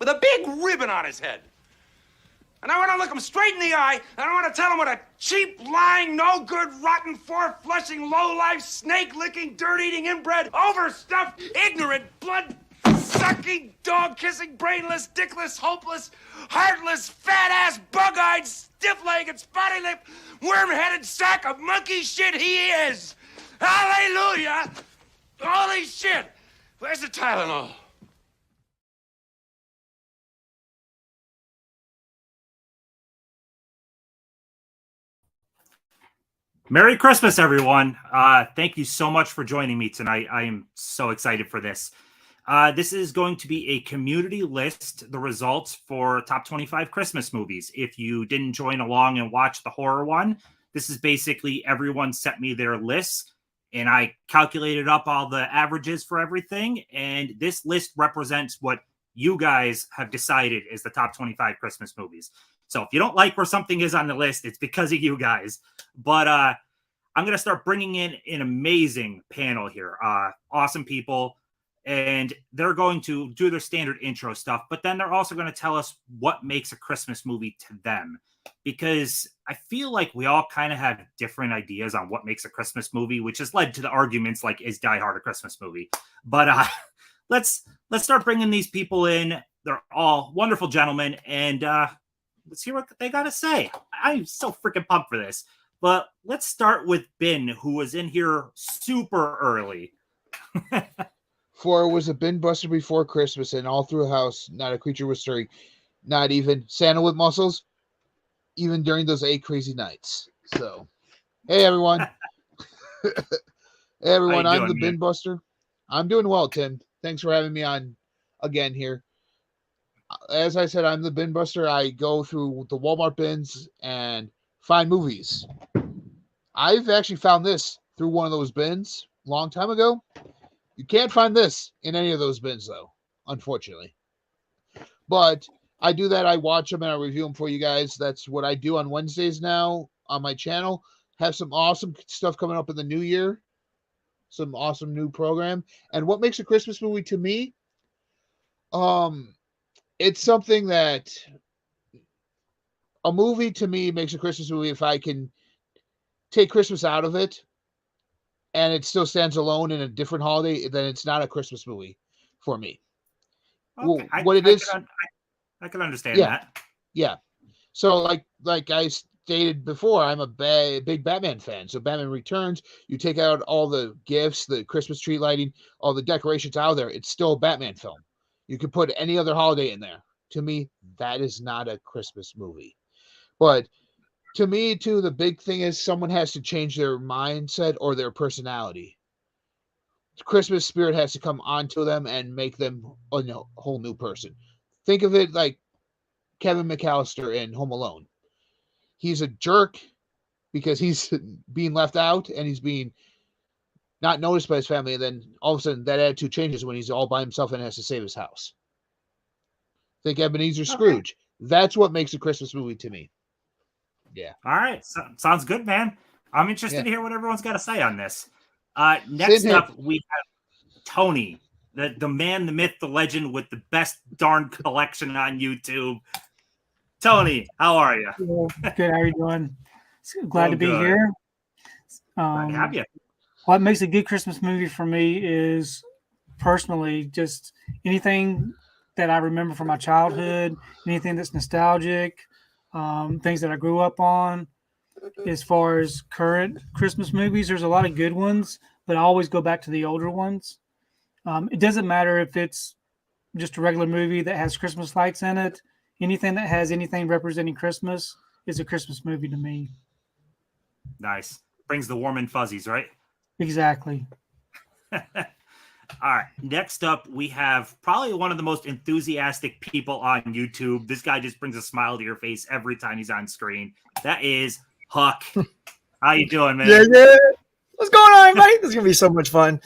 with a big ribbon on his head. And I want to look him straight in the eye, and I want to tell him what a cheap, lying, no-good, rotten, four-flushing, low-life, snake-licking, dirt-eating, inbred, overstuffed, ignorant, blood-sucking, dog-kissing, brainless, dickless, hopeless, heartless, fat-ass, bug-eyed, stiff-legged, spotty-lipped, worm-headed sack of monkey shit he is. Hallelujah! Holy shit! Where's the Tylenol? Merry Christmas, everyone. Thank you so much for joining me tonight. I am so excited for this. This is going to be a community list, the results for top 25 Christmas movies. If you didn't join along and watch the horror one, this is basically everyone sent me their lists, and I calculated up all the averages for everything, and this list represents what you guys have decided is the top 25 Christmas movies. So if you don't like where something is on the list, it's because of you guys. But I'm going to start bringing in an amazing panel here. Awesome people. And they're going to do their standard intro stuff. But then they're also going to tell us what makes a Christmas movie to them. Because I feel like we all kind of have different ideas on what makes a Christmas movie, which has led to the arguments like, is Die Hard a Christmas movie? But let's start bringing these people in. They're all wonderful gentlemen. And let's hear what they got to say. I'm so freaking pumped for this. But let's start with Ben, who was in here super early. For it was a bin buster before Christmas, and all through the house, not a creature was stirring, not even Santa with muscles, even during those 8 crazy nights. So, hey, everyone. Hey, everyone, I'm the bin buster. I'm doing well, Tim. Thanks for having me on again here. As I said, I'm the bin buster. I go through the Walmart bins and find movies. I've actually found this through one of those bins a long time ago. You can't find this in any of those bins, though, unfortunately. But I do that. I watch them and I review them for you guys. That's what I do on Wednesdays now on my channel. Have some awesome stuff coming up in the new year. Some awesome new program. And what makes a Christmas movie to me? It's something that a movie to me makes a Christmas movie if I can take Christmas out of it and it still stands alone in a different holiday, then it's not a Christmas movie for me. Okay. I can understand that. Yeah. So like I stated before, I'm a big Batman fan. So Batman Returns, you take out all the gifts, the Christmas tree lighting, all the decorations out there, it's still a Batman film. You could put any other holiday in there. To me, that is not a Christmas movie. But to me, too, the big thing is someone has to change their mindset or their personality. The Christmas spirit has to come onto them and make them a whole new person. Think of it like Kevin McAllister in Home Alone. He's a jerk because he's being left out and he's being not noticed by his family, and then all of a sudden that attitude changes when he's all by himself and has to save his house. Think Ebenezer Scrooge. That's what makes a Christmas movie to me. Yeah. All right. Sounds good, man. I'm interested to hear what everyone's got to say on this. Next up, we have Tony, the man, the myth, the legend with the best darn collection on YouTube. Tony, how are you? Good. How are you doing? Glad to be here. Glad to have you. What makes a good Christmas movie for me is personally just anything that I remember from my childhood, anything that's nostalgic, things that I grew up on. As far as current Christmas movies, there's a lot of good ones, but I always go back to the older ones. It doesn't matter if it's just a regular movie that has Christmas lights in it. Anything that has anything representing Christmas is a Christmas movie to me. Nice. Brings the warm and fuzzies, right? Exactly. All right. Next up, we have probably one of the most enthusiastic people on YouTube. This guy just brings a smile to your face every time he's on screen. That is Huck. How you doing, man? Yeah. What's going on, everybody? This is going to be so much fun.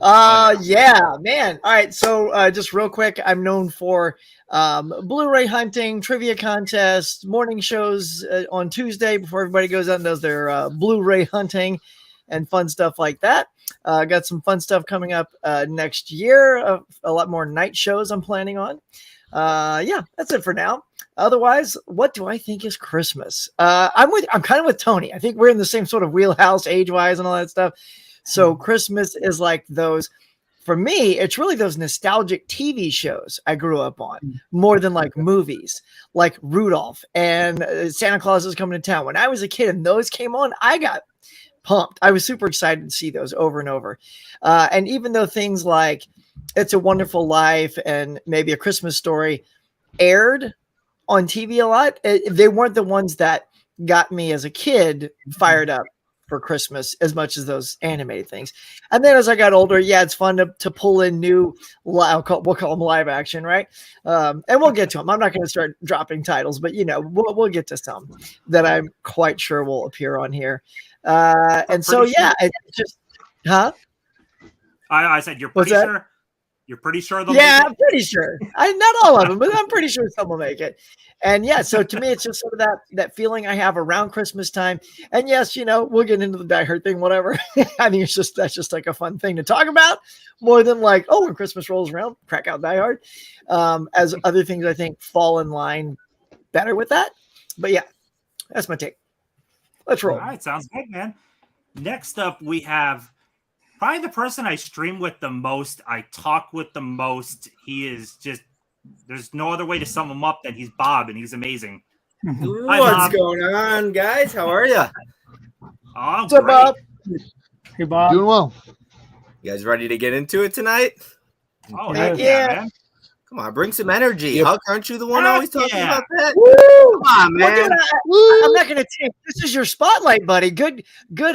Yeah, man. All right. So just real quick, I'm known for Blu-ray hunting, trivia contests, morning shows on Tuesday before everybody goes out and does their Blu-ray hunting and fun stuff like that. Got some fun stuff coming up next year. A lot more night shows I'm planning on. Yeah, that's it for now. Otherwise, what do I think is Christmas? I'm kind of with Tony. I think we're in the same sort of wheelhouse age-wise and all that stuff. So Christmas is like those, for me, it's really those nostalgic TV shows I grew up on more than like movies, like Rudolph and Santa Claus is Coming to Town. When I was a kid and those came on, I got pumped. I was super excited to see those over and over. And even though things like It's a Wonderful Life and maybe A Christmas Story aired on TV a lot, they weren't the ones that got me as a kid fired up for Christmas as much as those animated things. And then as I got older, yeah, it's fun to pull in new, we'll call them live action, right? And we'll get to them. I'm not going to start dropping titles, but we'll get to some that I'm quite sure will appear on here. And so, yeah, it's just, huh? I said, you're pretty sure? You're pretty sure they'll Yeah, make it? I'm pretty sure. Not all of them, but I'm pretty sure some will make it. And yeah, so to me, it's just sort of that feeling I have around Christmas time. And yes, we'll get into the Die Hard thing, whatever. I think that's just like a fun thing to talk about more than like, oh, when Christmas rolls around, crack out Die Hard. As other things I think fall in line better with that. But yeah, that's my take. Let's roll. All right, sounds good, man. Next up, we have probably the person I stream with the most, I talk with the most. He is just, there's no other way to sum him up than he's Bob, and he's amazing. Hi, What's Bob. going on, guys? How are you? Oh, What's up, great. Bob? Hey, Bob. Doing well. You guys ready to get into it tonight? Oh, Heck heck yeah, yeah. man. Come on, bring some energy. Yep. Huck, aren't you the one Heck always talking yeah. about that? Woo! Come on, Well, man. dude, I'm not going to take this is your spotlight, buddy. Good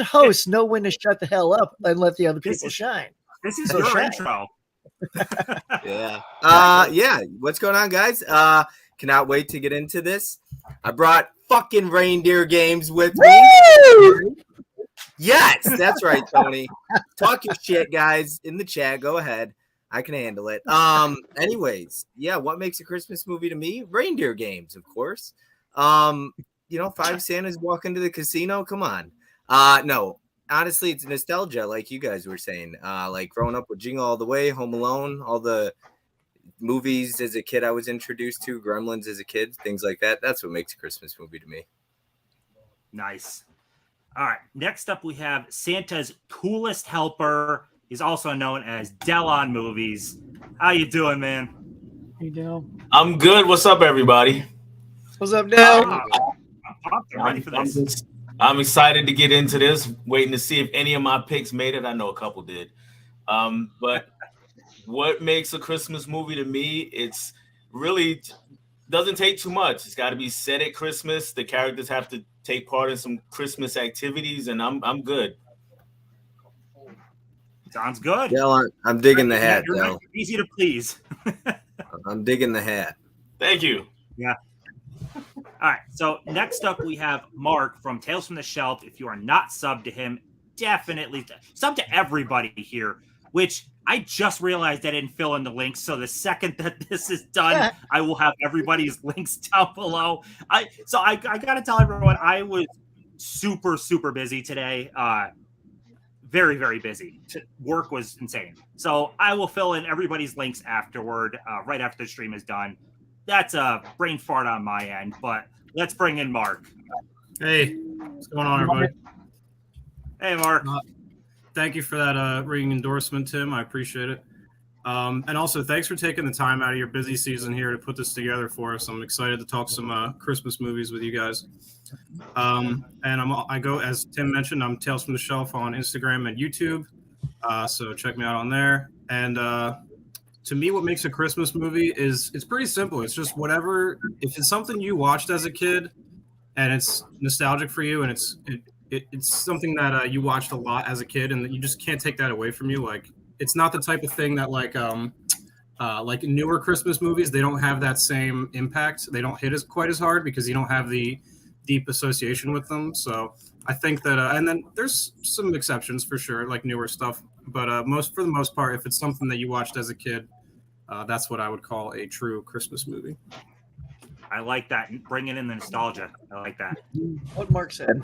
hosts know when to shut the hell up and let the other This people is- shine. This is So your shy. intro. Yeah. Yeah. What's going on, guys? Cannot wait to get into this. I brought fucking reindeer games with me. Yes, that's right, Tony. Talk your shit, guys, in the chat. Go ahead. I can handle it. Anyways, yeah, what makes a Christmas movie to me? Reindeer games, of course. 5 Santas walk into the casino. Come on. No, honestly, it's nostalgia, like you guys were saying. Like growing up with Jingle All the Way, Home Alone, all the movies as a kid I was introduced to, Gremlins as a kid, things like that. That's what makes a Christmas movie to me. Nice. All right. Next up, we have Santa's coolest helper. He's also known as Delon Movies. How you doing, man? Hey, Dale. I'm good. What's up, everybody? What's up, Dale? I'm pumped. I'm ready for this. I'm excited to get into this. Waiting to see if any of my picks made it. I know a couple did. But what makes a Christmas movie to me? It's really doesn't take too much. It's got to be set at Christmas. The characters have to take part in some Christmas activities, and I'm good. Sounds good. Del, I'm digging the hat, You're Del. easy to please. I'm digging the hat. Thank you. All right. So next up, we have Mark from Tales from the Shelf. If you are not subbed to him, definitely sub to everybody here, which I just realized I didn't fill in the links. So the second that this is done, I will have everybody's links down below. I got to tell everyone I was super, super busy today. Very, very busy. Work was insane. So I will fill in everybody's links afterward, right after the stream is done. That's a brain fart on my end, but let's bring in Mark. Hey, what's going on, everybody? Hey, Mark. Thank you for that ringing endorsement, Tim. I appreciate it. And also, thanks for taking the time out of your busy season here to put this together for us. I'm excited to talk some Christmas movies with you guys. And I go, as Tim mentioned, I'm Tales from the Shelf on Instagram and YouTube. So check me out on there. And to me, what makes a Christmas movie is it's pretty simple. It's just whatever, if it's something you watched as a kid and it's nostalgic for you and it's something that you watched a lot as a kid and you just can't take that away from you. Like, it's not the type of thing that like newer Christmas movies, they don't have that same impact. They don't hit quite as hard because you don't have the deep association with them. So I think that, and then there's some exceptions for sure, like newer stuff. But for the most part, if it's something that you watched as a kid, that's what I would call a true Christmas movie. I like that. Bringing in the nostalgia. I like that. What Mark said.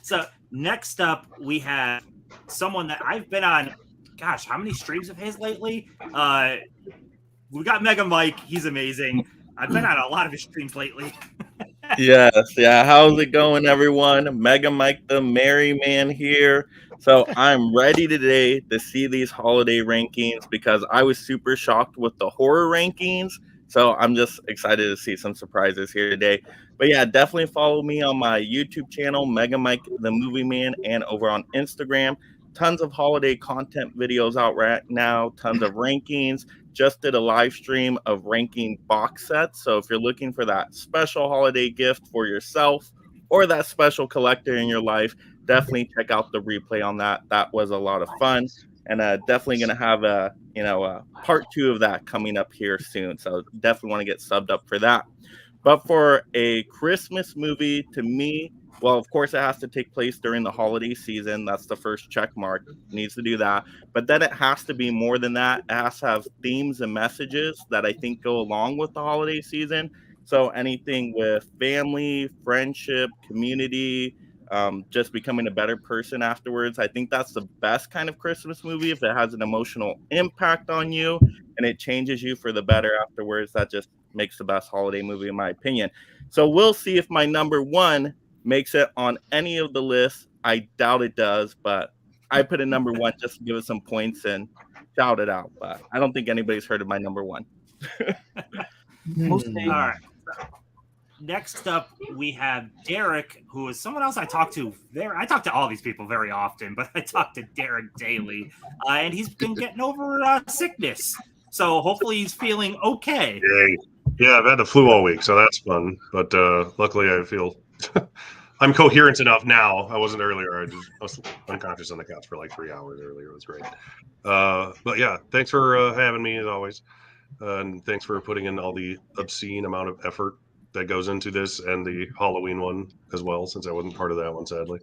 So next up, we have someone that I've been on, gosh, how many streams of his lately? we got Mega Mike. He's amazing. I've been on a lot of his streams lately. Yes, yeah. How's it going, everyone? Mega Mike the Merry Man here. So I'm ready today to see these holiday rankings because I was super shocked with the horror rankings. So I'm just excited to see some surprises here today. But yeah, definitely follow me on my YouTube channel, Mega Mike the Movie Man, and over on Instagram. Tons of holiday content videos out right now, tons of rankings. Just did a live stream of ranking box sets. So if you're looking for that special holiday gift for yourself or that special collector in your life, definitely check out the replay on that. That was a lot of fun, and definitely going to have a part 2 of that coming up here soon. So definitely want to get subbed up for that. But for a Christmas movie, to me, well, of course, it has to take place during the holiday season. That's the first check mark. It needs to do that. But then it has to be more than that. It has to have themes and messages that I think go along with the holiday season. So anything with family, friendship, community, just becoming a better person afterwards. I think that's the best kind of Christmas movie if it has an emotional impact on you and it changes you for the better afterwards. That just makes the best holiday movie, in my opinion. So we'll see if my number 1 makes it on any of the lists. I doubt it does, but I put a number 1 just to give it some points and shout it out. But I don't think anybody's heard of my number 1. All right. Next up, we have Derek, who is someone else I talk to. I talk to all these people very often, but I talk to Derek daily, and he's been getting over sickness. So hopefully he's feeling okay. Yeah, I've had the flu all week, so that's fun. But luckily, I feel I'm coherent enough now. I wasn't earlier. I was unconscious on the couch for like 3 hours earlier. It was great. But yeah, thanks for having me as always, and thanks for putting in all the obscene amount of effort that goes into this and the Halloween one as well, since I wasn't part of that one, sadly.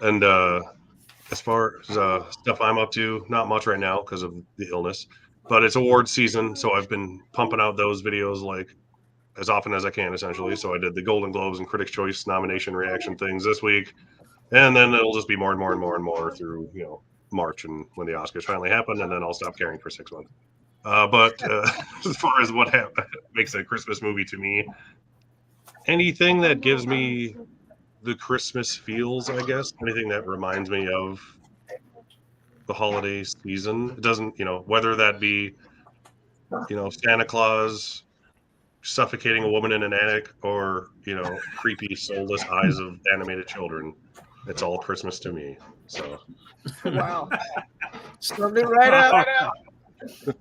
And as far as stuff I'm up to, not much right now because of the illness, but it's awards season, so I've been pumping out those videos like as often as I can, essentially. So I did the Golden Globes and Critics' Choice nomination reaction things this week, and then it'll just be more and more and more and more through March and when the Oscars finally happen, and then I'll stop caring for 6 months. But as far as what makes a Christmas movie to me, anything that gives me the Christmas feels, I guess, anything that reminds me of the holiday season. It doesn't, whether that be, Santa Claus suffocating a woman in an attic or, creepy, soulless eyes of animated children. It's all Christmas to me. So. Wow. Summed it right up. Okay.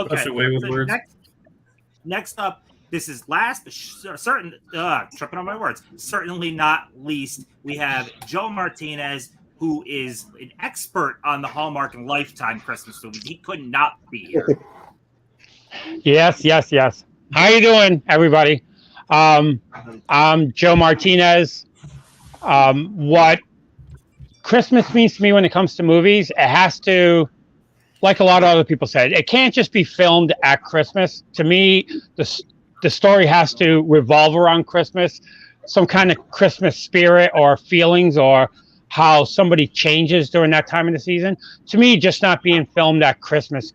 That's the way with words. Next up, this is tripping on my words. Certainly not least, we have Joe Martinez, who is an expert on the Hallmark and Lifetime Christmas movies. He could not be here. Yes. How you doing, everybody? I'm Joe Martinez. What Christmas means to me when it comes to movies, it has to, like a lot of other people said, it can't just be filmed at Christmas. To me, the story has to revolve around Christmas, some kind of Christmas spirit or feelings or how somebody changes during that time of the season. To me, just not being filmed at Christmas,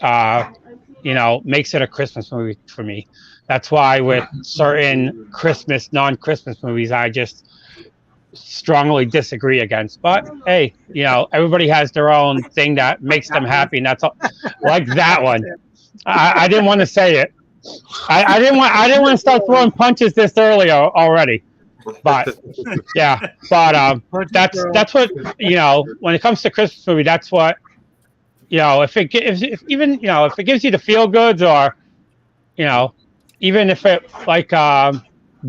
makes it a Christmas movie for me. That's why with certain non-Christmas movies, I just strongly disagree against. But hey, everybody has their own thing that makes them happy, and that's all. Like that one. I didn't want to say it. I didn't want to start throwing punches this early already. But yeah, that's what when it comes to Christmas movie, that's what if it gives you the feel goods, or even if it, like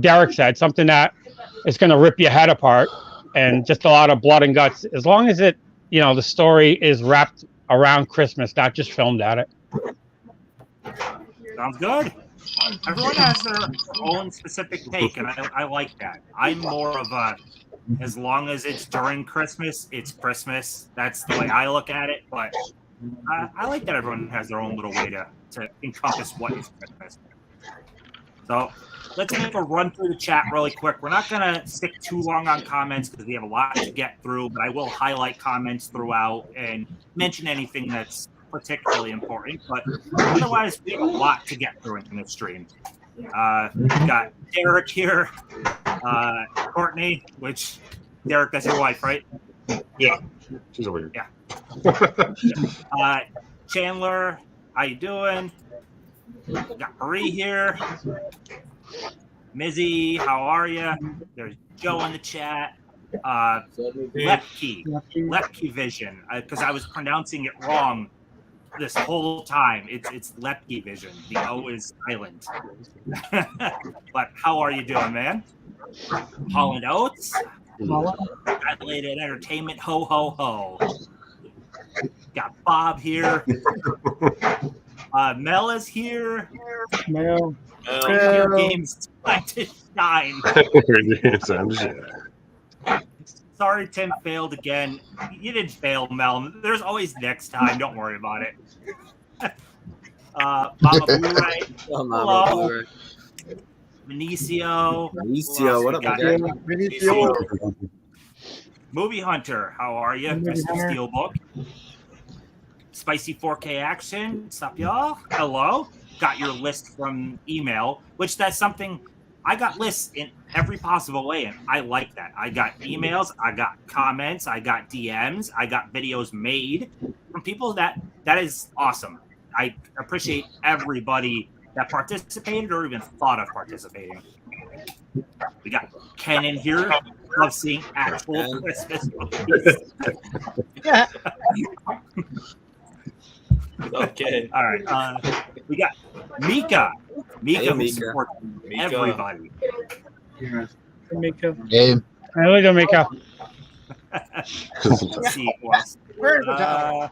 Derek said, something that is going to rip your head apart and just a lot of blood and guts, as long as it the story is wrapped around Christmas, not just filmed at it. Sounds good. Everyone has their own specific take, and I like that. I'm more of a, as long as it's during Christmas, it's Christmas. That's the way I look at it. But I like that everyone has their own little way to encompass what is Christmas. So let's make a run through the chat really quick. We're not going to stick too long on comments because we have a lot to get through, but I will highlight comments throughout and mention anything that's particularly important, but otherwise we have a lot to get through in this stream. We've got Derek here, Courtney, which Derek, that's your wife, right? Yeah, she's over here. Yeah. Chandler, how you doing? Got Marie here. Mizzy, how are you? There's Joe in the chat. Lepke Vision, because I was pronouncing it wrong this whole time. It's Lepke Vision. The O is silent. But how are you doing, man? Holland Oates. Adelaide Entertainment. Ho ho ho. Got Bob here. Mel is here. Mel. Your game's time to shine. Sorry, Tim failed again. You didn't fail, Mel. There's always next time. Don't worry about it. Mama Blu-ray. Hello. Benicio. What up, guy? Movie Hunter. How are you? Mr. Steelbook. Spicy 4K Action. What's up, y'all? Hello. Got your list from email, which that's something I got lists in every possible way, and I like that. I got emails, I got comments, I got DMs, I got videos made from people that is awesome. I appreciate everybody that participated or even thought of participating. We got Ken in here. Love seeing actual Christmas movies. Okay. All right. We got Mika. Hey, who Mika. supports everybody. Mika. Hey. There we go, Mika. Let's see who else. Where's the tower?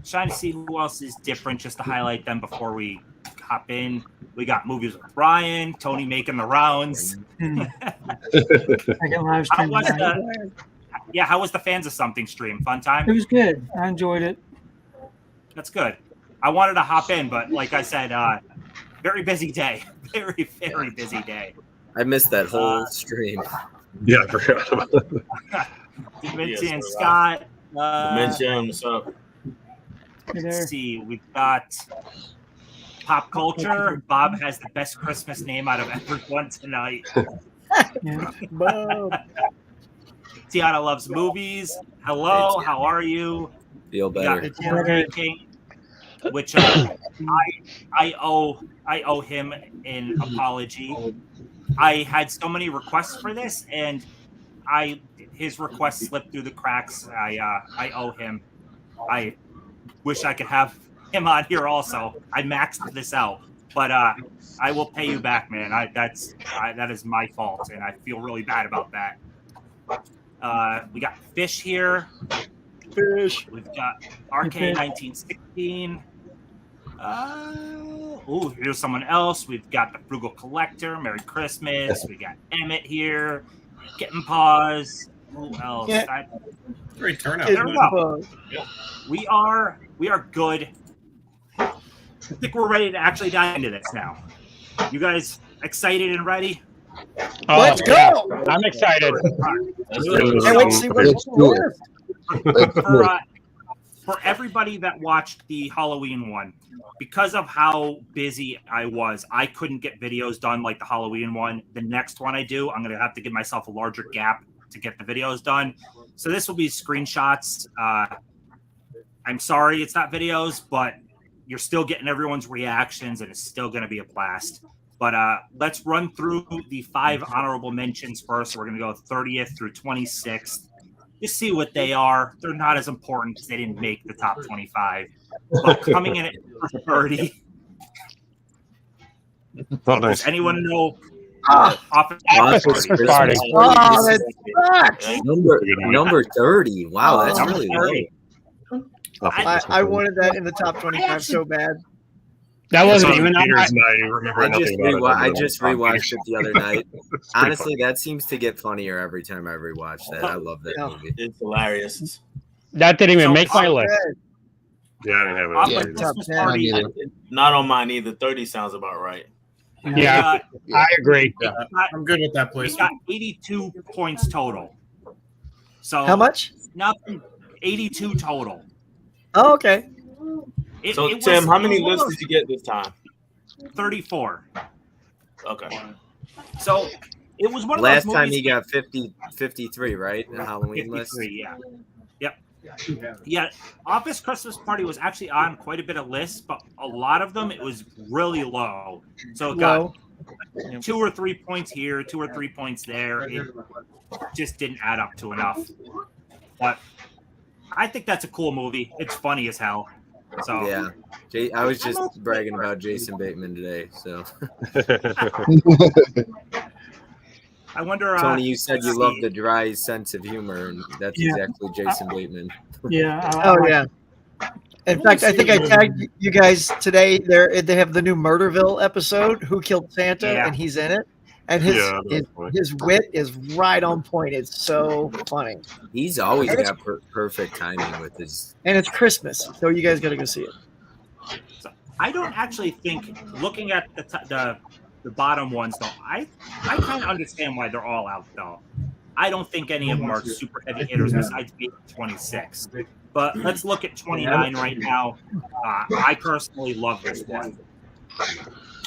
Trying to see who else is different, just to highlight them before we hop in. We got movies with Brian, Tony making the rounds. I can live How stream was that. how was the Fans of Something stream? Fun time? It was good. I enjoyed it. That's good. I wanted to hop in, but like I said, very busy day. Very, very busy day. I missed that whole stream. Yeah, I forgot about that. Dimension and Scott. Dimension, what's up? You there? Let's see. We've got Pop Culture. Bob has the best Christmas name out of everyone tonight. Yeah. Tiana Loves Movies. Hello, how are you? Feel We got better. Jeremy King, which I owe him an apology. I had so many requests for this, and his request slipped through the cracks. I owe him. I wish I could have him on here also. I maxed this out, but I will pay you back, man. That is my fault, and I feel really bad about that. We got Fish here. Fish. We've got RK1916. Here's someone else. We've got the Frugal Collector. Merry Christmas. We got Emmett here. Kitten Paws. Who else? Yeah. Great turnout. There we go. We are good. I think we're ready to actually dive into this now. You guys excited and ready? Let's go. I'm excited. Can't wait to see what's Let's do it. For everybody that watched the Halloween one, because of how busy I was, I couldn't get videos done like the Halloween one. The next one I do, I'm going to have to give myself a larger gap to get the videos done. So this will be screenshots. I'm sorry it's not videos, but you're still getting everyone's reactions, and it's still going to be a blast. But let's run through the 5 honorable mentions first. We're going to go 30th through 26th. Just see what they are. They're not as important because they didn't make the top 25. But coming in at 30. Oh, nice. Does anyone know? Office Christmas party. Oh, that sucks. Number 30. Wow, that's Number really 30. low. I wanted that in the top 25 so bad. That wasn't even on Peters my. and I remember I nothing about it. I just rewatched it the other night. It's pretty Honestly, that seems to get funnier every time I rewatch that. I love that Yeah. movie. It's hilarious. That didn't even So, make my list. Good. funny. Yeah, I didn't have it. Off Yeah. the Christmas Top 10. party, I mean, Not on mine either. 30 sounds about right. Yeah, I agree. I'm good with that we place. got 82 points total. So How much? Nothing. 82 total. Oh, okay. So, It Tim, was- how many it was lists did you get this time? 34. Okay. So it was one of Last those time movies he got 53, right? The Halloween 53, list. yeah. Yep. Yeah, Office Christmas Party was actually on quite a bit of lists, but a lot of them it was really low. So it got 2 or 3 points here, 2 or 3 points there. It just didn't add up to enough. But I think that's a cool movie. It's funny as hell. So Yeah, I was just bragging about Jason Bateman today. So I wonder. Tony, you said let's you love see. the dry sense of humor, and that's Yeah. exactly Jason Bateman. Yeah. Oh yeah. In fact, I think I tagged you guys today. They have the new Murderville episode. Who Killed Santa? Yeah. And he's in it. And his Yeah, that's funny. his wit is right on point. It's so funny. He's always got perfect timing with his. And it's Christmas, so you guys got to go see it. So I don't actually think, looking at the bottom ones though, I kind of understand why they're all out though. I don't think any of them are super heavy hitters besides being 26. But let's look at 29 right now. I personally love this one.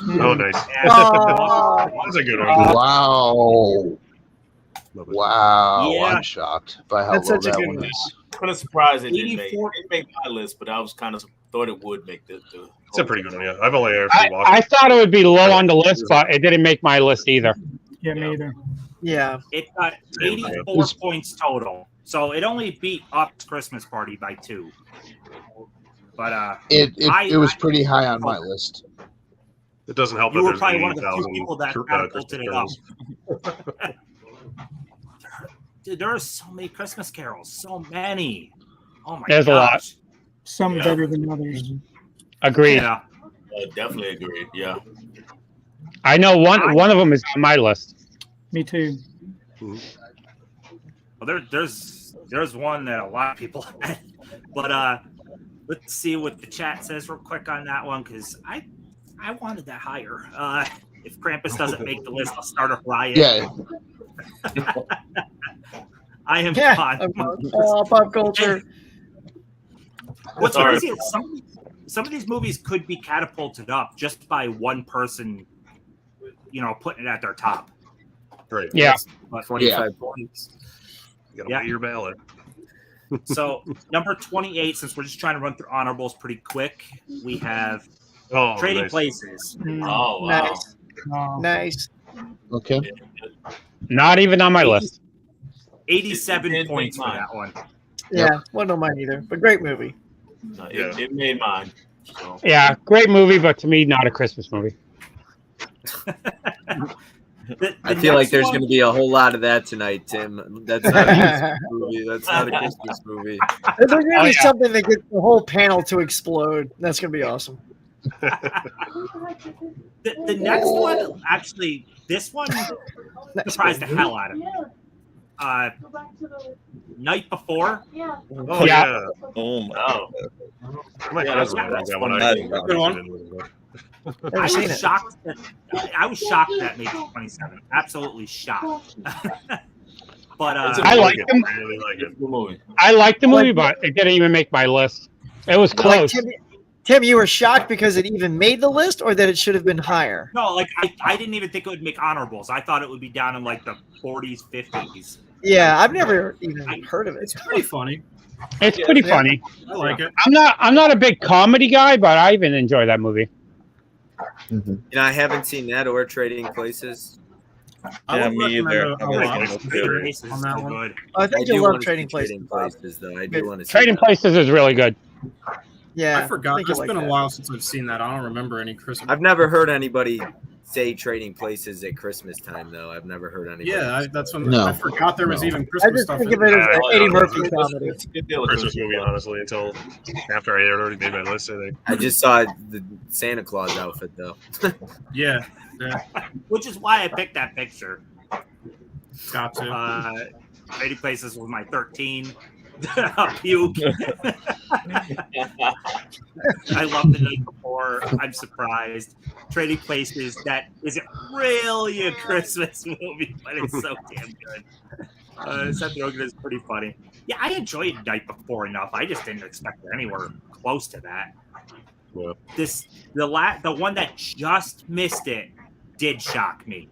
Oh, nice. Oh. That's a good one. Wow. Wow. Yeah. I'm shocked by how That's low such a that good one one. is. Kind of surprised it didn't make. 84. It made my list, but I was kind of thought it would make the It's a pretty good one. Yeah, I've only actually watched. I thought it would be low on the list, but it didn't make my list either. Yeah, me either. Yeah. It got 84 points total. So it only beat Up's Christmas Party by 2. But It was pretty high on my list. It doesn't help you that were there's probably one of the few 80,000 people that catapulted it up. Dude, there are so many Christmas carols. So many. Oh my There's a lot. gosh. Some Yeah. better than others. Agreed. Yeah. definitely agreed. Yeah. I know one of them is on my list. Me too. Well, there's one that a lot of people had. But let's see what the chat says real quick on that one, because I wanted that higher. If Krampus doesn't make the list, I'll start a riot. Yeah. I am Yeah. fine. Oh, pop culture. What's Sorry. crazy is some of these movies could be catapulted up just by one person, putting it at their top. Right. Yeah. 25 points. You gotta Yeah. weigh your ballot. So number 28, since we're just trying to run through honorables pretty quick, we have Oh, Trading nice. Places. Oh wow. Nice. Oh, Nice. Okay. Not even on my list. 87 It points made for mine. that one. Yeah. Wasn't on mine either, but great movie. No, Yeah. it made mine. So. Yeah, great movie, but to me, not a Christmas movie. I feel like there's going to be a whole lot of that tonight, Tim. That's not a Christmas movie. That's not a Christmas movie. There's going to Oh, be yeah. something that gets the whole panel to explode. That's going to be awesome. The next one, actually, this one surprised the hell out of me. Night Before. Oh Yeah. yeah. Oh my. Oh. My Yeah, friends that's- were that's that one. that's I a good one. Never seen it. I was shocked that made 27. Absolutely shocked. But It's a I good like movie. them. I really like it. Good movie. I liked the movie, but it didn't even make my list. It was Like, close. Tim, you were shocked because it even made the list, or that it should have been higher? no, like I didn't even think it would make honorables. I thought it would be down in like the 40s, 50s. Yeah, I've never even heard of it. It's pretty funny. It's pretty funny. I like it. I'm not a big comedy guy, but I even enjoy that movie. I haven't seen that or Trading Places. I Yeah, would me recommend either. a I'm lot like, of okay. Places on is that so one. good. I I think do you'll love want to Trading see Places. Trading Places, though. I do want to see Trading that. Places is really good. Yeah, I forgot. think you'll It's like been a that. while since I've seen that. I don't remember any Christmas. I've never heard anybody say Trading Places at Christmas time, though. I've never heard anybody. Yeah, that's when No. I forgot there was No. even I Christmas just stuff. think in of it there. as Yeah, an Eddie yeah, Murphy it's- comedy. It's a good deal of Christmas Christmas. movie, honestly, until after I had already made my list. I think. I just saw the Santa Claus outfit, though. Yeah, yeah, Which is why I picked that picture. got to. Trading Places was my 13. Puke. I love The Night Before. I'm surprised. Trading Places, that isn't really a Christmas movie, but it's so damn good. Seth Rogen is pretty funny. Yeah, I enjoyed Night Before enough. I just didn't expect it anywhere close to that. Yeah. The one that just missed it did shock me.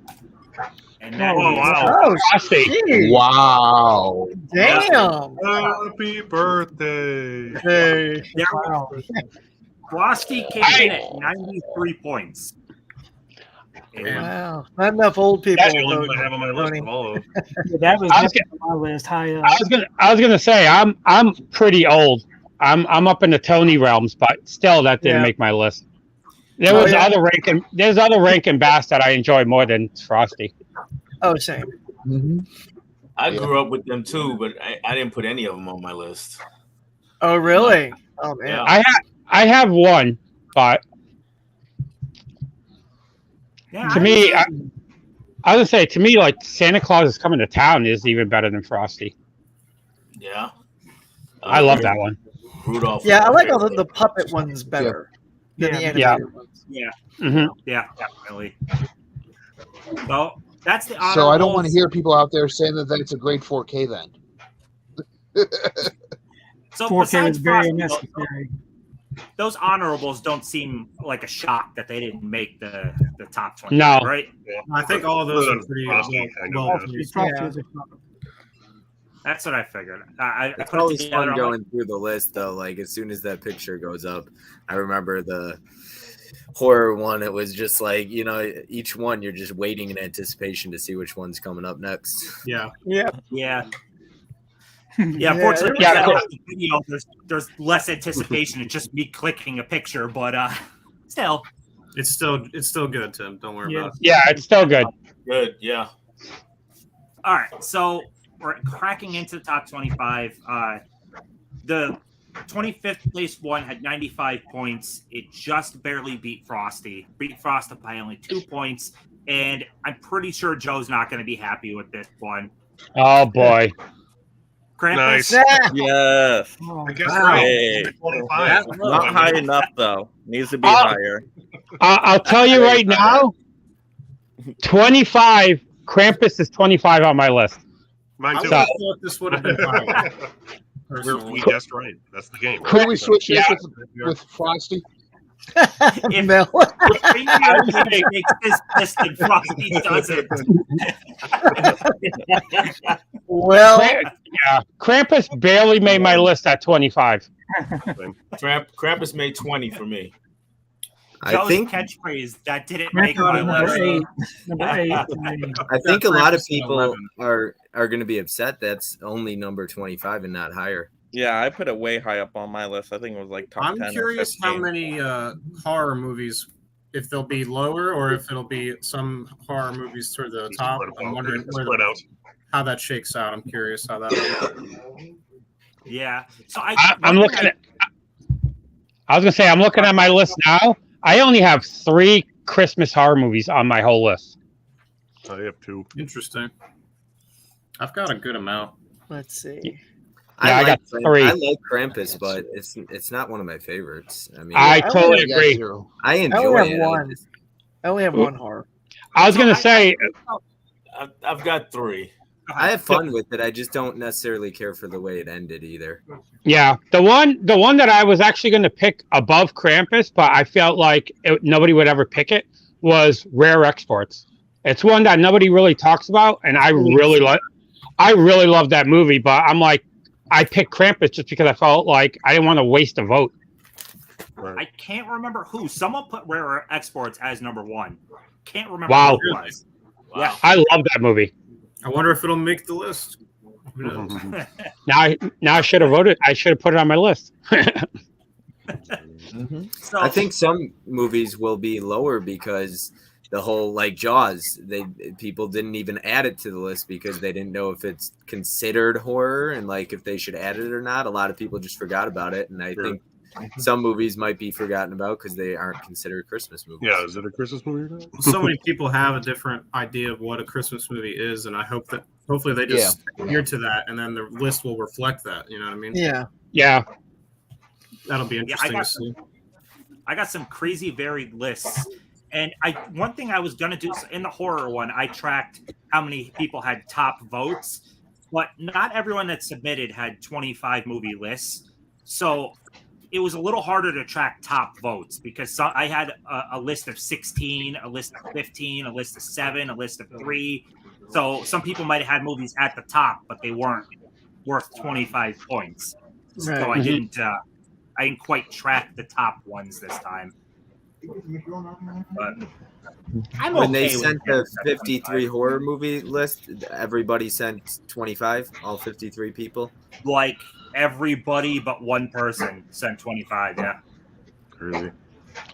And that Oh, is- wow. Oh, Frosty. shit. Wow. Damn. Happy birthday. Hey. Wow. Frosty came in at 93 points. And Wow. Not enough old people. That's the only one I voting, have on my list Tony. of all of them. Yeah, that was I was definitely on my list. High up. I was gonna say I'm pretty old. I'm up in the Tony realms, but still that didn't Yeah. make my list. There Oh, was yeah. there's other Rankin Bass that I enjoy more than Frosty. Oh, same. Mm-hmm. I grew up with them too, but I didn't put any of them on my list. Oh, really? Oh, man. Yeah. I have one, but yeah, to me, I was gonna say to me like Santa Claus is Coming to Town is even better than Frosty. Yeah. I love that one. Rudolph. Yeah, I like all the puppet ones better than the Yeah. animated ones. yeah, Hmm. yeah, definitely. Well, that's the So I don't want to honorables. hear people out there saying that it's a great 4K then. So 4K besides was very Frosty, unnecessary. those honorables don't seem like a shock that they didn't make the top 20. No. Right? I think all of those are pretty Frosty, kind of, well yeah. produced. Frosty Yeah. was a- That's what I figured. I It's put it always together, fun I'm going through the list though. Like as soon as that picture goes up, I remember the horror one. It was just like, you know, each one you're just waiting in anticipation to see which one's coming up next. Yeah. Yeah. Yeah. Yeah, Yeah, unfortunately, Yeah, when I cool. watch the video, there's less anticipation. It's just me clicking a picture, but still. It's still good, Tim. Don't worry Yeah. about it. Yeah, it's still good. Good. Yeah. All right, so we're cracking into the top 25. The 25th place one had 95 points. It just barely beat Frosty. Beat Frosty by only 2 points, and I'm pretty sure Joe's not going to be happy with this one. Oh boy. Krampus. Nice. Yeah. Yes. Oh, I guess Wow. right. Hey. 25. Not high enough though. Needs to be Oh. higher. I'll tell you right now, 25. Krampus is 25 on my list. Mine I too. would have thought this would have been higher. we Personally. guessed right. That's the game. Could we switch this Yeah. with Frosty? If- Mel. If Reindeer Games makes this list and Frosty doesn't. Well, Yeah, Krampus barely made my list at 25. Krampus made 20 for me. I Joe's think catchphrase that didn't make Krampus my was number list. 8. Number 8 for me. I think a lot of Krampus at people 11. are going to be upset that's only number 25 and not higher. Yeah, I put it way high up on my list. I think it was like top 10. I'm or curious how 15. many horror movies, if they'll be lower or if it'll be some horror movies toward the top. I'm wondering Split out. how that shakes out. I'm curious how that. Yeah. So I'm looking at. I was gonna say I'm looking at my list now. I only have 3 Christmas horror movies on my whole list. I have 2. Interesting. I've got a good amount. let's see. Yeah, I got 3. I like Krampus, but it's not one of my favorites. I mean, I I totally only agree. I I enjoy only it. have one. I only have one horror. I was gonna say I've got 3. I have fun with it. I just don't necessarily care for the way it ended either. yeah, the one that I was actually gonna pick above Krampus, but I felt like nobody would ever pick it was Rare Exports. It's one that nobody really talks about, and I really love that movie. But I'm like, I picked Krampus just because I felt like I didn't want to waste a vote. I can't remember who. Someone put Rare Exports as number 1. Can't remember Wow. who it was. Wow. I love that movie. I wonder if it'll make the list. Who knows? Now I should have voted. I should have put it on my list. So I think some movies will be lower because the whole like Jaws, people didn't even add it to the list because they didn't know if it's considered horror and like if they should add it or not. A lot of people just forgot about it, and I think some movies might be forgotten about because they aren't considered Christmas movies. Yeah, is it a Christmas movie or not? So many people have a different idea of what a Christmas movie is, and I hope that hopefully they just adhere to that, and then the list will reflect that. You know what I mean? Yeah. Yeah. That'll be interesting got to see. I got some crazy varied lists. And one thing I was gonna do in the horror one, I tracked how many people had top votes. but not everyone that submitted had 25 movie lists. So it was a little harder to track top votes because I had a list of 16, a list of 15, a list of 7, a list of 3. So some people might have had movies at the top, but they weren't worth 25 points. So Right. I didn't quite track the top ones this time. But I'm When they okay with sent it. the 53 horror movie list, everybody sent 25, all 53 people. Like everybody but one person sent 25. Yeah. Crazy.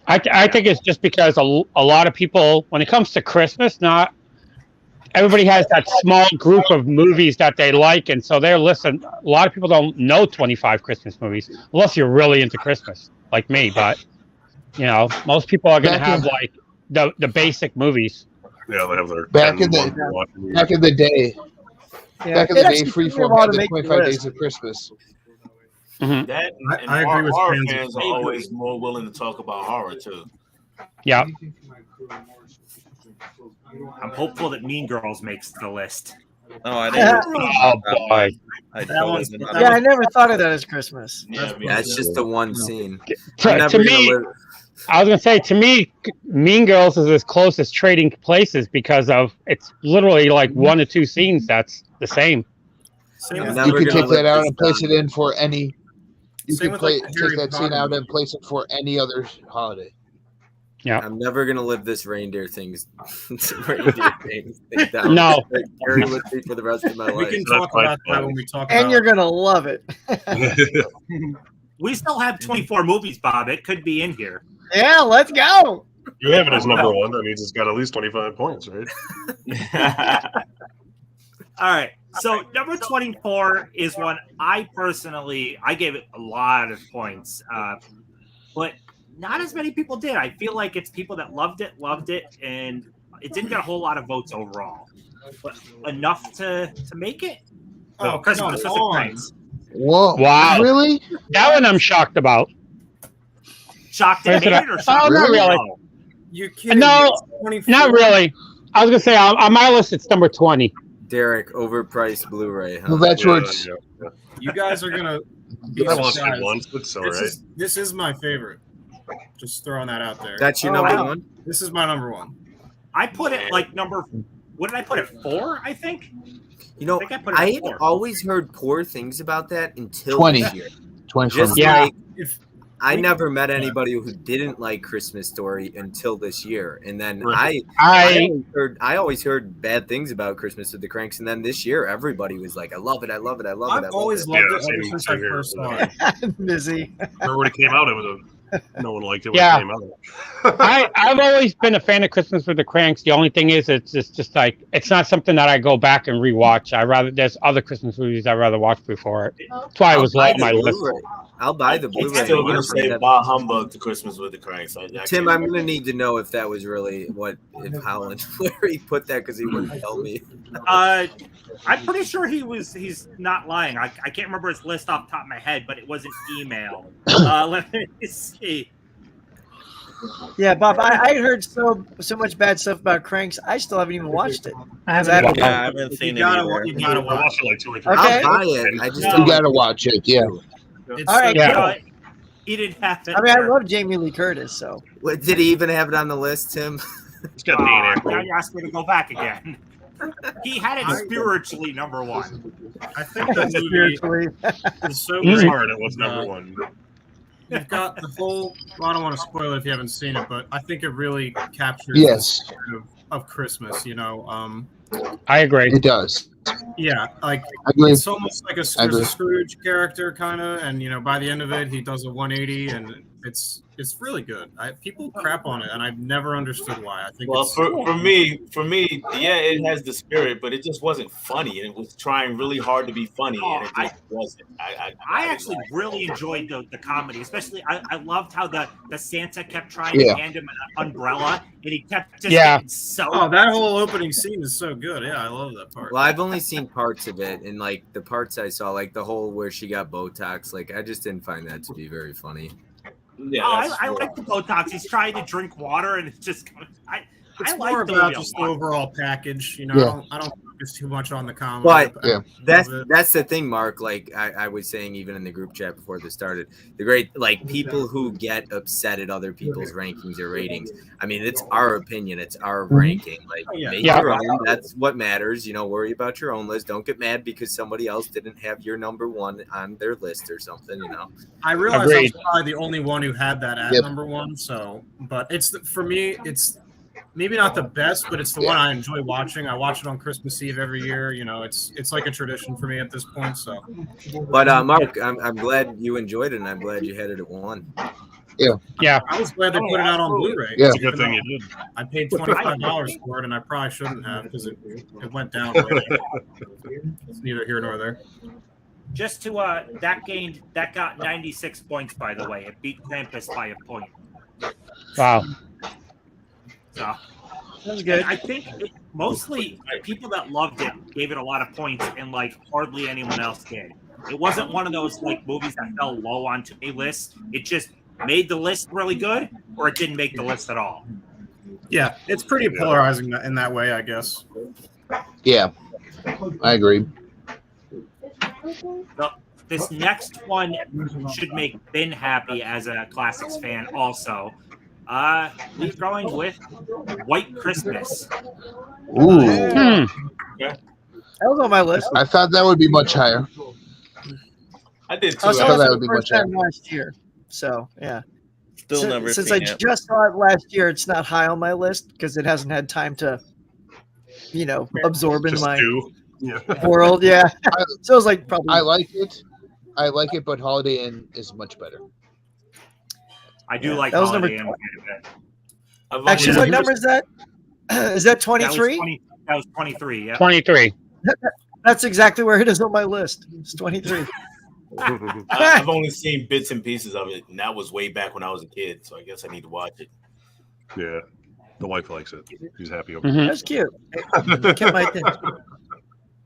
I think it's just because a lot of people, when it comes to Christmas, not everybody has that small group of movies that they like, and so they're listening. A lot of people don't know 25 Christmas movies unless you're really into Christmas, like me. But most people are going to have like the basic movies. Yeah, they have their Back 10 in the- ones they're watching. Back in the day, Yeah. back in It the day, actually took me a Freeform while had to the make the 25 list. Days of Christmas. Mhm. That and I agree with horror fans. fans are always more willing to talk about horror too. Yeah. I'm hopeful that Mean Girls makes the list. Oh, I didn't. Oh boy. I That one's- totally Yeah, I never thought of that as Christmas. Yeah, me Yeah, it's too. just the one scene. To, I'm never to gonna me, live- I was gonna say, to me, Mean Girls is as close as Trading Places because of it's literally like 1 or 2 scenes that's the same. Same I'm with, never You could gonna take that live out this and place down. it in for any. You Same could with, play, like, the Harry take that scene Potter out and movie. place it for any other holiday. I'm never gonna live this reindeer things thing down. No. Like, carry with me for the rest of my we life. can That's talk quite about that funny. when we talk And about you're gonna love it. We still have 24 movies, Bob. It could be in here. Yeah, let's go. You have it as number one. That means it's got at least 25 points, right? All right. So number 24 is one I gave it a lot of points, but not as many people did. I feel like it's people that loved it, and it didn't get a whole lot of votes overall, but enough to make it. Oh, Christmas come with the on. Cranks. Whoa! Wow. Really? That one I'm shocked about. Shocked and Where's it at? hated or shocked? Oh, not really. Oh. You kidding? No, It's 24. not really. I was gonna say on my list it's number 20. Derek, overpriced Blu-ray. Huh? Well, that's where it's. Yeah. You guys are gonna be I watched it surprised. once, but so This right. this is my favorite. Just throwing that out there. That's your Oh, number wow. one. This is my number one. I put it like number. What did I put it? 4, I think. You know, I think I put it I at had 4. always heard poor things about that until 20. this year. 20 Just Yeah. like If I never met anybody who didn't like Christmas Story until this year, and then Right. I I always heard bad things about Christmas with the Cranks, and then this year everybody was like, "I love it, I love it, I love it." I I've love always it. loved Yeah, it ever same- since same I here. first saw it. Busy. Remember when it came out? It was no one liked it when Yeah. it came out. I've always been a fan of Christmas with the Cranks. The only thing is, it's just like it's not something that I go back and rewatch. There's other Christmas movies I'd rather watch before it. That's why it was low on my list. I'll buy the It's Blu-ray. still gonna say bah humbug to Christmas with the Cranks. I Tim, can't- I'm gonna need to know if that was really if Howland where he put that because he wouldn't tell me. I'm pretty sure he's not lying. I can't remember his list off the top of my head, but it was an email. Let me see. Yeah, Bob, I heard so much bad stuff about Cranks. I still haven't even watched it. I Is that- haven't. Yeah, I haven't You seen it gotta, either. you gotta I watch. watched it like 2 or 3 Okay. I'll buy it. I just No. You don't. gotta watch it. Yeah. It's All right, so Yeah. good. No, he didn't have it. I mean, I love Jamie Lee Curtis, so What, did he even have it on the list, Tim? It's got Dan Now Aykroyd. you asked me to go back again. He had it spiritually number 1. I think the movie spiritually. is so It was great. hard. It was number one. You've got the whole. Well, I don't want to spoil it if you haven't seen it, but I think it really captures Yes, the spirit of Christmas. You know, I agree. it does. yeah, like I agree. it's almost like I agree. a Scrooge character kind of, and you know, by the end of it, he does a 180, and it's really good. People crap on it, and I've never understood why. I think Well, it's, for me, yeah, it has the spirit, but it just wasn't funny, and it was trying really hard to be funny, and it just wasn't. I actually really enjoyed the comedy, especially I loved how the Santa kept trying Yeah. to hand him an umbrella, and he kept just Yeah. getting so. oh, that whole opening scene is so good. Yeah, I love that part. Well, I've only seen parts of it, and like the parts I saw, like the whole where she got Botox, like I just didn't find that to be very funny. Yeah, Oh, that's I true. like the Botox. He's trying to drink water, and it's just It's I like more the about movie a just the lot. overall package. You know, Yeah. I don't focus too much on the comedy. But Yeah. that's the thing, Mark. Like I was saying, even in the group chat before this started, the great like people who get upset at other people's rankings or ratings. I mean, it's our opinion, it's our ranking. Like yeah. make Yeah. your own. That's what matters. You know, worry about your own list. Don't get mad because somebody else didn't have your number one on their list or something. You know. I realized I was Agreed. probably the only one who had that at Yep. number one. So, but for me, it's maybe not the best, but it's the one I enjoy watching. I watch it on Christmas Eve every year. You know, it's like a tradition for me at this point. So, But Mark, I'm glad you enjoyed it, and I'm glad you had it at 1. Yeah. I was glad they put it out on Blu-ray. Yeah. It's a good thing you did. I paid $25 for it, and I probably shouldn't have because it went down. Right. It's neither here nor there. Just to that got 96 points, by the way. It beat Krampus by a point. Wow. So That's good. I think mostly people that loved it gave it a lot of points, and like hardly anyone else did. It wasn't one of those like movies that fell low onto a list. It just made the list really good, or it didn't make the list at all. Yeah, it's pretty polarizing in that way, I guess. Yeah, I agree. So this next one should make Ben happy as a Classics fan also. We're going with White Christmas. Ooh, That was on my list. I thought that would be much higher. I did I too. saw that it for would the be first much time last year. So, yeah. Still never Since seen I it. just saw it last year, it's not high on my list because it hasn't had time to, absorb into Just my two. Yeah. world. Yeah. So it was like probably. I like it, but Holiday Inn is much better. I do Yeah, like that was Holiday number- Inn quite a bit. I've Actually, only- what number is that? Is that That was 23? That was 23, yeah. 23. That's exactly where it is on my list. It's 23. I've only seen bits and pieces of it, and that was way back when I was a kid. So I guess I need to watch it. Yeah. The wife likes it. She's happy over Mhm. That's cute. Kept my attention.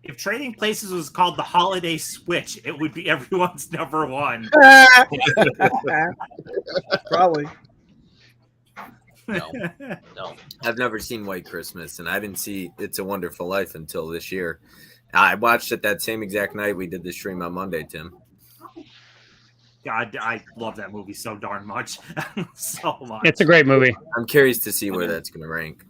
If Trading Places was called the Holiday Switch, it would be everyone's number one. Probably. No. I've never seen White Christmas, and I didn't see It's a Wonderful Life until this year. I watched it that same exact night we did the stream on Monday, Tim. God, I love that movie so darn much. So much. It's a great movie. I'm curious to see where that's going to rank.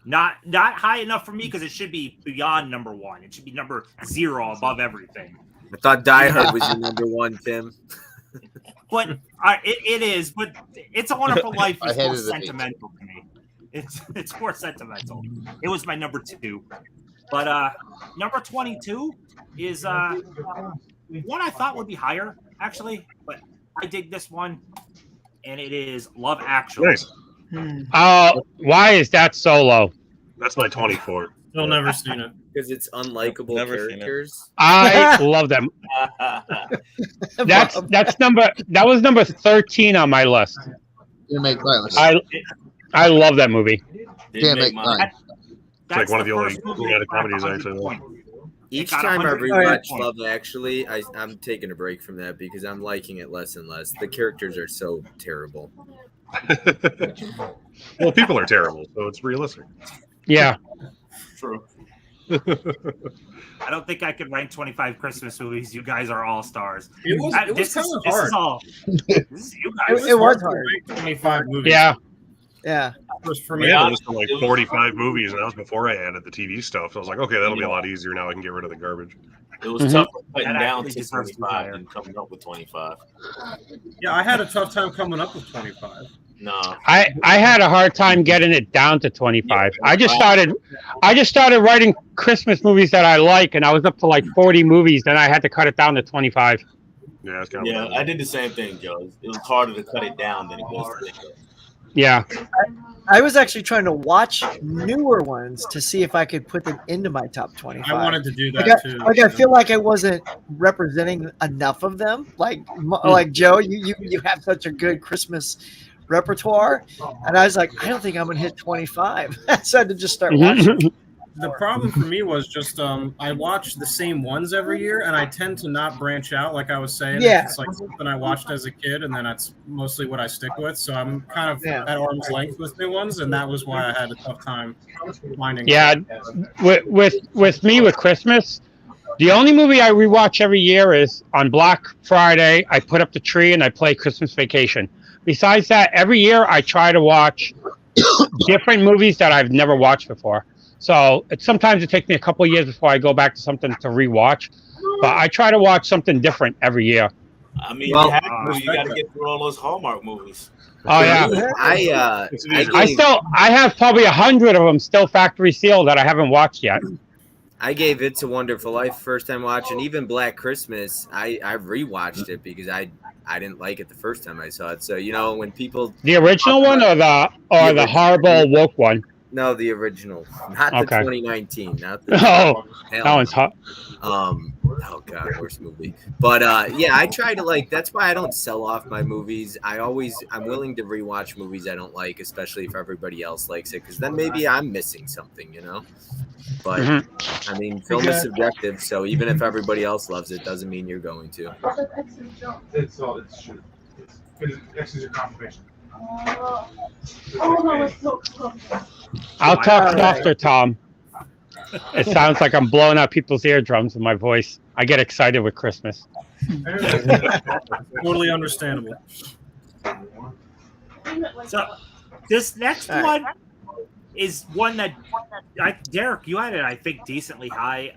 Not high enough for me because it should be beyond number one. It should be number 0 above everything. I thought Die Hard was your number one, Tim. But it is. But It's a Wonderful Life I is hated more it. sentimental to me. It's more sentimental. It was my number 2. But number 22 is one I thought would be higher, actually. But I dig this one, and it is Love Actually. Nice. Why is that so low? That's my 24. Still never seen it. Because it's unlikable Never seen it. characters. I love them. That was number 13 on my list. You make my list. I love that movie. Didn't Can't make make mine. mine. It's like one of the only first movie romantic that got comedies I 100 actually love. points. Each got time I 100 rewatch points. Love Actually, I'm taking a break from that because I'm liking it less and less. The characters are so terrible. Well, people are terrible, so it's realistic. Yeah. True. I don't think I could rank 25 Christmas movies. You guys are all stars. It was kind of This is hard. all. This is you guys. It was hard. 25 movies. Yeah. Yeah. For I me, had a list of like 45 movies, and that was before I added the TV stuff. So I was like, okay, that'll be a lot easier now. I can get rid of the garbage. It was Mhm. tough cutting That down actually to deserves to be 25 higher. and coming up with 25. yeah, I had a tough time coming up with 25. No. I had a hard time getting it down to 25. I just started writing Christmas movies that I like, and I was up to like 40 movies. Then I had to cut it down to 25. Yeah, it's kind of Yeah, I did the same thing, Joe. It was harder to cut it down than it was to think. Yeah. I was actually trying to watch newer ones to see if I could put them into my top 25. I wanted to do that too. I feel like I wasn't representing enough of them. Like Joe, you have such a good Christmas repertoire, and I was like, I don't think I'm gonna hit 25. So I had to just start watching. the problem for me was just I watch the same ones every year, and I tend to not branch out. Like I was saying, Yeah. it's like something I watched as a kid, and then that's mostly what I stick with. So I'm kind of at arm's length with new ones, and that was why I had a tough time finding. Yeah, with me with Christmas, the only movie I rewatch every year is on Black Friday. I put up the tree and I play Christmas Vacation. Besides that, every year I try to watch different movies that I've never watched before. So sometimes it takes me a couple of years before I go back to something to rewatch, but I try to watch something different every year. I mean, Well, you got to get through all those Hallmark movies. Oh yeah, I have probably 100 of them still factory sealed that I haven't watched yet. I gave It's a Wonderful Life first time watching. Even Black Christmas, I rewatched it because I didn't like it the first time I saw it. So when people The original one or the horrible woke one? No, the original, not the 2019, not the Oh, that one's hot. Oh god, worst movie. But I try to that's why I don't sell off my movies. I'm willing to rewatch movies I don't like, especially if everybody else likes it, because then maybe I'm missing something, But I mean, film is subjective, so even if everybody else loves it, doesn't mean you're going to. It's true. It's your confirmation. I'll talk softer, Tom. It sounds like I'm blowing out people's eardrums with my voice. I get excited with Christmas. Totally understandable. So this next one is one that Derek, you had it, I think, decently high.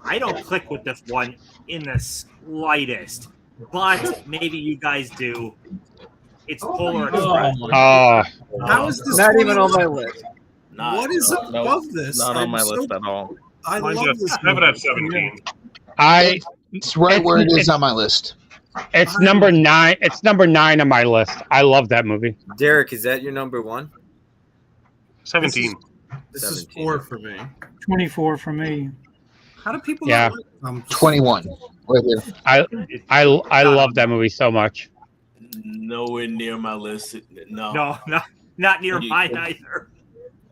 I don't click with this one in the slightest, but maybe you guys do. It's Polar Express. How is this not even on my list? What is above this? Not on my list at all. I love this. I have it at 17. It's right where it is on my list. It's number 9. It's number 9 on my list. I love that movie. Derek, is that your number one? 17. This is 4 for me. 24 for me. How do people? Yeah. 21. Right here. I love that movie so much. Nowhere near my list. No, not near mine either.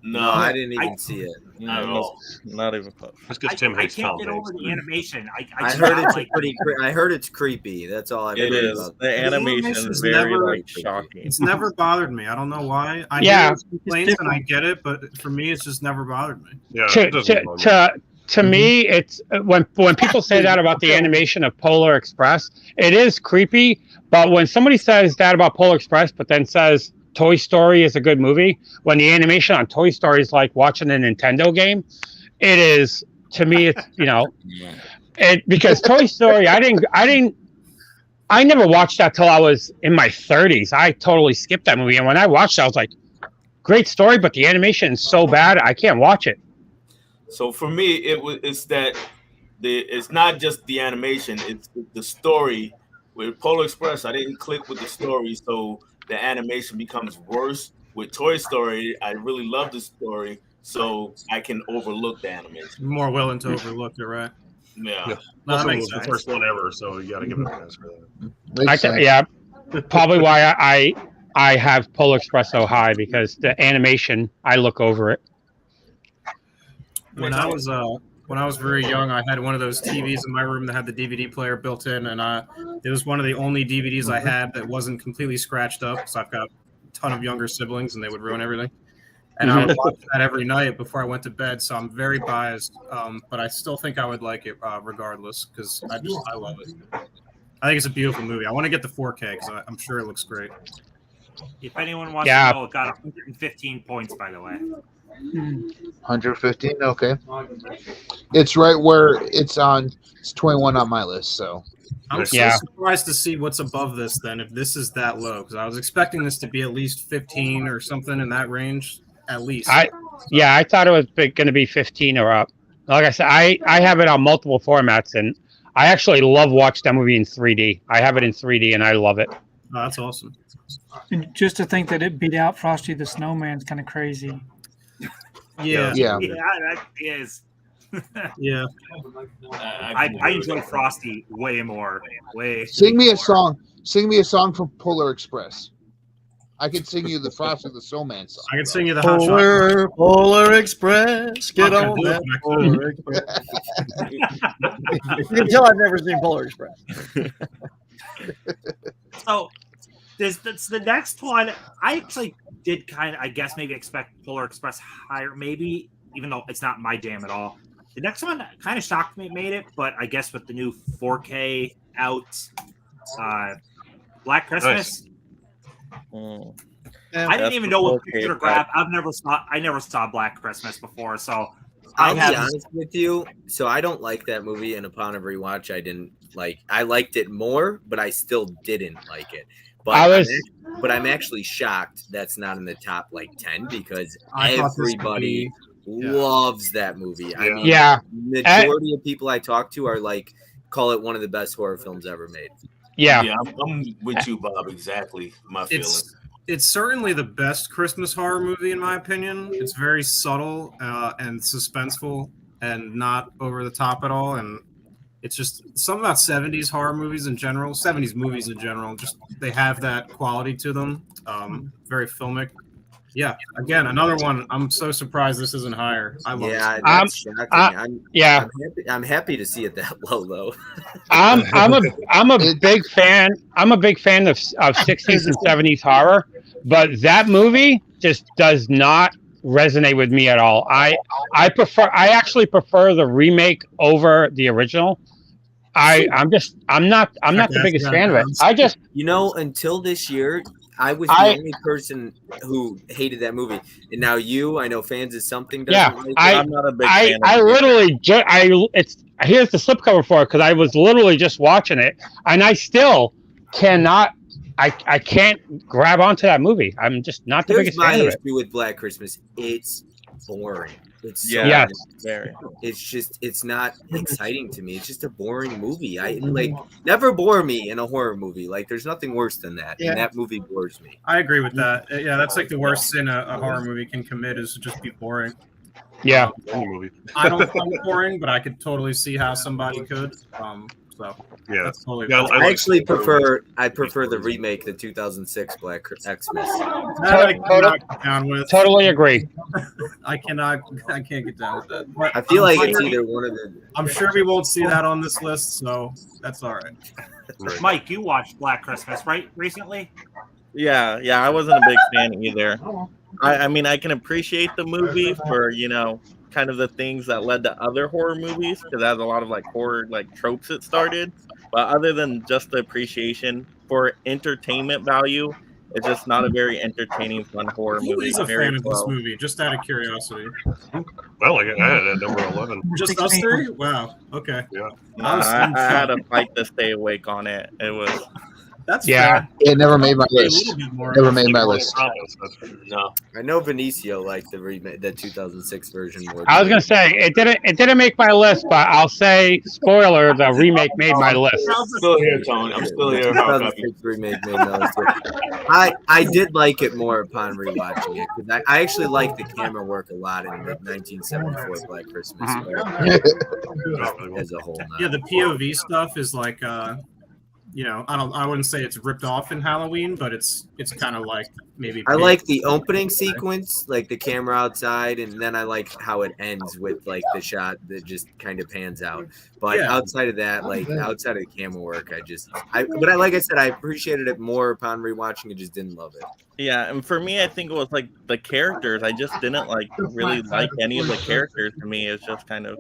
No, I didn't even see it. Not at all. Not even close. That's because Tim hates I can't Tom get over Hanks. the animation. I heard it's I heard it's creepy. That's all I've It heard is. about. The animation is very shocking. It's never bothered me. I don't know why. I Yeah. hear complaints and I get it, but for me, it's just never bothered me. Yeah, it doesn't bug me. To me, it's when people say that about the animation of Polar Express, it is creepy. But when somebody says that about Polar Express, but then says Toy Story is a good movie, when the animation on Toy Story is like watching a Nintendo game, it is, to me, it's, because Toy Story, I never watched that till I was in my 30s. I totally skipped that movie. And when I watched it, I was like, great story, but the animation is so bad, I can't watch it. So for me, it's that it's not just the animation; it's the story. With Polar Express, I didn't click with the story, so the animation becomes worse. With Toy Story, I really love the story, so I can overlook the animation. More willing to overlook it, right? Yeah. No, that Also, it makes was the sense. first one ever, so you got to give it a pass for that. Yeah, probably why I have Polar Express so high, because the animation, I look over it. When I was very young, I had one of those TVs in my room that had the DVD player built in, and it was one of the only DVDs I had that wasn't completely scratched up. So I've got a ton of younger siblings, and they would ruin everything. And I would watch that every night before I went to bed. So I'm very biased, but I still think I would like it regardless, because I love it. I think it's a beautiful movie. I want to get the 4K because I'm sure it looks great. If anyone wants to know, it got 115 points, by the way. 115. Okay. It's right where it's on. It's 21 on my list. So. I'm so surprised to see what's above this then, if this is that low, because I was expecting this to be at least 15 or something in that range, at least. I thought it was going to be 15 or up. Like I said, I have it on multiple formats, and I actually love watching that movie in 3D. I have it in 3D, and I love it. Oh, that's awesome. And just to think that it beat out Frosty the Snowman is kind of crazy. Yeah. That is. Yeah. I enjoy Frosty way more. Sing me a song. Sing me a song from Polar Express. I can sing you the Frosty the Snowman song. I can sing you the Hot Shot. Polar Express, get Okay, on do it that back Polar Express. You can tell I've never seen Polar Express. So that's the next one. I actually did kind of, I guess, maybe expect Polar Express higher, maybe, even though it's not my jam at all. The next one kind of shocked me, it made it, but I guess with the new 4K out, Black Christmas. Mm. I didn't even know what 4K computer grab. I never saw Black Christmas before, so I'll be honest with you. So I don't like that movie, and upon a rewatch, I liked it more, but I still didn't like it. But I'm actually shocked that's not in the top like 10 because everybody loves that movie. I mean, majority of people I talk to are like, call it one of the best horror films ever made. Yeah, I'm with you, Bob. Exactly my feelings. It's certainly the best Christmas horror movie in my opinion. It's very subtle and suspenseful and not over the top at all. And it's just something about 70s horror movies in general, 70s movies in general. Just they have that quality to them. Very filmic. Yeah, again, another one. I'm so surprised this isn't higher. I love it. That's shocking. Yeah, I'm happy to see it that low, though. I'm a big fan. I'm a big fan of 60s and 70s horror, but that movie just does not resonate with me at all. I actually prefer the remake over the original. I'm not the biggest fan of it. Until this year, I was the only person who hated that movie, and now I know fans of something. I'm not a big fan. I literally here's the slipcover for it because I was literally just watching it, and I still cannot. I can't grab onto that movie. I'm just not the biggest fan of it. Issue with Black Christmas, it's boring. It's very. It's not exciting to me. It's just a boring movie. Never bore me in a horror movie. Like there's nothing worse than that. And that movie bores me. I agree with that. Yeah, that's like the worst sin a horror movie can commit is to just be boring. Yeah. I don't find it boring, but I could totally see how somebody could. So yeah, totally I actually prefer the remake, the 2006 Black Xmas. Totally agree. I can't get down with that. But I feel like it's either one of the. I'm sure we won't see that on this list, so that's all right. Mike, you watched Black Christmas, right? Recently? Yeah, I wasn't a big fan either. I mean, I can appreciate the movie for kind of the things that led to other horror movies because it has a lot of like horror like tropes it started, but other than just the appreciation for entertainment value, it's just not a very entertaining fun horror movie. Who's a fan of this movie? Just out of curiosity. Well, I had it at number 11. Just us three? Wow. Okay. Yeah. I had to fight to stay awake on it. It was. That's fair. It never made my list. Never made my list. No, I know Benicio liked the 2006 version more. I was gonna say it didn't make my list, but I'll say spoiler: the remake made my list. I'm still here, Tony. I'm still here. 2006 remake made my list. I did like it more upon rewatching it because I actually liked the camera work a lot in the 1974 Black Christmas as a whole. Yeah, the POV stuff is like. I wouldn't say it's ripped off in Halloween, but it's kind of like maybe. I like the opening sequence, like the camera outside, and then I like how it ends with like the shot that just kind of pans out. But outside of that, outside of the camera work, like I said, I appreciated it more upon rewatching. I just didn't love it. Yeah, and for me, I think it was like the characters. I just didn't really like any of the characters. To me, it's just kind of.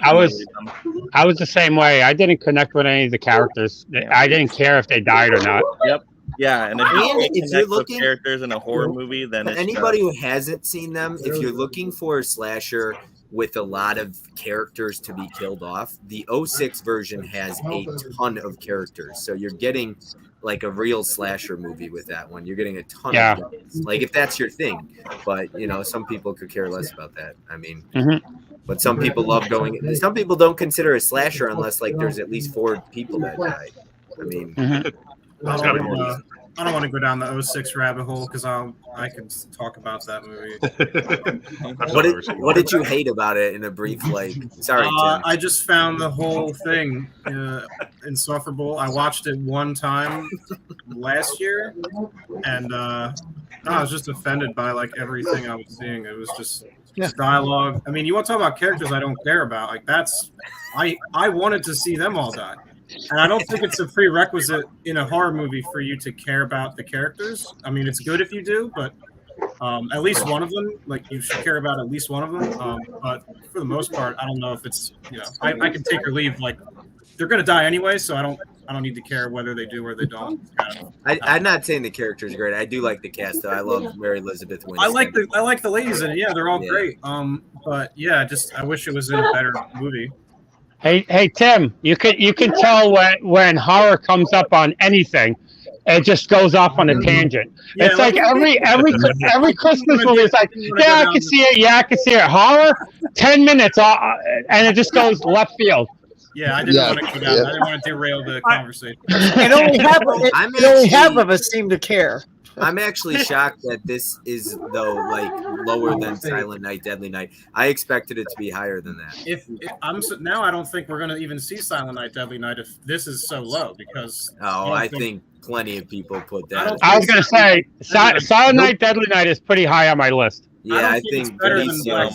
I was the same way. I didn't connect with any of the characters. I didn't care if they died or not. Yep. Yeah, and if you're looking with characters in a horror movie, then it's anybody who hasn't seen them, if you're looking for a slasher with a lot of characters to be killed off, the 06 version has a ton of characters. So you're getting like a real slasher movie with that one. You're getting a ton of guns. Like if that's your thing. But some people could care less about that. I mean, but some people love going. Some people don't consider a slasher unless like there's at least 4 people that die. I mean, I don't want to go down the 06 rabbit hole because I can talk about that movie. What did you hate about it in a brief Sorry, Tim. I just found the whole thing insufferable. I watched it one time last year, and I was just offended by like everything I was seeing. It was just dialogue. I mean, you want to talk about characters I don't care about? Like I wanted to see them all die. And I don't think it's a prerequisite in a horror movie for you to care about the characters. I mean, it's good if you do, but at least one of them, like you should care about at least one of them. But for the most part, I don't know if it's, I can take or leave. Like they're going to die anyway, so I don't need to care whether they do or they don't. I'm not saying the characters are great. I do like the cast though. I love Mary Elizabeth Winstead. I like the ladies in it. Yeah, they're all great. But yeah, just I wish it was in a better movie. Hey Tim, you can tell when horror comes up on anything, it just goes off on a tangent. Yeah, it's like every Christmas movie is like, yeah, I can see it. Yeah, I can see it. Horror, 10 minutes, and it just goes left field. Yeah, I didn't want to go down. I didn't want to derail the conversation. And only half of us seem to care. I'm actually shocked that this is though like lower than Silent Night, Deadly Night. I expected it to be higher than that. Now I don't think we're going to even see Silent Night, Deadly Night if this is so low because. I think plenty of people put that. I was going to say Silent Night, Deadly Night is pretty high on my list. Yeah, I think better than Black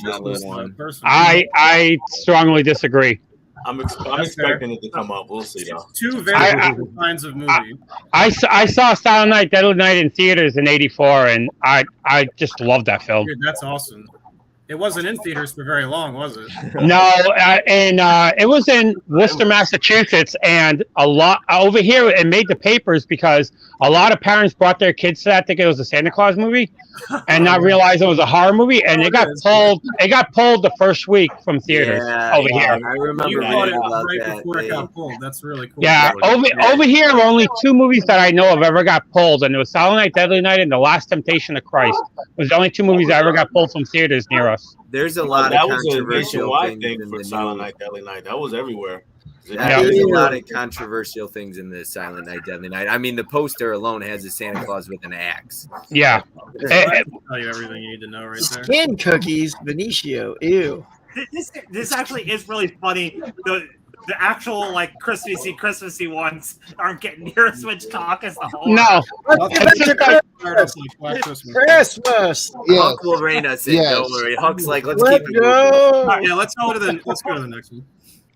Christmas. I strongly disagree. I'm expecting it to come up. We'll see though. Two very different kinds of movie. I saw Silent Night, Deadly Night in theaters in '84, and I just loved that film. Dude, that's awesome. It wasn't in theaters for very long, was it? No, and it was in Worcester, Massachusetts, and a lot over here it made the papers because a lot of parents brought their kids to that thinking it was a Santa Claus movie, and not realize it was a horror movie, and it got pulled. It got pulled the first week from theaters over here. I remember You bought it about right that. before it got pulled. That's really cool. Yeah, over here, only 2 movies that I know of ever got pulled, and it was Silent Night, Deadly Night, and The Last Temptation of Christ. It was the only 2 movies that ever got pulled from theaters near us. There's a lot that of was a controversial nationwide things thing in for the Silent new. Night, Deadly Night. That was everywhere. There's a lot of controversial things in the Silent Night, Deadly Night. I mean, the poster alone has a Santa Claus with an axe. Yeah. I'll tell you everything you need to know right there. Skin cookies, Benicio. Ew. This actually is really funny. The actual like Christmassy ones aren't getting near as much talk as the whole. No. Christmas. Huck will rein us in. Don't worry. Huck's like, let's keep it moving. All right, yeah, let's go to the next one.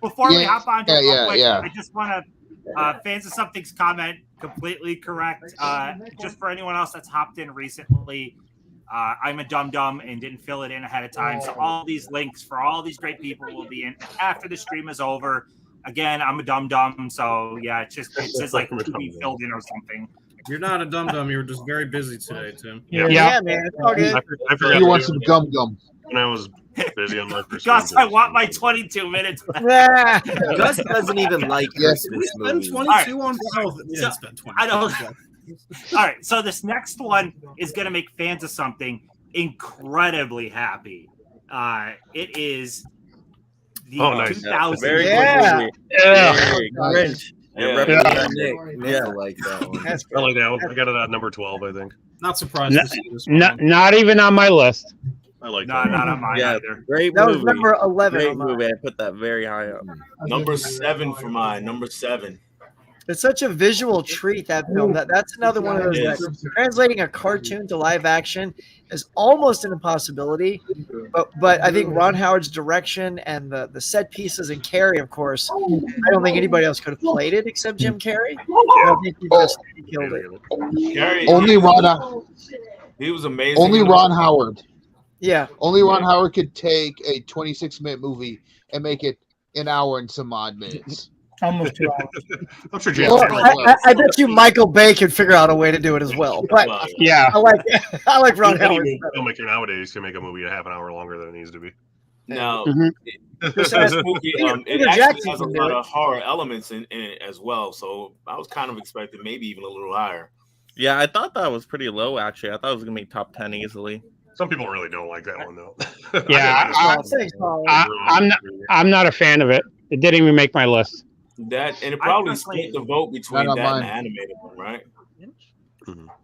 Before we hop on to yeah, real quick, yeah. I just want to fans of something's comment completely correct. Just for anyone else that's hopped in recently, I'm a dum-dum and didn't fill it in ahead of time. So all these links for all these great people will be in after the stream is over. Again, I'm a dum-dum, so yeah, it says like to be filled in or something. You're not a dum-dum. You were just very busy today, Tim. Yeah, man. It's all good. I forgot You want some gum gum? when I was busy on my first. Gus, I want my 22 minutes. Gus doesn't even like Christmas movies. 22 on both. We didn't spend 20. I don't. All right, so this next one is going to make fans of something incredibly happy. It is the nice. 2000. Very Yeah. Grinch. Yeah. Yeah. I like that one. That's I like that one. I got it at number 12, I think. Not surprised to see this one. Not even on my list. I like No, that. not on mine Yeah, either. great That was movie. number 11 Great on mine. movie. I put that very high up. Number 7 for mine. Number 7. It's such a visual treat, that film. That's another one of those that translating a cartoon to live action is almost an impossibility. But I think Ron Howard's direction and the set pieces and Carrey, of course, I don't think anybody else could have played it except Jim Carrey. I think he just killed it. Gary, Only Ron. he was amazing. Only Ron Howard. Yeah. Only Ron Howard could take a 26-minute movie and make it an hour and some odd minutes. Almost 2 hours. I'm sure James. Well, I bet you Michael Bay could figure out a way to do it as well. But Yeah. I like Ron Howard. Any filmmaker nowadays can make a movie a half an hour longer than it needs to be. Now, Just this ask- movie, it Peter actually Jackson has a can do lot it. of horror elements in it as well. So I was kind of expecting maybe even a little higher. Yeah, I thought that was pretty low, actually. I thought it was going to be top 10 easily. Some people really don't like that one though. Yeah, I'm I'm not a fan of it. It didn't even make my list. That and it I probably personally- split the vote between Not that on and the mine. animated one, right?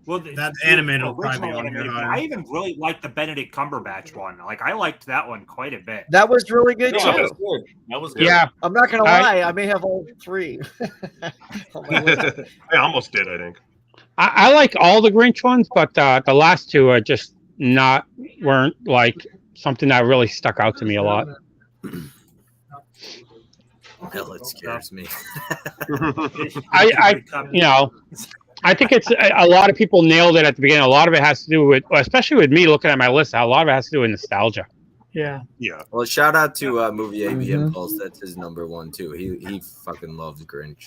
Well, That animated will probably original be on here, animated, huh? I even really liked the Benedict Cumberbatch one. Like I liked that one quite a bit. That was really good Yeah, that was too. good. That was good. Yeah, I'm not gonna I- lie, I may have all three. On my list. I almost did, I think. I like all the Grinch ones, but the last two are just weren't like something that really stuck out to me a lot. Hell, it scares me. I I think it's a lot of people nailed it at the beginning. A lot of it has to do with, especially with me looking at my list, a lot of it has to do with nostalgia. Yeah. Yeah. Well, shout out to Movie AV Impulse. That's his number one too. He fucking loves Grinch.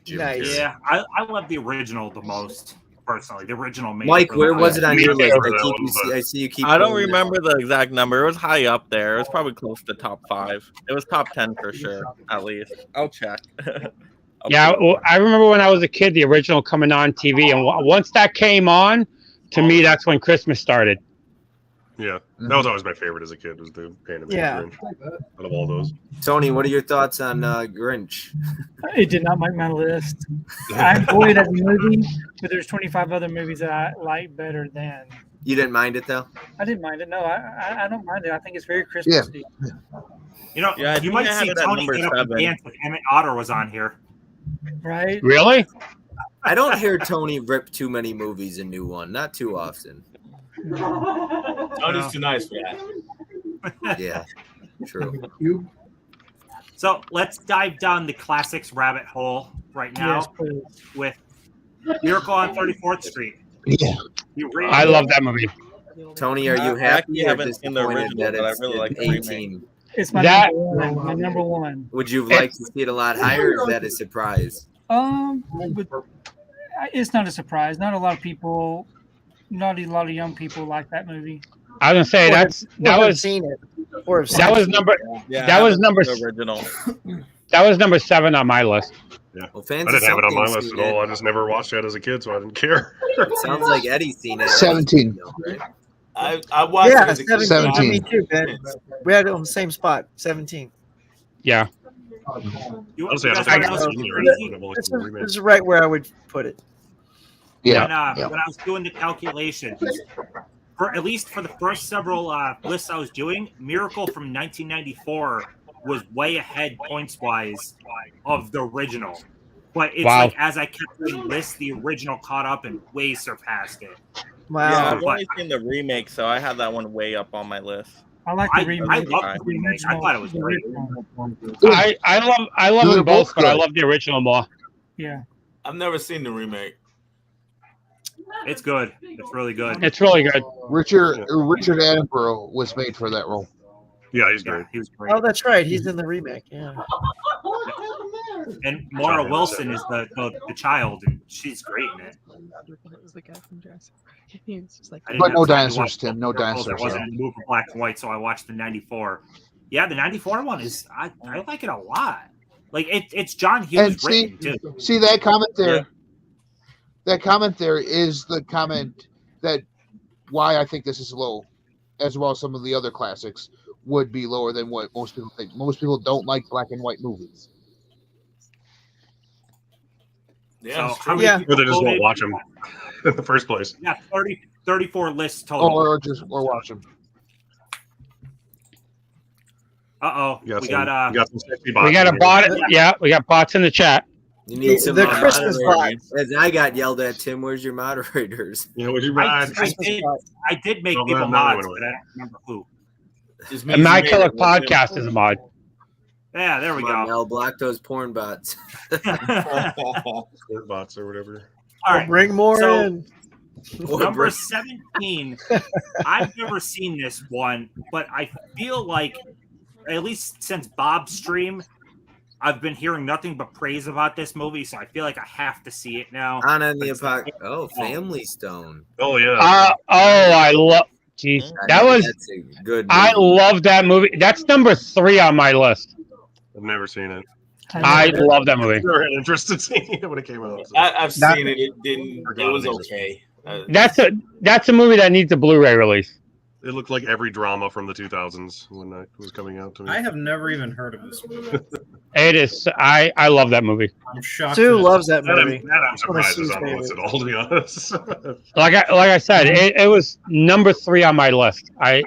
Jim Nice. Carrey. Yeah, I love the original the most personally. The original. made Mike, for where the- was it on your Me list? too. I see you keep. I don't pulling it remember up. the exact number. It was high up there. It was probably close to top 5. It was top 10 for sure, at least. I'll check. Yeah, well, I remember when I was a kid, the original coming on TV, and once that came on, to me, that's when Christmas started. Yeah, that was always my favorite as a kid. Was the animated Yeah. Grinch out of all those. Tony, what are your thoughts on Grinch? It did not make my list. I enjoyed it as a movie, but there's 25 other movies that I like better than. You didn't mind it though? I didn't mind it. No, I don't mind it. I think it's very Christmassy. You know, Yeah, I you think might I had see it at Tony number get up and 7. dance if Emmett Otter was on here. Right? Really? I don't hear Tony rip too many movies a new one. Not too often. Tony's too nice for that. Yeah, true. So let's dive down the classics rabbit hole right now Yes, please. with Miracle on 34th Street. Yeah. You read I love that movie. Tony, are you I happy actually or haven't seen the disappointed original, that but I it's really like the 18? It's my That- number one. My number one. Would you like to see it a lot higher, or is that a surprise? But it's not a surprise. Not a lot of people, not a lot of young people like that movie. I was gonna say that was seen it. Or have seen that was it. number Yeah, that I was haven't number seen the original. that was number 7 on my list. Yeah, Well, fans I didn't have it on my something's list at seen all. I just never watched that as a kid, so I didn't care. It sounds like Eddie's seen it. 17. Right? I watched Yeah, it as a kid. 17. Me too, Ben. We had it on the same spot. 17. Yeah. You, Honestly, I don't you guys think know I've what's seen the crazy? original. I've only This seen the is, remake. this is right where I would put it. Yeah. When I was doing the calculations, for at least for the first several lists I was doing, Miracle from 1994 was way ahead points wise of the original. But it's Wow. like as I kept doing lists, the original caught up and way surpassed it. Yeah, Wow. I've only seen the remake, so I have that one way up on my list. I like the I remake. love the remake. I thought it was great. I love They're them both, both but I good. love the original more. Yeah. I've never seen the remake. It's good. It's really good. It's really good. Richard Attenborough was made for that role. Yeah, he's Yeah, great. he was great. Oh, that's right. He's in the remake. Yeah. And Maura Wilson is the child, and she's great in it. It was the guy from Jurassic Park. It's just like, I didn't But have no time to dinosaurs, watch Tim. both No Miracles. dinosaurs. I wasn't in the mood for black and white, so I watched the 94. Yeah, the 94 one is I like it a lot. Like it's John Hughes And see, written too. see that comment there. Yeah. That comment there is the comment that why I think this is low, as well as some of the other classics would be lower than what most people think. Most people don't like black and white movies. Yeah, So it's how true. many Yeah. people Or they just won't voted? watch them in the first place. Yeah, 34 lists total. Or watch them. You We got you got some sexy bots We got in a here. bot. Yeah, we got bots in the chat. You need some The Christmas moderators. bots. As I got yelled at, Tim, where's your moderators? You know, would you I, mind? I did make Oh, people no, mods, no, but I don't remember who. Just And means My you made Killer it. What's Podcast is a mod. Yeah, there we Come on, go. Mel, block those porn bots. Court bots or whatever. All right, Bring more So- in. number 17. I've never seen this one, but I feel like at least since Bob's stream, I've been hearing nothing but praise about this movie, so I feel like I have to see it now. On in the apocalypse. Oh, Family Stone. Oh yeah. I love. Jeez, that was. That's a good. I movie. love that movie. That's number 3 on my list. I've never seen it. I love that movie. Never had interest in seeing it when it came out. So. I've That- seen it. It didn't. It was okay. That's a movie that needs a Blu-ray release. It looked like every drama from the 2000s when it was coming out to me. I have never even heard of this movie. It is. I love that movie. I'm shocked. Sue loves that That movie. I'm surprised is on the list at all, to be honest. Like I said, it was number 3 on my list. I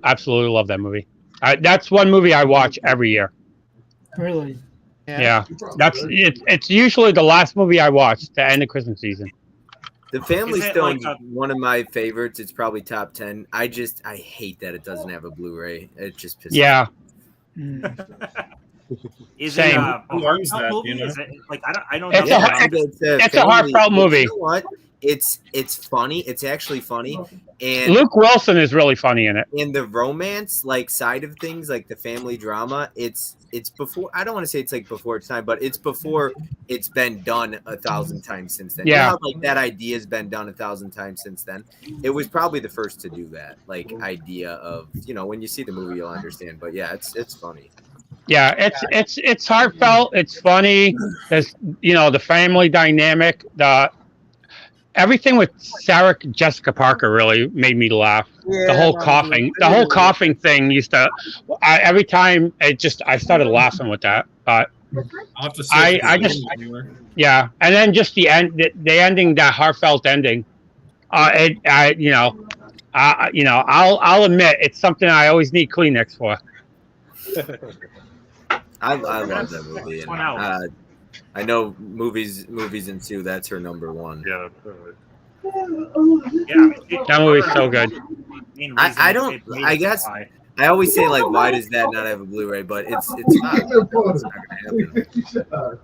absolutely love that movie. That's one movie I watch every year. Really? Yeah, it's usually the last movie I watch to end the Christmas season. The Family Is it Stone's like one of my favorites. It's probably top 10. I hate that it doesn't have a Blu-ray. It just pisses Yeah. me off. Is Same. it a Who owns heartfelt that, movie? you know? Is it, like I don't It's know. a- it's a family- heartfelt movie. You know what? It's funny. It's actually funny. And Luke Wilson is really funny in it. in the romance side of things, like the family drama, it's before. I don't want to say it's like before its time, but it's before it's been done 1,000 times since then. You know Yeah. how, like that idea has been done 1,000 times since then. It was probably the first to do that, idea of when you see the movie you'll understand. But yeah, it's funny. Yeah, it's heartfelt. It's funny. There's the family dynamic. Everything with Sarah Jessica Parker really made me laugh. The whole coughing thing used to. Every time I started laughing with that. But I'll have to see I if just it's anywhere. yeah, and then just the end, the ending, that heartfelt ending. I'll admit it's something I always need Kleenex for. I love that movie. One out. I know movies ensue. That's her number one. Yeah. Yeah, That movie's so good. main I reason don't. it made I it guess so high. I always say why does that not have a Blu-ray? But it's not. It's not gonna happen.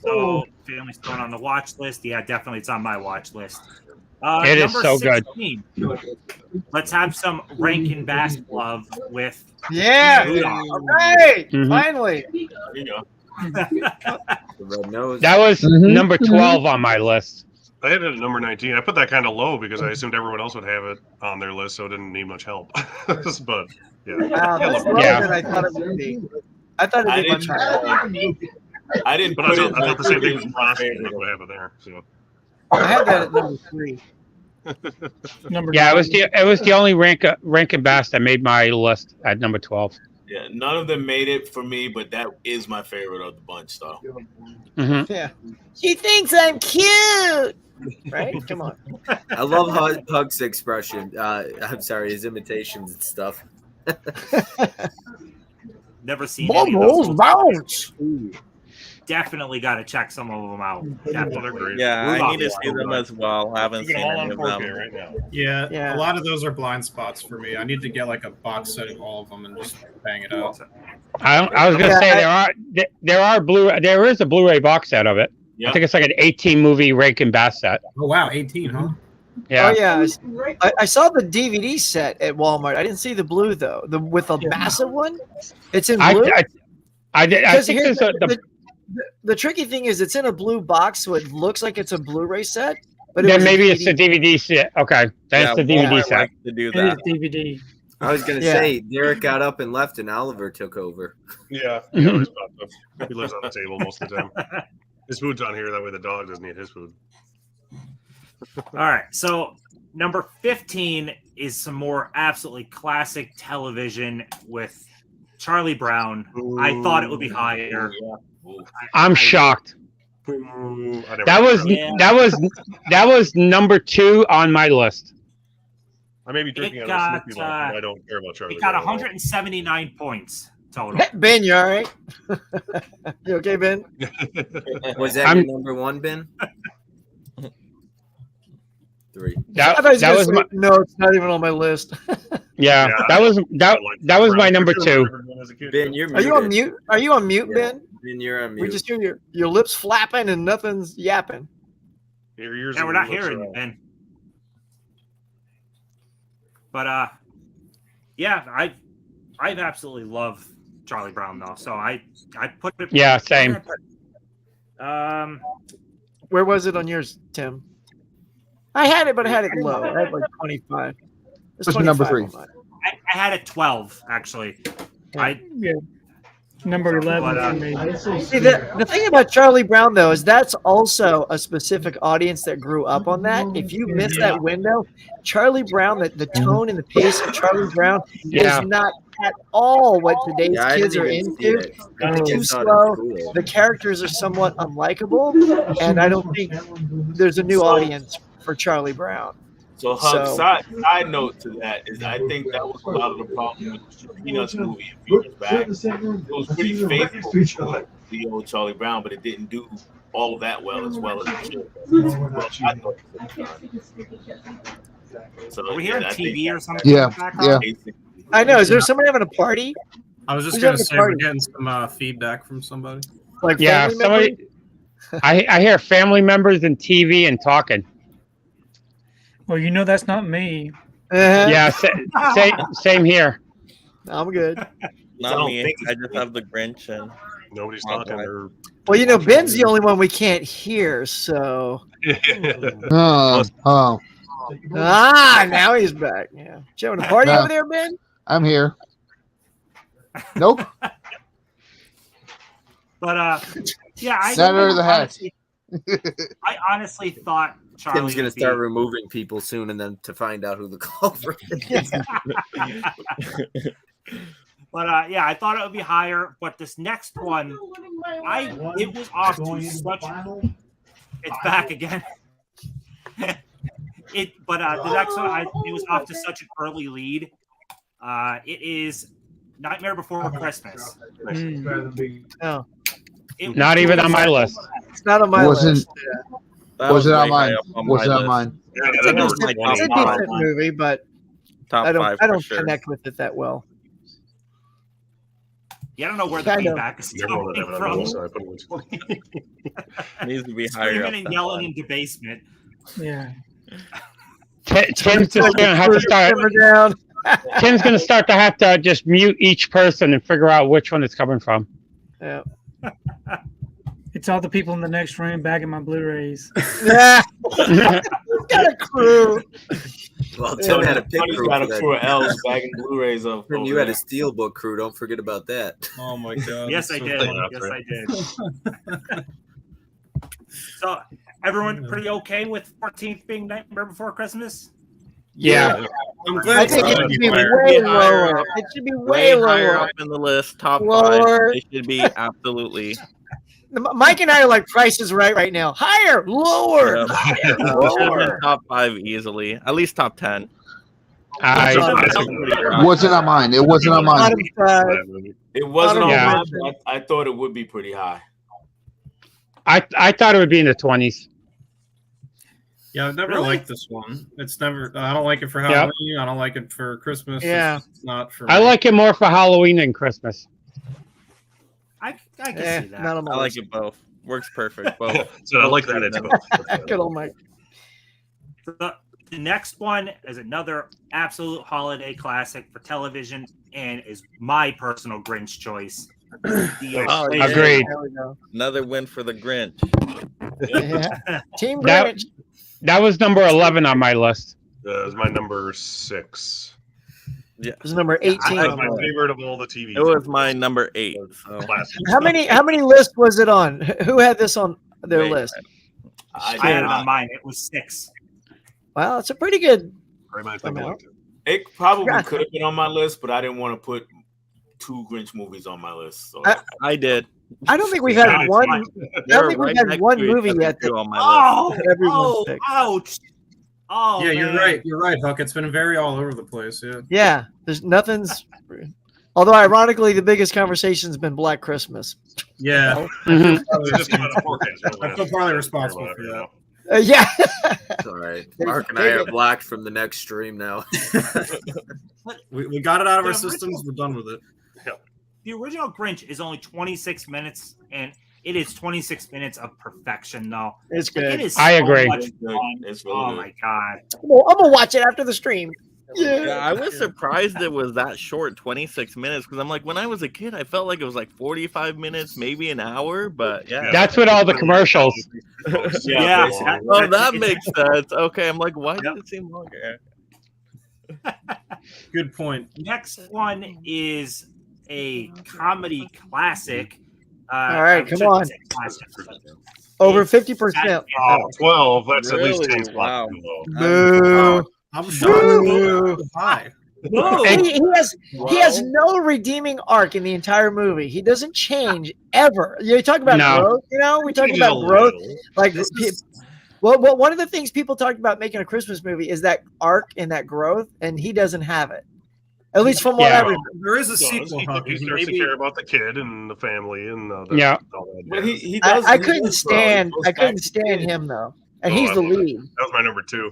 So Family Stone on the watch list. Yeah, definitely, it's on my watch list. It is number so good. 16. Let's have some Rankin Bass love with Yeah. Rudolph. All right. Mhm. Finally. There you go. The red nose. That was number 12 on my list. I had it at number 19. I put that kind of low because I assumed everyone else would have it on their list, so it didn't need much help. But yeah. Wow, that's lower Yeah. than I thought it would be. I thought it'd I be much didn't. higher. I didn't But put I it. thought the same thing was with my Frosty. favorite. What I have it there. So I had that at number 3. Number Yeah, 9. it was the only Rankin Bass that made my list at number 12. Yeah, none of them made it for me, but that is my favorite of the bunch, though. hmm Yeah. She thinks I'm cute. Right? Come on. I love Hug's expression. I'm sorry, his imitations and stuff. Never seen any of those. bounce. Definitely got to check some of them out. Definitely. Yeah, I Rudolph need to is see so them good. as well. I haven't you seen get them all any on of 4K them. right now. Yeah, Yeah. a lot of those are blind spots for me. I need to get a box set of all of them and just bang it out. I was gonna say there is a Blu-ray box set of it. Yeah. I think it's like an 18 movie Rankin Bass set. Oh wow, 18, huh? Yeah. Oh yeah, I saw the DVD set at Walmart. I didn't see the blue though. With a massive one. It's in blue. I Because think here's there's the tricky thing is it's in a blue box, so it looks like it's a Blu-ray set. But it then was a maybe it's the DVD. DVD set. Okay, that's the DVD Walmart set. likes to do It is that. DVD. I was gonna Yeah. say Derek got up and left, and Oliver took over. Yeah. He always pops up. He lives on the table most of the time. His food's on here. That way the dog doesn't eat his food. All right. So number 15 is some more absolutely classic television with Charlie Brown. I thought it would be higher. I'm shocked. Ooh, I never That was Yeah. that was number 2 on my list. I may be drinking It out got, of a Snoopy bottle. I don't care about Charlie. It got Brown at all. 179 points total. Ben, you all right? You okay, Ben? Was that I'm- your number one, Ben? 3. That, I thought he that gonna was say, my, no, it's not even on my list. yeah, Yeah, that was I that like that was my Brown. number I 2. remember when I was a kid. Ben, you're Are you on muted. mute? Are you on mute, Yeah. Ben? Ben, you're on We mute. just hear your lips flapping and nothing's yapping. Your ears Yeah, and we're not your lips hearing are it, all- Ben. But yeah, I absolutely love Charlie Brown though. So I put it. Yeah, same. Where was it on yours, Tim? I had it, but I had it low. I had like 25. It's What's my number 25 3? on mine. I had it 12 actually. I Yeah. Number 11 But, for me. See, the thing about Charlie Brown, though, is that's also a specific audience that grew up on that. If you miss that window, Charlie Brown, the tone and the pace of Charlie Brown Yeah. is not at all what today's Yeah, I kids didn't are even see into. it. It's too It's not slow. cool. The characters are somewhat unlikable, and I don't think there's a new audience for Charlie Brown. So, Hub, So- side note to that is I think that was a lot of the problem with the Peanuts movie a few years back. It was pretty faithful to the old Charlie Brown, but it didn't do all that well as it should. Well, I thought it was done. So, Are we hearing I think TV or that- something? Yeah, in the background? yeah. I know. Is there somebody having a party? I was just Who's gonna having a say we're party? getting some feedback from somebody. Like Yeah, family somebody. members? I hear family members and TV and talking. Well, you know that's not me. Yeah, same here. I'm good. Not don't me. think I just have the Grinch and Nobody's Oh, talking. boy. Or Well, you know, Ben's the only one we can't hear, so. Oh, Ah, now he's back. Yeah. You having a party No. over there, Ben? I'm here. Nope. But yeah, I Not under the hat. honestly- I honestly thought Charlie Tim's gonna would be- start removing people soon, and then to find out who the culprit is. But yeah, I thought it would be higher. But this next one, it was off to such. It's back again. The next one, it was off to such an early lead. It is Nightmare Before Christmas. No, Not even on my list. it's not on my Wasn't- list. Yeah. that Was it on way high mine? up on Was my it on list. mine? Yeah, It's a that number decent, 20. it's a decent movie, but Top I don't, five I for don't sure. connect with it that well. Yeah, I don't know where the Kind of. feedback is Never would coming have it on from. the list, so I put it with 20. Needs to be higher Screaming up. and than yelling mine. in the basement. Yeah. Tim's just gonna have to start. Simmer down. Tim's gonna start to have to just mute each person and figure out which one it's coming from. Yeah. It's all the people in the next room bagging my Blu-rays. Yeah. He's got a crew. Well, Tim had a pick Tony's crew. got a for that. crew of L's bagging Blu-rays of. Tim, over you had there. a steelbook crew. Don't forget about that. Oh my god. Yes, I that's so did. funny. Yes, I did. So, everyone pretty okay with 14th being Nightmare Before Christmas? Yeah. I'm I glad think it somebody should be fired. way higher lower. up. It should be Way way higher lower. up in the list, top Lower. 5. They should be absolutely. Mike and I are like Price is Right now. Higher, lower, Yeah. higher, It should have been lower. top 5 easily, at least top 10. I Wasn't on mine. It wasn't on mine. Bottom five. It wasn't on Yeah. mine, but I thought it would be pretty high. I thought it would be in the 20s. Yeah, I've never Really? liked this one. It's never. I don't like it for Yep. Halloween. I don't like it for Christmas. Yeah. It's not for. I me. like it more for Halloween than Christmas. I can Eh, see that. not on my I like list. it both. Works perfect. Both. So I like that. It's both. Good old Mike. The next one is another absolute holiday classic for television and is my personal Grinch choice. The, Oh, yeah. Agreed. There we go. Another win for the Grinch. Yeah. Team That- Grinch. That was number 11 on my list. It was my number 6. Yeah. This is number 18. That's on my my list. favorite of all the TV. It was my number 8. So. Classic. How many lists was it on? Who had this on their Wait. list? I had it on mine. It was 6. Wow, it's a pretty good. Right, I think I liked it. It probably Yeah. could have been on my list, but I didn't want to put 2 Grinch movies on my list. So I did. I don't think we've Yeah, had it's one. fine. I don't think we've had one movie yet. That on my Oh, Everyone's picked. ouch. Oh, Yeah, you're man. right. You're right, Huck. It's been very all over the place. Yeah. Yeah, there's nothing's. Although ironically, the biggest conversation's been Black Christmas. Yeah. Mhm. It's just about a forecast. I feel probably responsible for that. Yeah. It's all right. Mark and I are blocked from the next stream now. We got it out of our The systems. We're done with it. The original Grinch is only 26 minutes, and it is 26 minutes of perfection, though. It's Like, good. it is I so agree. much It's good. fun. It's really Oh good. my god! I'm gonna watch it after the stream. Yeah, I was surprised it was that short, 26 minutes, because I'm like, when I was a kid, I felt like it was like 45 minutes, maybe an hour, but yeah. That's what all the commercials. Yeah. Oh, that makes sense. Okay, I'm like, why does it seem longer? Good point. Next one is a comedy classic. All right, I come shouldn't on. say classic. Over It's 50%. Oh, 12. That's at least Really? 10 spots Wow. too low. Boo. I'm shocked. Boo. Hi. And he has no redeeming arc in the entire movie. He doesn't change ever. You talk about No. growth, we talk Changes about a growth. little. Like, well, one of the things people talked about making a Christmas movie is that arc and that growth, and he doesn't have it. At least from what Yeah. I remember. There is a He sequel. does. Huck. He starts to care about the kid and the family and all that. Yeah. all that But jazz. he does. I he couldn't does grow. He stand. goes I back couldn't to stand kid. him though, and Oh, he's I the love it. lead. That was my number 2.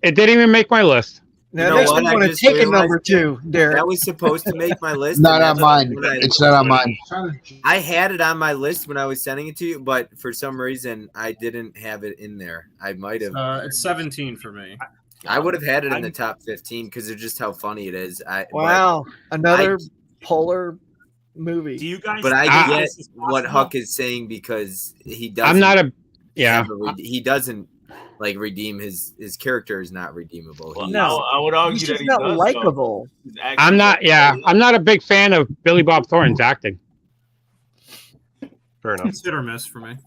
It didn't even make my list. Now, You it know makes what? me I want to just take a realized number 2, Derek. That was supposed to make my list. Not and on that's mine. when It's not on mine. I had it on my list when I was sending it to you, but for some reason I didn't have it in there. I might have. It's 17 for me. I would have had it in the top 15 because of just how funny it is. Wow, another polar movie. Do you guys? But I Ah. get this is what possible? Huck is saying because he doesn't. I'm not a yeah. He doesn't like redeem his character is not redeemable. Well, He No. is- I would argue He's that just he not does, though. likable. He's actually- I'm not a big fan of Billy Bob Thornton's acting. Fair enough. It's hit or miss for me.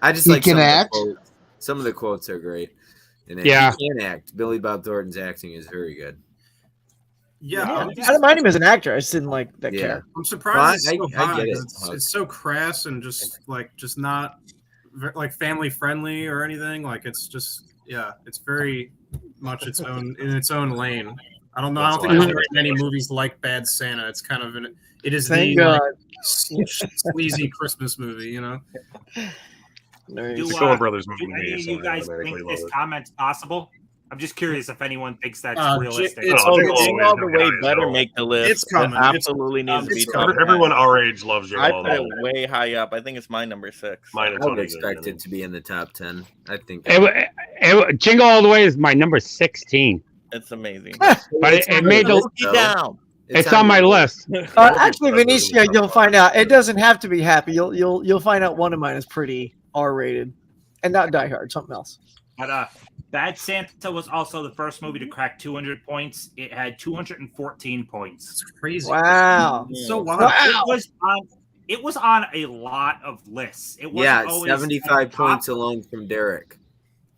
I just He like can some of the act? quotes. Some of the quotes are great. And Yeah. he can act. Billy Bob Thornton's acting is very good. Yeah, Yeah, I'm, I don't mind him as an actor. I just didn't like that Yeah. character. I'm surprised Well, it's so I high get it, 'cause Huck. it's so crass and just not like family friendly or anything. Like it's just it's very much its own in its own lane. I don't know. I don't think there's very many movies like Bad Santa. It's kind of it is Thank the God. sleazy Christmas movie, you know. Nice. Do, The Coen Brothers do movie any made, of so you I guys automatically think love this it. comment's possible? I'm just curious if anyone thinks that's Uh, realistic. it's- Oh, Jingle Jingle All the All the Way Way better no. make the list. It's coming. It absolutely needs to be it's top coming. Everyone 10. our age loves Jingle I All put the it Way. way high up. I think it's my number 6. Mine I and would Tony's expect are- it to be in the top 10. I think. Jingle All the Way is my number 16, It's amazing. but it made the. list, Keep though. down. It's on my your list. Actually, Benicio, you'll find out. It doesn't have to be happy. You'll find out one of mine is pretty R-rated, and not Die Hard, something else. But Bad Santa was also the first movie to crack 200 points. It had 214 points. It's crazy. Wow. It's so Wow. wild. It was on a lot of lists. It wasn't Yeah, always 75 at the top. points alone from Derek.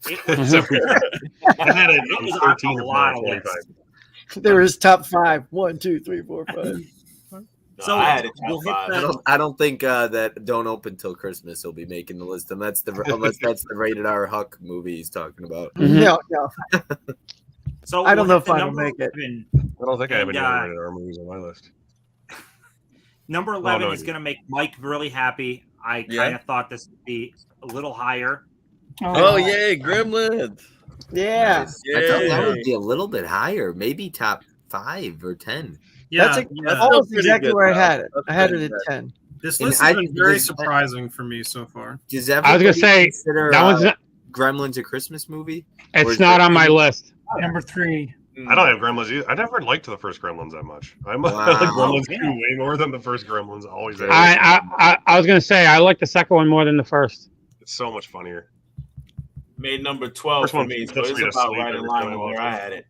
It was, I had it it was in on 13 a of lot my of 25. Mm-hmm. There is top 5. 1, 2, 3, 4, 5. so I had it we'll hit top five. the, I don't think that Don't Open Till Christmas will be making the list, unless that's the rated R Huck movie he's talking about. Mhm. No. so I don't we'll know hit the if I will number make it. 11. I don't think I have any And, other rated R movies on my list. Number 11 no, is you- going to make Mike really happy. I Yeah. kind of thought this would be a little higher. Oh, yay, Gremlins. Yeah. I thought that Yay. would be a little bit higher, maybe top 5 or 10. Yeah, That's That's almost pretty exactly good, where I though. had it. That's I had it pretty at good. 10. this And list has I- been very this- surprising for me so far. Does I was gonna everybody say consider that one's not, Gremlins a Christmas movie? Or it's is not there on my any- list. Number 3. I don't have Gremlins either. I never liked the first Gremlins that much. I like Wow. Gremlins Yeah. 2 way more than the first Gremlins. Always have. I was gonna say I like the second one more than the first. It's so much funnier. Made number 12 First for one me, so puts it's me to about sleep right in every line time I with where watch I it. had it.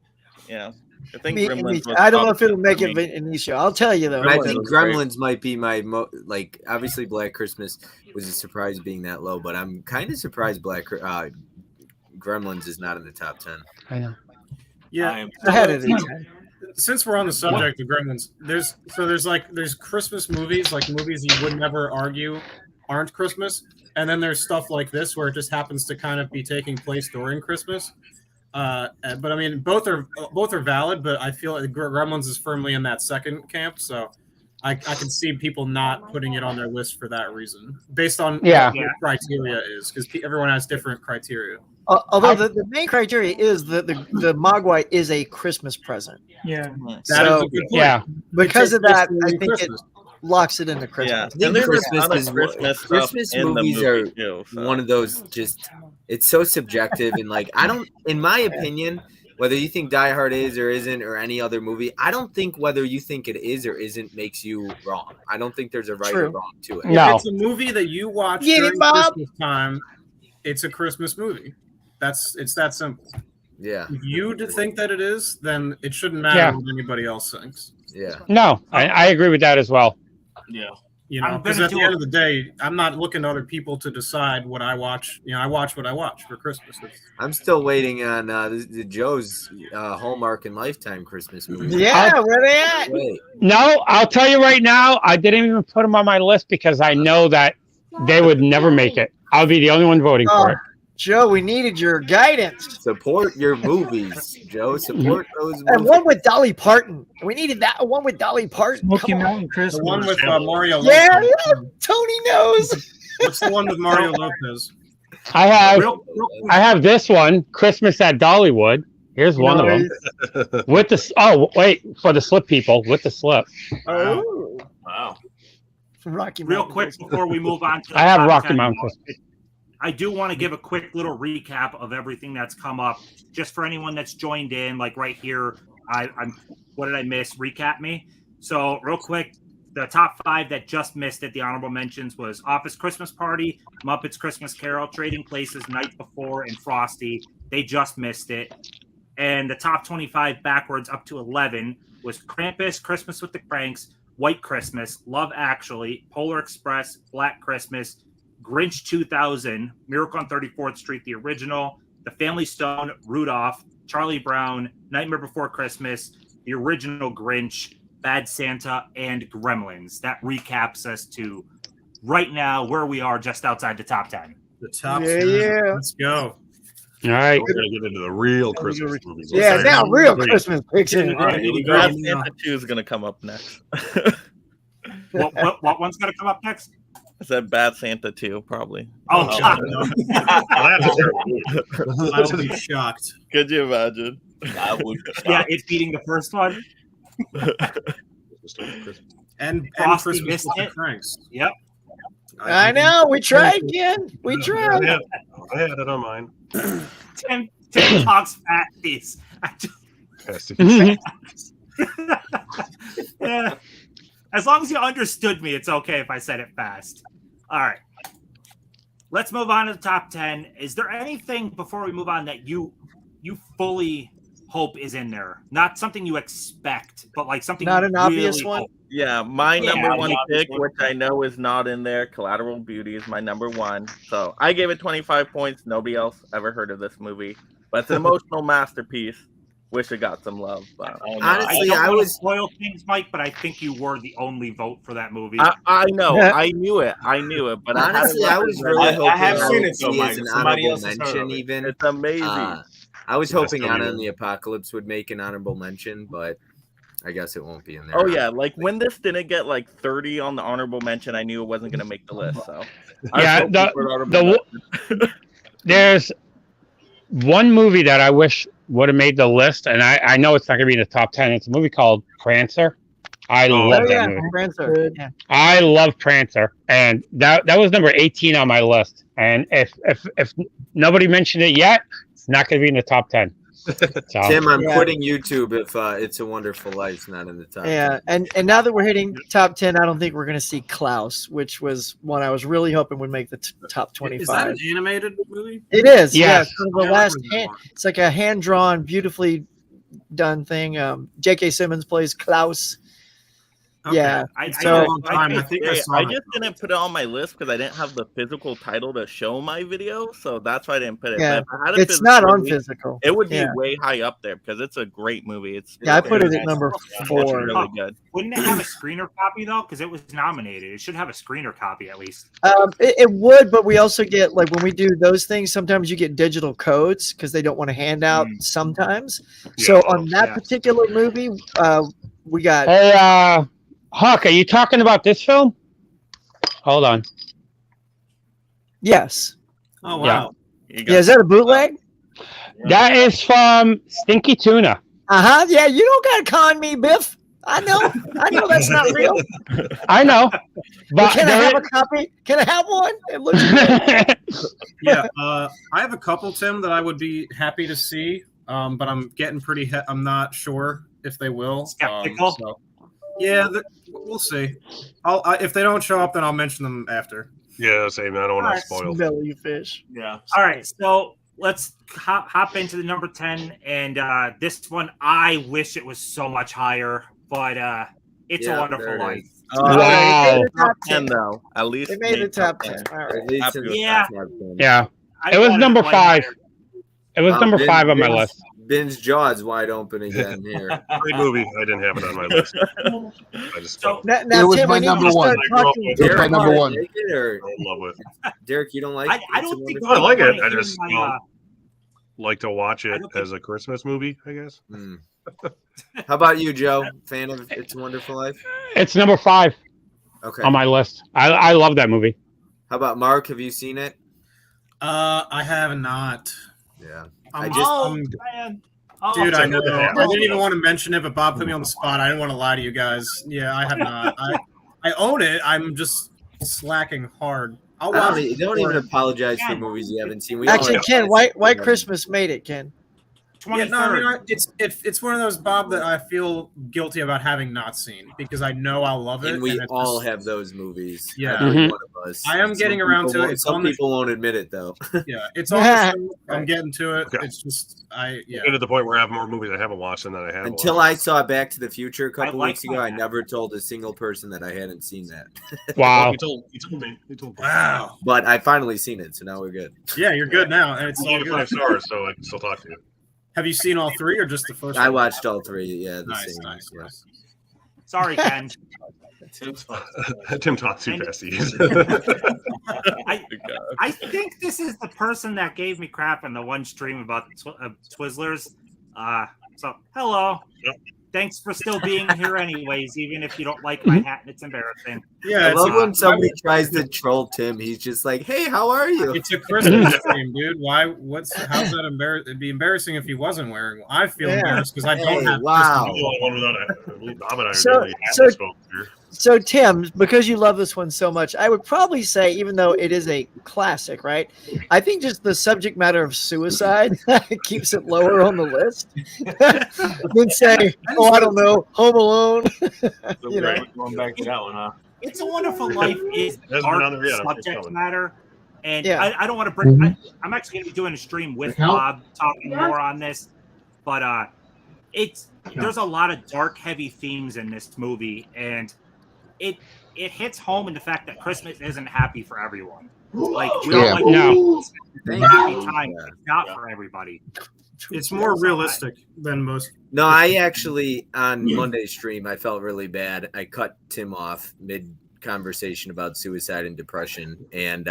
Yeah. I think Me- Gremlins was I don't know top if it'll 10 make for it me. Benicio. I'll tell you though. But I Gremlins think was great. Gremlins might be my like obviously Black Christmas was a surprise being that low, but I'm kind of surprised Gremlins is not in the top 10. I know. Yeah, I am I had it at 10. since we're on the subject of Gremlins, there's Christmas movies, like movies you would never argue aren't Christmas, and then there's stuff like this where it just happens to kind of be taking place during Christmas. But I mean, both are valid, but I feel like Gremlins is firmly in that second camp, so I can see people not putting it on their list for that reason, based on Yeah. what their criteria is, because everyone has different criteria. Although the main criteria is that the Mogwai is a Christmas present. Yeah. That is So, a good point. Yeah. because of It's that, I basically think Christmas. it locks it into Yeah, Christmas. think and there's Christmas a ton is of one- Christmas stuff Christmas in the movies movie are too. So. One of those just it's so subjective and like I don't in my opinion whether you think Die Hard is or isn't or any other movie, I don't think whether you think it is or isn't makes you wrong. I don't think there's a right or True. wrong to it. No. If it's a movie that you watch Get it, during Bob? Christmas time, it's a Christmas movie. It's that simple. Yeah. If you think that it is, then it shouldn't matter Yeah. what anybody else thinks. Yeah. No, I agree with that as well. Yeah. You know, I'm because gonna at the do end a- of the day, I'm not looking to other people to decide what I watch. You know, I watch what I watch for Christmas. I'm still waiting on the Joe's Hallmark and Lifetime Christmas movie. Yeah, where they at? Wait. No, I'll tell you right now, I didn't even put them on my list because I know that they would never make it. I'll be the only one voting for it. Joe, we needed your guidance. Support your movies, Joe. Support those And movies. one with Dolly Parton. We needed that one with Dolly Parton. Smoky Come on. Mountain Christmas. The one with Mario Lopez. Yeah, yeah, Tony knows. What's the one with Mario Lopez? I have this one, Christmas at Dollywood. Here's one of them. With the for the slip people, with the slip. Oh, Wow. Rocky Real Mountain quick Christmas. before we move on to the I have top Rocky 10, Mountain Christmas. I do want to give a quick little recap of everything that's come up, just for anyone that's joined in. Like right here, I'm. What did I miss? Recap me. So real quick, the top 5 that just missed it. The honorable mentions was Office Christmas Party, Muppets Christmas Carol, Trading Places, Night Before, and Frosty. They just missed it. And the top 25 backwards up to 11 was Krampus, Christmas with the Cranks, White Christmas, Love Actually, Polar Express, Black Christmas, Grinch 2000, Miracle on 34th Street, the original, The Family Stone, Rudolph, Charlie Brown, Nightmare Before Christmas, the original Grinch, Bad Santa, and Gremlins. That recaps us to right now where we are, just outside the top 10. The top Yeah, 10. yeah. Let's go. All right. We're gonna get into the real Christmas movies. Yeah, Okay. now real Great. Christmas picks. All right, here we go. Bad Santa 2 is going to come up next. What one's going to come up next? I said Bad Santa 2, probably. Oh, Oh, that's a terrible movie. I would be shocked. Could you imagine? I would. yeah, it's beating the first one. And Frosty Christmas missed with the it. Cranks. Yep. I know. We tried again. We tried. I had it on mine. Tim talks fat piece. I just, Has to be yeah. As long as you understood me, it's okay if I said it fast. All right. Let's move on to the top 10. Is there anything before we move on that you fully hope is in there? Not something you expect, but like something Not you an obvious really one? hope. Yeah, my Yeah, number the one obvious pick, one. which I know is not in there, Collateral Beauty is my number one. So I gave it 25 points. Nobody else ever heard of this movie, but it's an emotional masterpiece. Wish it got some love. But Honestly, I I don't was. spoil things, Mike, but I think you were the only vote for that movie. I know, Yeah. I knew it, but Honestly, I was really I hoping have I seen would it though, see Mike. as an Somebody honorable else has heard mention. of it. Even it's amazing. I was That's hoping still Anna weird. and the Apocalypse would make an honorable mention, but I guess it won't be in there. Oh yeah, like when this didn't get like 30 on the honorable mention, I knew it wasn't going to make the list. So I was Yeah, hoping for an honorable mention. There's one movie that I wish would have made the list, and I know it's not going to be in the top 10. It's a movie called Prancer. I love Oh, that yeah. movie. Prancer. Yeah. I love Prancer, and that was number 18 on my list. And if nobody mentioned it yet, it's not going to be in the top 10. So, Tim, I'm Yeah. quitting YouTube if It's a Wonderful Life's not in the top. Yeah, and now that we're hitting top 10, I don't think we're going to see Klaus, which was one I was really hoping would make the top Is that 25. an animated movie? It is, Yes. yeah. It's sort of the Yeah, I last remember that hand. one. It's like a hand drawn, beautifully done thing. J.K. Simmons plays Klaus. Okay. Yeah. It's So- been a long time. I think I Yeah, saw I it. just didn't put it on my list because I didn't have the physical title to show my video, so that's why I didn't put it. Yeah, But if I had a it's not physical on movie, physical. It would be Yeah. way high up there because it's a great movie. It's Yeah, I put it at it's number it's 4. really good. Wouldn't it have a screener copy though? Because it was nominated. It should have a screener copy at least. It would, but we also get, like, when we do those things, sometimes you get digital codes because they don't want to hand out sometimes. So Yeah, on that yeah. particular movie, we got hey, Huck, are you talking about this film? Hold on. yes. Oh Yeah. wow. You got Yeah, is that a bootleg? That is from Stinky Tuna. Uh-huh. Yeah, you don't gotta con me, Biff. I know that's not real. I know, but Can I there have a copy? Can I have one? It looks good. Yeah, I have a couple, Tim, that I would be happy to see, but I'm getting pretty. I'm not sure if they will. Skeptical? So, yeah, we'll see. If they don't show up, then I'll mention them after. Yeah, same. I don't want Alright, to spoil. Belly fish. Yeah. All right, so let's hop into the number 10. And this one, I wish it was so much higher, but It's a Wonderful Life. Wow. Top 10 though. At least They made the top 10. All right. Yeah. Yeah. I It was wanted number to play 5. higher. It was number 5 on my list. Ben's jaw's wide open again here. Great movie. I didn't have it on my list. I just So, Now, It was Tim, my we need number to start one. talking. It was my number one. Like it, or I'm in love with. Derek, you don't like? I don't think I like it. I hear just my, don't like to watch it don't as a Christmas movie, I guess. How about you, Joe? Fan of It's a Wonderful Life? It's number 5 Okay. on my list. I love that movie. How about Mark? Have you seen it? I have not. Yeah. I'm man. Oh, Dude, I know. Yeah. I didn't even want to mention it, but Bob put me on the spot. I didn't want to lie to you guys. Yeah, I have not. I own it. I'm just slacking hard. I'll watch it. Don't even apologize for movies you haven't seen. We all Actually, have- Ken, White Christmas made it, Ken. Yeah, no, I mean, it's one of those, Bob, that I feel guilty about having not seen because I know I'll love it. And we it's all just- have those movies. Yeah. Every Mhm. one of us. I am Some getting around people to it. won't- It's Some on the- people won't admit it though. Yeah, it's on the show. I'm getting to it. Okay. It's just yeah. And to the point where I have more movies I haven't watched than that I have. Until I saw Back to the Future a couple like weeks ago, I that. never told a single person that I hadn't seen that. Wow. You told me. You told me. Wow. But I finally seen it, so now we're good. Yeah, you're good now, and it's You all gave it good. 5 stars, so I can still talk to you. Have you seen all 3 or just the first? I one? watched all 3. Yeah, the Nice, same. nice, yeah. nice. Sorry, Ken. Tim talks too fast. He is. I think this is the person that gave me crap in the one stream about Twizzlers. So, hello. Thanks for still being here anyways, even if you don't like my hat and it's embarrassing. Yeah, I love when somebody tries to troll Tim. He's just like, "Hey, how are you?" It's a Christmas stream, dude. Why? How's that embarrassing? It'd be embarrassing if he wasn't wearing one. I feel embarrassed because I don't have. Wow. So Tim, because you love this one so much, I would probably say, even though it is a classic, right? I think just the subject matter of suicide keeps it lower on the list than say, oh, I don't know, Home Alone. You know, Going back to that one, huh? It's a Wonderful Life is Hasn't been dark on there yet. I'm subject coming. matter. And Yeah. I don't want to bring. I'm actually going to be doing a stream with Bob talking more on this, but there's a lot of dark, heavy themes in this movie, and it hits home in the fact that Christmas isn't happy for everyone. Like we Yeah. all like No. it's a happy time. It's not for everybody. It's more realistic than most. No, I actually on Monday's stream I felt really bad. I cut Tim off mid conversation about suicide and depression, and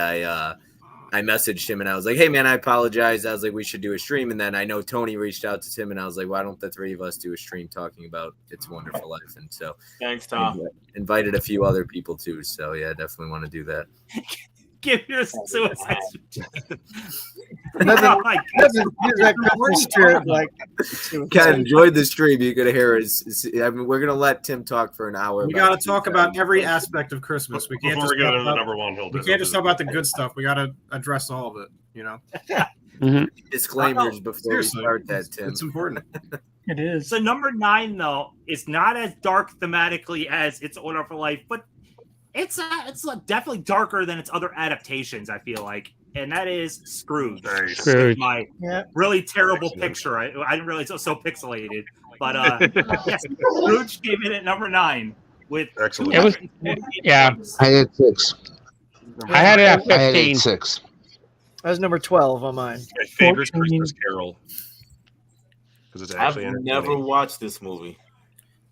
I messaged him and I was like, "Hey man, I apologize." I was like, "We should do a stream," and then I know Tony reached out to Tim and I was like, "Why don't the 3 of us do a stream talking about It's a Wonderful Life?" And so Thanks, Tom. invited a few other people too. So yeah, definitely want to do that. Give your suicide. Nothing- Oh my God. nothing gives that Christmas spirit like Ken, enjoyed the stream. You're gonna hear us. I mean, we're gonna let Tim talk for an hour. We got to talk about every aspect of Christmas. We can't Before just we get talk into the about, number one, we can't just talk about the good stuff. We got to address all of it. You know, disclaimers before Seriously, we start that, Tim. it's important. It is. So number 9 though is not as dark thematically as It's a Wonderful Life, but it's definitely darker than its other adaptations. I feel like, and that is Scrooge. Scrooge. My really terrible picture. I didn't realize it was so pixelated, but yes, Scrooge came in at number 9 with excellent. It was, yeah. I had 6. I had it at I had 15. 6. That was number 12 on mine. My favorite Christmas Carol because it's I've actually never watched this movie.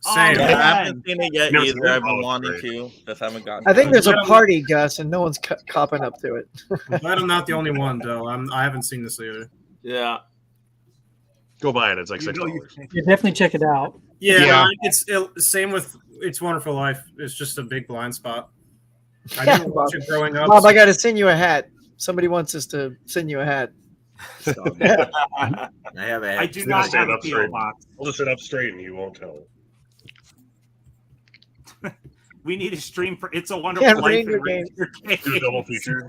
Same. I haven't seen it yet Never either. seen it? I've been Oh, wanting great. to. Just haven't gotten. I think there's a Yeah. party, Gus, and no one's copping up to it. I'm glad I'm not the only one, though. I haven't seen this either. Yeah. Go buy it. It's like You know, $6. Yeah, definitely check it out. Yeah, Yeah. it's same with It's Wonderful Life. It's just a big blind spot. I Yeah, didn't watch it growing up. Bob, I got to send you a hat. Somebody wants us to send you a hat. I have a. I do not have a PO box. I'll just sit up straight and you won't tell. We need a stream for It's a Wonderful Yeah, Life. Reindeer and Reindeer Games. Do a double feature.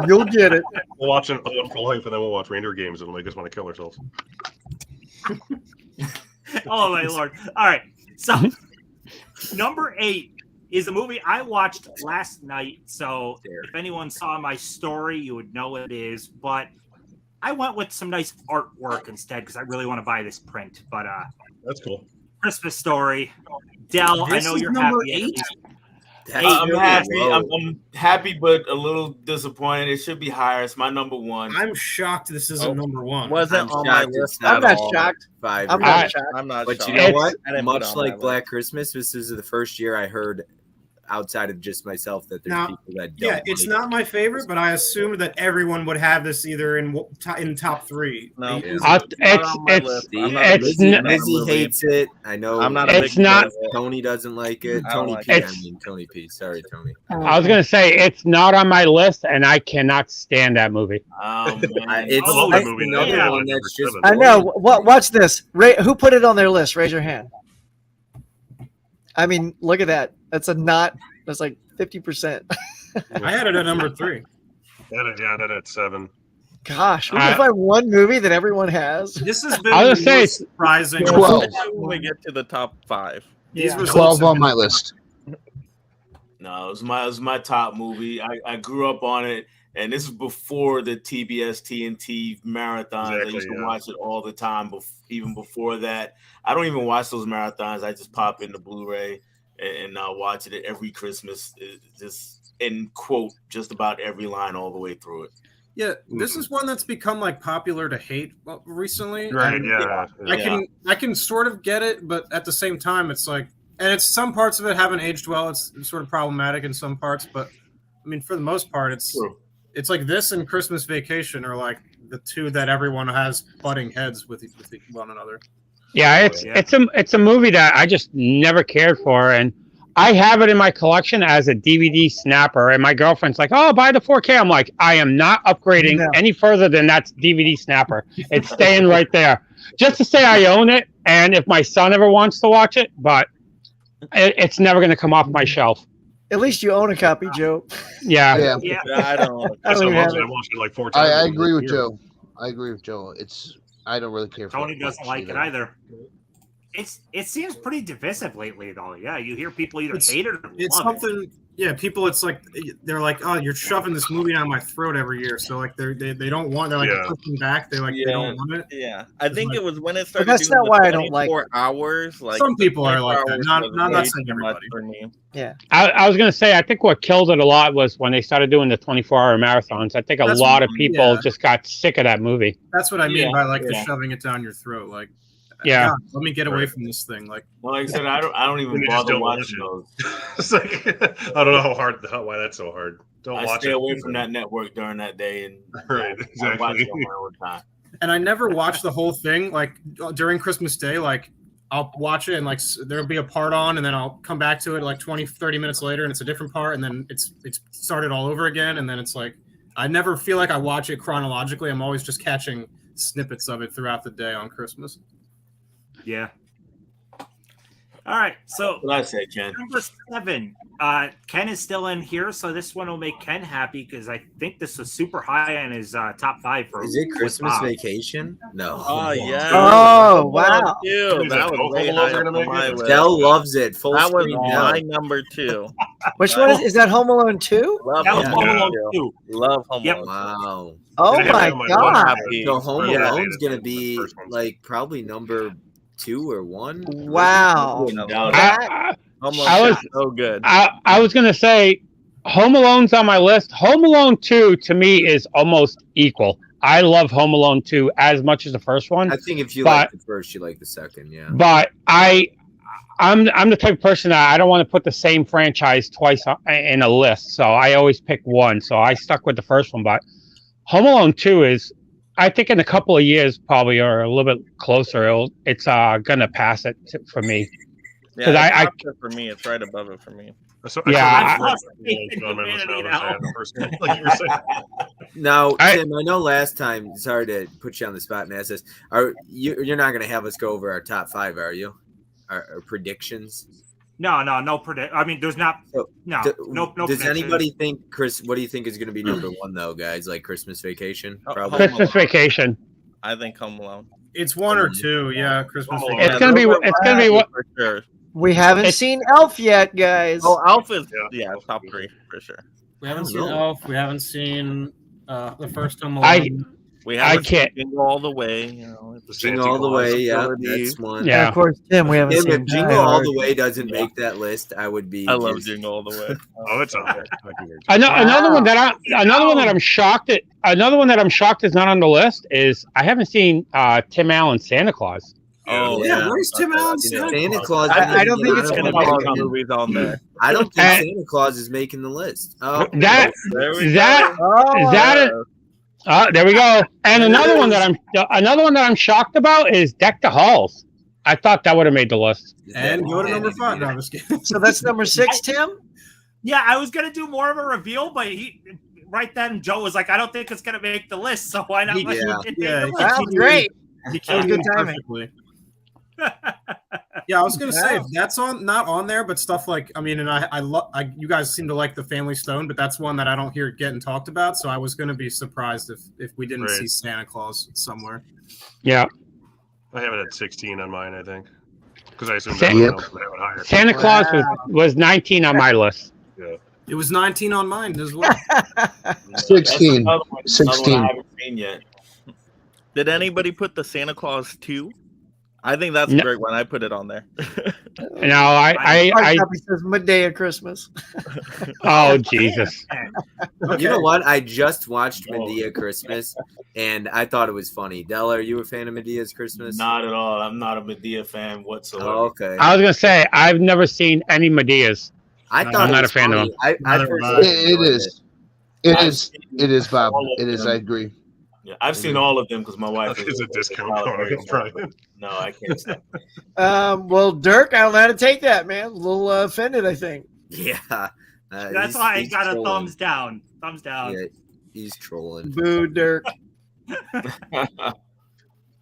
You'll get it. We'll watch A Wonderful Life and then we'll watch Reindeer Games. It'll make us want to kill ourselves. Oh my lord! All right, so number 8 is a movie I watched last night. So if anyone saw my story, you would know what it is. But I went with some nice artwork instead because I really want to buy this print. But That's cool. Christmas Story. Dell, This I know is you're number happy. 8? I'm happy. I'm happy, but a little disappointed. It should be higher. It's my number 1. I'm shocked this isn't number 1. Wasn't on my list I'm at not all. shocked. 5. I'm not shocked. I'm not But shocked. you know what? I didn't put it Much on my like Black list. Christmas, this is the first year I heard outside of just myself that there's Now, people that don't. Yeah, it's like not my favorite, but I assumed that everyone would have this either in top 3. No. Easily. Lizzie hates it. I know. I'm not a It's big not- fan of it. Tony doesn't like it. I don't Tony like P. I it. mean Tony P. Sorry, Tony. I was gonna say it's not on my list, and I cannot stand that movie. It's I love that movie. another Yeah. one that's just. I know. Watch this. Who put it on their list? Raise your hand. I mean, look at that. That's like 50%. I had it at number 3. That at 7. Gosh, we can find one movie that everyone has. This has been I the was gonna say most surprising. 12. When we get to the top 5. These results 12 have on been- my list. No, it was my top movie. I grew up on it, and this is before the TBS TNT marathons. I Exactly, used to yeah. watch it all the time. Even before that, I don't even watch those marathons. I just pop in the Blu-ray and watch it every Christmas. Just in quote just about every line all the way through it. Yeah, this is one that's become like popular to hate recently. Right, And yeah. I can sort of get it, but at the same time, it's like, and it's some parts of it haven't aged well. It's sort of problematic in some parts, but I mean, for the most part, it's like this and Christmas Vacation are like the two that everyone has butting heads with one another. Yeah, it's a movie that I just never cared for, and I have it in my collection as a DVD snapper. And my girlfriend's like, "Oh, buy the 4K." I'm like, I am not upgrading any further than that DVD snapper. It's staying right there, just to say I own it. And if my son ever wants to watch it, but it's never going to come off my shelf. At least you own a copy, Joe. Yeah. I don't. I don't even have I it. watched it like 4 times. I agree with Joe. I agree with Joe. I don't really care for Tony it doesn't much like it either. It seems pretty divisive lately, though. Yeah, you hear people either hate it or It's love something. Yeah, people. It's like they're like, "Oh, you're shoving this movie down my throat every year." So like they don't want. They're like pushing back. They they don't want it. Yeah, I think like- it was when it But started. that's doing not the why I don't like 24 hours. Like Some people are 24 like that. hours Not was not way saying too much everybody. for me. Yeah. I was going to say, I think what killed it a lot was when they started doing the 24-hour marathons. I think a That's lot what- of people yeah. just got sick of that movie. That's what I mean Yeah, by like the yeah. shoving it down your throat. Like, Yeah. God, let me get away from this thing. Like, Well, like I said, I don't even You just bother don't watch watching those. It's like I don't know why that's so hard. Don't I watch stay it. away from that network during that day, and Right, I watch exactly. it on my own time. and I never watch the whole thing. Like during Christmas Day, like I'll watch it and like there'll be a part on, and then I'll come back to it like 20, 30 minutes later, and it's a different part, and then it's started all over again, and then it's like I never feel like I watch it chronologically. I'm always just catching snippets of it throughout the day on Christmas. Yeah. All right, so What I say, Ken? number 7. Ken is still in here, so this one will make Ken happy because I think this was super high on his top 5 for. Is it with Christmas Bob. Vacation? No. Oh yeah. Oh, wow. Dude, that was way Home Alone higher gonna on make my it? list. Dell loves it. Full That was screen my Dell. number 2. Which one is that? Home Alone 2? Love That was Home Home Alone Alone 2. 2. Love Home Yep. Alone. Wow. Oh I have my it on my God. list. So Home Yeah. Alone's gonna be First one's- like probably number 2 or 1. Wow. Wouldn't doubt it. I, Home I Alone was- is so good. I was going to say Home Alone's on my list. Home Alone 2 to me is almost equal. I love Home Alone 2 as much as the first one. I think if you But- like the first, you like the second. Yeah. But I'm the type of person that I don't want to put the same franchise twice in a list, so I always pick one. So I stuck with the first one, but Home Alone 2 is, I think, in a couple of years, probably or a little bit closer, it's gonna pass it for me. Yeah, 'Cause it's I- up there for me. It's right above it for me. So, Yeah, I lost faith in humanity now. Like you were saying. Now, Tim, I know last time. Sorry to put you on the spot and ask this. You're not going to have us go over our top 5, are you? Our predictions. No predict. I mean, there's not. No, Do- no. Does predictions. anybody think, Chris? What do you think is going to be number 1 though, guys? Like Christmas Vacation, probably. Christmas Vacation. I think Home Alone. It's 1 or 2, yeah. Christmas. Oh, Vacation. It's gonna be. It's gonna be what. For sure. We haven't seen Elf yet, guys. Oh, Alf is top 3 for sure. We haven't I seen don't know. Elf. We haven't seen the first Home Alone. We I have can't. Jingle All the Way. You know, Jingle All the Way, yeah, that's one. Yeah. Of course, Tim, we haven't Tim, seen if Jingle Die All Hard. the Way doesn't make that list, I would be. I love Jingle All the Way. Oh, it's on there. Another one that I'm shocked at. Another one that I'm shocked is not on the list is I haven't seen Tim Allen's Santa Claus. Oh Yeah, where's Tim Allen? Santa Claus. I don't think it's Santa gonna Claus make it. movies on there. I don't think And- Santa Claus is making the list. Oh, That There we that Oh, that there we go. And another one that I'm shocked about is Deck the Halls. I thought that would have made the list. And go to number 5. No, I'm just kidding. so that's number 6, Tim. Yeah, I was gonna do more of a reveal, but right then Joe was like, "I don't think it's gonna make the list, so why not?" let it make the list? Wow, great. He That was good timing. perfectly. Yeah, I was gonna say if that's not on there, but stuff like and I love you guys seem to like the Family Stone, but that's one that I don't hear getting talked about. So I was gonna be surprised if we didn't see Santa Claus somewhere. Yeah. I have it at 16 on mine, I think, because I assume Santa- everyone else would have it higher. Santa Claus was 19 on my list. Yeah. It was 19 on mine as well. 16. Another one I 16. haven't seen yet. Did anybody put the Santa Claus 2? I think that's a No. great one. I put it on there. No, I Hard copy says midday of Christmas. oh Jesus. You know what? I just watched Medea Christmas, and I thought it was funny. Della, are you a fan of Medea's Christmas? Not at all. I'm not a Medea fan whatsoever. Oh, okay. I was gonna say I've never seen any Medeas. I thought I'm it not was a fan of funny. them. I Neither first am I. It enjoyed is. It is, Bob. It is. I agree. Yeah, I've seen all of them because my wife It's a discount code, Brian. No, I can't stop. Well, Dirk, I don't know how to take that, man. A little offended, I think. Yeah. That's why I got a thumbs down. Thumbs down. Yeah, he's trolling. Boo, Dirk.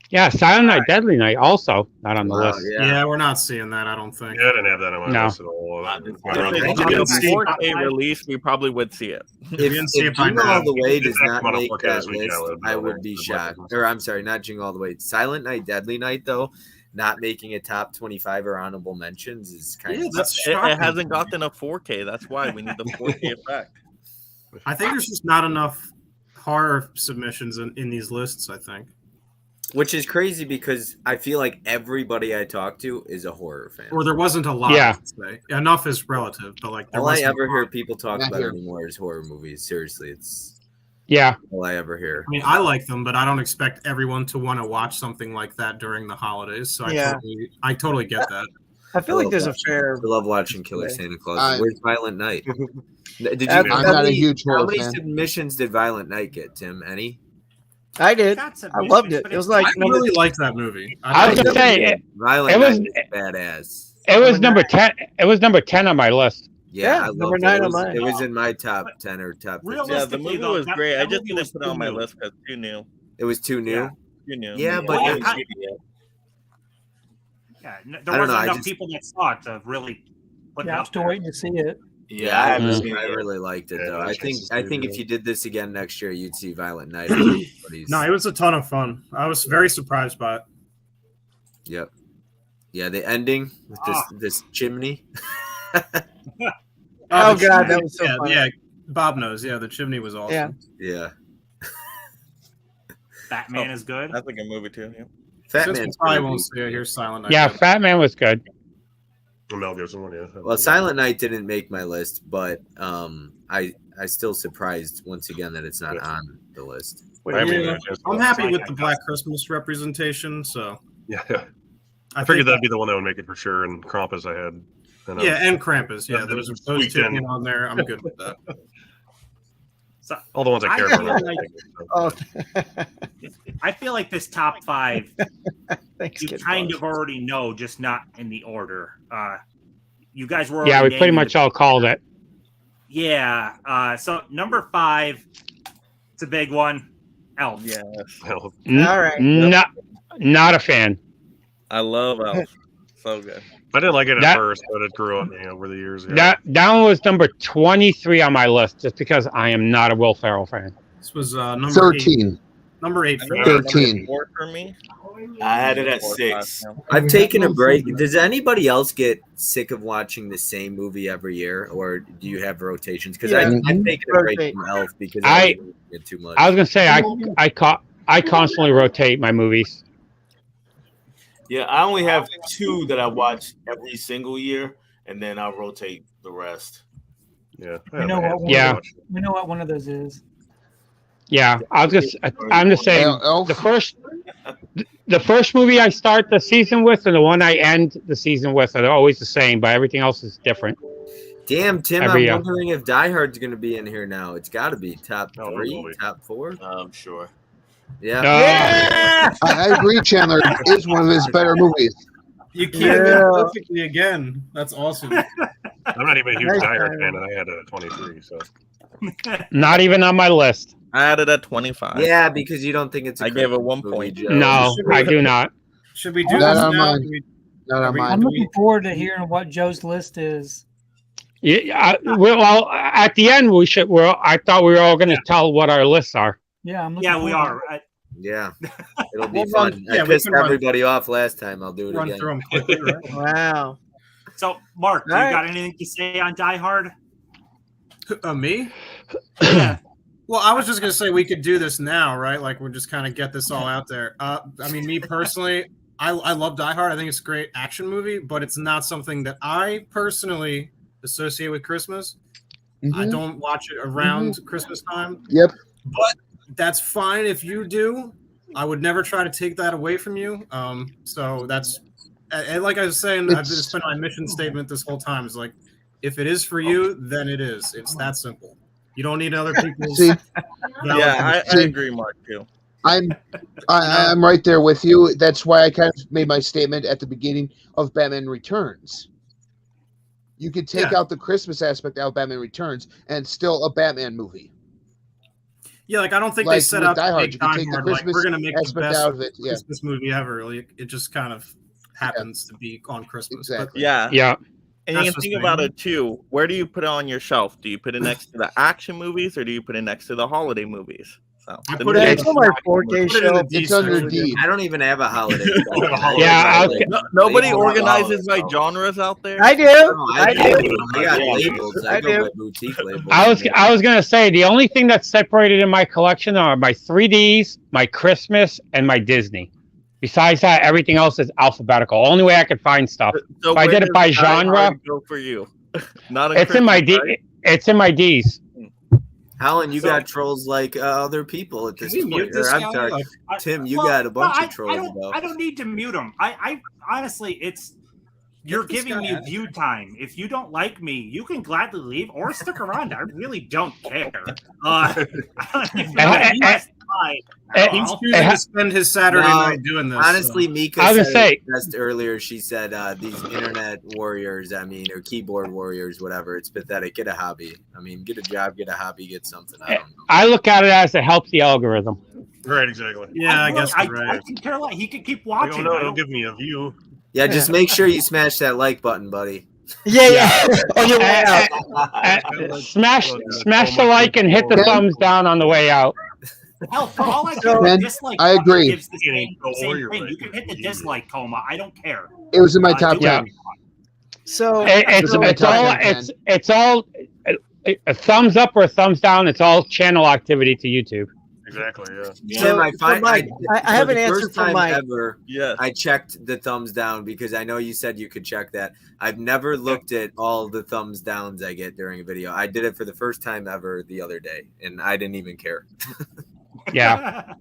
Yeah, Silent Night, Deadly Night also not on the Wow, list. Yeah. We're not seeing that. I don't think. Yeah, I didn't have that on my No. list at all. If it did a 4K release, we probably would see it. If it by Jingle now. All the Way If does that not come out on make 4K that this weekend, list, I would I know would that. be shocked. Or I'm sorry, not Jingle All the Way. Silent Night, Deadly Night, though, not making a top 25 or honorable mentions is kind Yeah, of. that's It shocking. hasn't gotten a 4K. That's why we need the 4K effect. I think there's just not enough horror submissions in these lists. I think. Which is crazy because I feel like everybody I talk to is a horror fan. Or there wasn't a lot. Yeah. I'd say. Enough is relative, but like there All I wasn't a ever lot. hear people talk Not about here. anymore is horror movies. Seriously, it's Yeah. all I ever hear. I mean, I like them, but I don't expect everyone to want to watch something like that during the holidays. So Yeah. I totally get that. I feel like there's a fair. I love watching Killer Santa Claus. I- Where's Violent Night? Did you? I'm how not a many- huge How horror many fan. submissions did Violent Night get, Tim? Any? I did. Got some I loved it. but It was it's- like I really liked that movie. I was gonna say it, Violent it was- Night is badass. it was number 10. It was number 10 on my list. Yeah, I number loved 9 it. on mine. It was in my top 10 or top 15. Yeah, the Realistically, movie though, was that- great. I that just movie was didn't put it on my too new. list because too new. It was too new. Yeah. Too new. Yeah, but Well, it- I- Yeah. Yeah, I there don't wasn't know, I enough just- people that saw it to really put it Yeah, I'm out still there. waiting to see it. Yeah, I haven't seen I it. really liked it Yeah, though. that's I think if you did this again next year, you'd see Violent Night. Everybody's- No, it was a ton of fun. I was very surprised by it. Yep. Yeah, the ending with this chimney. Oh, the God, chimney- that was so yeah, funny. yeah, Bob knows. Yeah, the chimney was awesome. Yeah. Yeah. Batman is good. That's a good movie too. Yeah. Fat Since we Man's probably pretty won't good. see it, here's Silent Night. Yeah, Fat Man was good. The Mel Gibson one, yeah. Well, Silent Night didn't make my list, but I still surprised once again that it's not on the list. I haven't even Yeah, had a chance to I'm watch happy it. with the Black Christmas representation. So Yeah, I figured think- that'd be the one that would make it for sure. And Krampus, I had. And, Yeah, and Krampus. Yeah, Yeah, those those those squeaked two in. being on there. I'm good with that. So all the ones I cared feel about. like- Oh, I feel like this top 5, thanks, you Kid kind Boss. of already know, just not in the order. You guys were Yeah, we already pretty naming much all called it. Yeah. So number 5, it's a big one. Elf. Yes. Well, All right. Not a fan. I love Elf. So good. I didn't like it at That- first, but it grew on me over the years. Yeah. That one was number 23 on my list, just because I am not a Will Ferrell fan. This was number 13. 8. Number 8 for me. 13. 4 for me. I had it at 4, 6. 5, I've taken a break. Does anybody else get sick of watching the same movie every year, or do you have rotations? Because Yeah. I've taken a break Rotate. from Elf because I- get too much. I was gonna say I caught I constantly rotate my movies. Yeah, I only have 2 that I watch every single year, and then I'll rotate the rest. Yeah. We know what one Yeah. of those, we know what one of those is. Yeah, I'm just saying the first movie I start the season with and the one I end the season with are always the same, but everything else is different. Damn, Tim, Every I'm year. wondering if Die Hard's going to be in here now. It's got to be top Oh, 3, totally. top 4. I'm sure. Yeah. Yeah. I agree, Chandler. It is one of his better movies. You can't Yeah. live perfectly again. That's awesome. I'm not even a huge Nice, Die Hard Tyler. fan, and I had a 23. So Not even on my list. I added a 25. Yeah, because you don't think it's a I gave it Christmas 1 movie, point. Joe. No, I do not. Should we do Not this on now? mine. Do we- Not on Every- I'm mine. looking forward to hearing what Joe's list is. Yeah, well, at the end we should. I thought we were all going to tell what our lists are. Yeah, I'm looking Yeah, we forward. are. Yeah, it'll be We'll fun. run- I yeah, we pissed can run- everybody off last time. I'll do it Run again. through them quickly, right? Wow. So, Mark, do All you right. got anything to say on Die Hard? Me? Yeah. Well, I was just gonna say we could do this now, right? Like we're just kind of get this all out there. I mean, me personally, I love Die Hard. I think it's a great action movie, but it's not something that I personally associate with Christmas. I Mhm. don't watch it around Christmas time, Yep. but that's fine if you do. I would never try to take that away from you. So that's and like I was saying, it's been my mission statement this whole time. Is like, if it is for you, then it is. It's that simple. You don't need other people's. See, Yeah, I See- agree, Mark, too. I'm right there with you. That's why I kind of made my statement at the beginning of Batman Returns. You could take Yeah. out the Christmas aspect out of Batman Returns, and it's still a Batman movie. Yeah, like I don't think Like they set with up Die Hard, make you can Die take the Hard like Christmas we're gonna make the aspect best out of it. Yeah, Christmas movie ever. Like it just kind of happens to be on Christmas. But exactly. Yeah. Yeah. And That's you can just think me. about it too. Where do you put it on your shelf? Do you put it next to the action movies or do you put it next to the holiday movies? So I to put me, it it's on my not- 4K Put it in show. the D It's under section. D. I don't even have a holiday. Yeah, Nobody Labels are organizes by all- genres out there. I do. No, I do. I got Yeah. labels. I I go do. by boutique labels. I was gonna say the only thing that's separated in my collection are my 3Ds, my Christmas, and my Disney. Besides that, everything else is alphabetical. Only way I could find stuff. So If I where did it does by Die Hard genre, go for you. Not a it's in my Christmas, D. right? It's in my Ds. Helen, you So- got trolls like other people at Can this we point. mute this Or, I'm guy? sorry, Like, Tim, you Well, got a bunch no, of trolls. though. I don't need to mute them. I honestly, you're this giving guy me out. view time. If you don't like me, you can gladly leave or stick around. I really don't care. I don't even know if you guys lie at he's all. choosing to spend his Saturday No, night doing this. Honestly, so. Mika I was said gonna it best earlier. She said these internet warriors, or keyboard warriors, whatever. It's pathetic. Get a hobby. I mean, get a job, get a hobby, get something. I don't know. I look at it as it helps the algorithm. right, exactly. Yeah, I guess I, you're I right. can care less. He could keep Like, watching. oh no, I don't don't- give me a view. Yeah, just make sure you smash that like button, buddy. Yeah, yeah. On your way out. Smash the like and hit the thumbs down on the way out. Hell, for all I So, care, Ben, dislike I button agree. gives the same Or you're thing. right. You can hit the dislike coma. I don't care. It was in my top yeah. 10. So It's all a thumbs up or a thumbs down. It's all channel activity to YouTube. Exactly. Yeah. Tim, I so find Mike, I for have the an answer first for time Mike. ever. Yes. I checked the thumbs down because I know you said you could check that. I've never looked at all the thumbs downs I get during a video. I did it for the first time ever the other day, and I didn't even care. Yeah.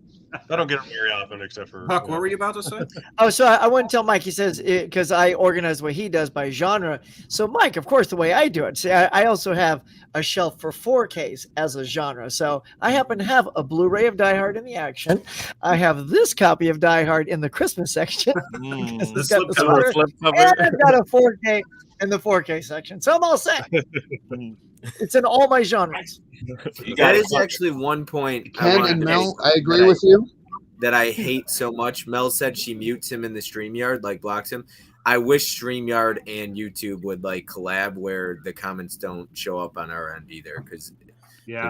I don't get them very often, except for. Huck, what were you about to say? Oh, so I wouldn't tell Mike. He says because I organize what he does by genre. So Mike, of course, the way I do it. See, I also have a shelf for 4Ks as a genre. So I happen to have a Blu-ray of Die Hard in the action. I have this copy of Die Hard in the Christmas section. Mm. It's got the The sweater, flip and cover. I've got a 4K in the 4K section. So I'm all set. It's in all my genres. That is actually one point. I Ken wanted and to Mel, make I agree that with you. That I hate so much. Mel said she mutes him in the StreamYard, like blocks him. I wish StreamYard and YouTube would like collab where the comments don't show up on our end either, because Yeah.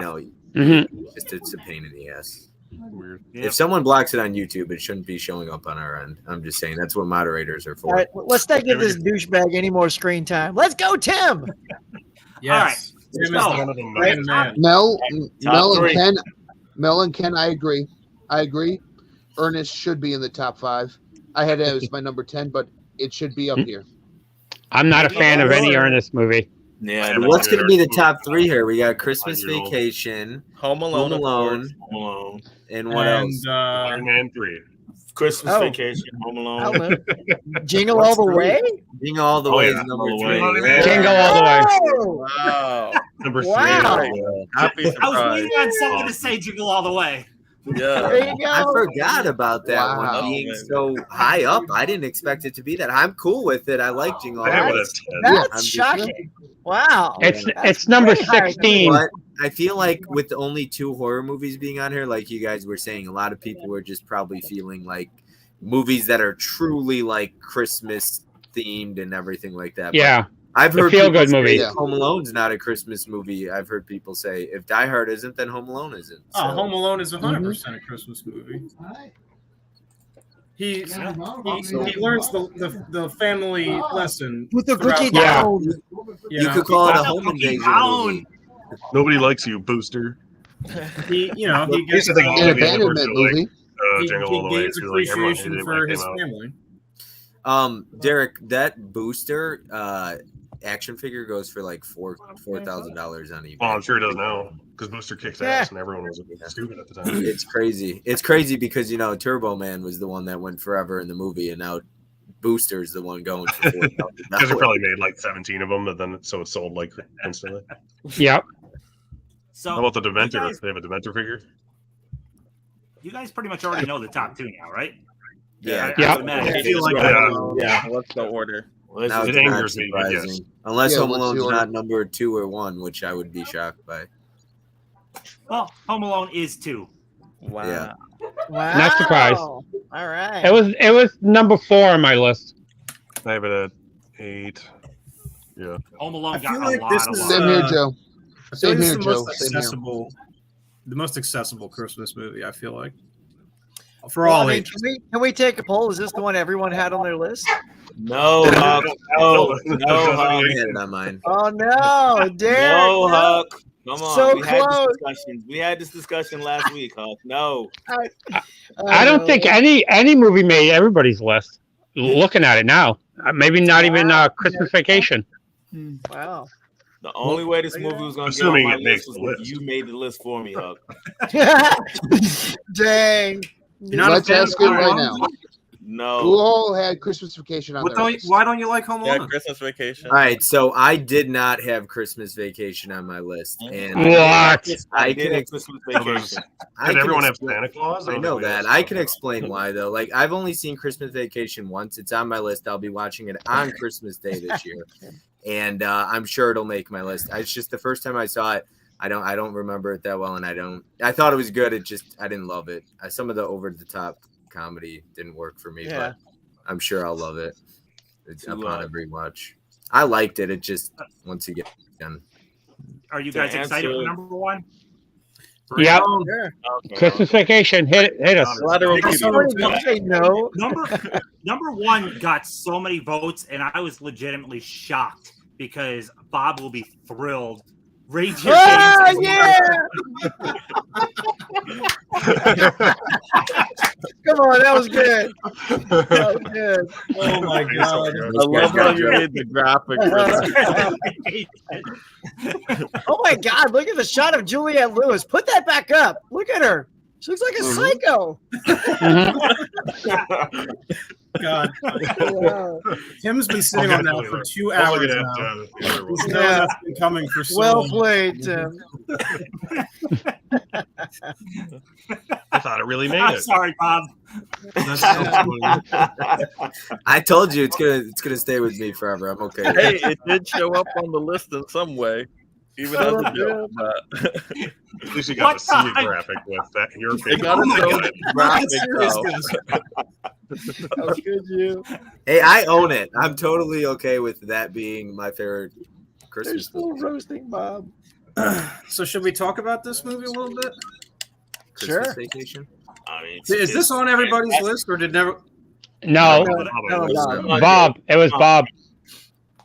it's a pain in the ass. Weird. Yep. If someone blocks it on YouTube, it shouldn't be showing up on our end. I'm just saying that's what moderators are for. All right, let's not give this douchebag any more screen time. Let's go, Tim. Yes. Tim is So, the One of them. right man. Mel Top and three. Ken, I agree. I agree. Ernest should be in the top 5. I had it as my number 10, but it should be up here. I'm not a fan of any Ernest movie. Yeah. And what's going to be the top 3 here? We got Christmas Vacation, Home Alone, Home Alone, Home Alone. and what else? Spider-Man 3. Christmas Oh. Vacation, Home Alone. Jingle All the Way? Jingle All the Oh, Way yeah. is number All the 3. Way. Yeah. Jingle all the way. Oh, Wow. Number 3. Wow. Happy I was surprise. waiting on someone to say Jingle All the Way. Yeah. there you go. I forgot about that Wow. one being man. so high up. I didn't expect it to be that. I'm cool with it. I like Jingle All I the have it Way. as 10. That's I'm just- shocking. Wow. It's number very high. 16. But I feel like with only 2 horror movies being on here, like you guys were saying, a lot of people were just probably feeling like movies that are truly like Christmas themed and everything like that. But Yeah. I've The heard feel-good people say movie. that Home Alone's not a Christmas movie. I've heard people say if Die Hard isn't, then Home Alone isn't. Oh, So- Home Alone is 100% a Christmas movie. He learns the family lesson With the throughout cookie the- Yeah. down. You could call it a Wow, home cookie invasion down. movie. Nobody likes you, Booster. He I gets used to think An it was abandonment movie. Jingle All the Way. gains Too. Like, everyone hated appreciation it when for it his came out. family. Derek, that Booster action figure goes for like $4,000 on eBay. Well, I'm sure it does now because Booster kicks Yeah. ass and everyone was stupid at the time. It's crazy. It's crazy because Turbo Man was the one that went forever in the movie, and now Booster's the one going for $4,000. Because they probably made like 17 of them, and then so it sold like instantly. Yep. So How about the you Dementor? guys, They have a Dementor figure. you guys pretty much already know the top 2 now, right? Yeah. I Yeah. would imagine. I feel like Yeah. What's the order? Well, Now It it's not angers me, but surprising. yes. Unless Yeah, Home what's the Alone's order? not number 2 or 1, which I would be shocked by. Well, Home Alone is 2. Wow. Yeah. Wow. Not surprised. All right. It was number 4 on my list. I have it at 8. Yeah. Home Alone I got feel a like lot this of is, love. Same here, Joe. I feel Same like this here, is Joe. the most Same here. accessible, the most accessible Christmas movie. I feel like for all ages. Can we take a poll? Is this the one everyone had on their list? No, Huck. No, no, I Huck. had it on mine. Oh no, Derek! No, no. Huck. Come on. So we had close. this discussion. We had this discussion last week, Huck. No. I don't think any movie made everybody's list. Looking at it now, maybe not even Christmas Vacation. Wow. The only way this movie was going to get on Assuming my it makes list was the if list. you made the list for me, Huck. Dang. You're not a Let's fan of ask it Home right Alone? now. Who No. all had Christmas Vacation on their list? Why don't you like Home Yeah, Alone? Christmas Vacation. All right, so I did not have Christmas Vacation on my list, and What? I I did can have Christmas Vacation. Did everyone have explain- Santa Claus? I know that. I can explain why though. Like I've only seen Christmas Vacation once. It's on my list. I'll be watching it on Christmas Day this year, and I'm sure it'll make my list. It's just the first time I saw it. I don't remember it that well, and I thought it was good. It just I didn't love it. Some of the over the top comedy didn't work for me, Yeah. but I'm sure I'll love it. It's To, upon every watch. I liked it. It just once again. Are you To guys excited for answer- number 1? Yep. Sure. Okay. Christmas Vacation. Hit us. Lateral Hey, people. Don't say no. Number 1 got so many votes, and I was legitimately shocked because Bob will be thrilled. Reindeer Ah, Games is yeah! Come on, that was good. That was good. Oh my god! I love how you made the graphic for this. Oh my god, look at the shot of Juliette Lewis. Put that back up. Look at her. She looks like a psycho. God, Wow. Tim's been sitting on that for 2 I'll hours look at now. that, the other one. He's known Yeah. that's been coming for so Well long. played, Tim. I thought it really made I'm it. sorry, Bob. That's so funny. I told you it's gonna stay with me forever. I'm okay. with Hey, it. it did show up on the list in some way, even as a joke. But At least you got to see a graphic with that. Your they got favorite. it so graphic Serious though. guys. How good you. Hey, I own it. I'm totally okay with that being my favorite They're Christmas still movie. roasting Bob. So should we talk about this movie a little bit? Christmas Sure. Vacation. I mean, Is this on everybody's list, or did never? No, No, Bob. It was Bob.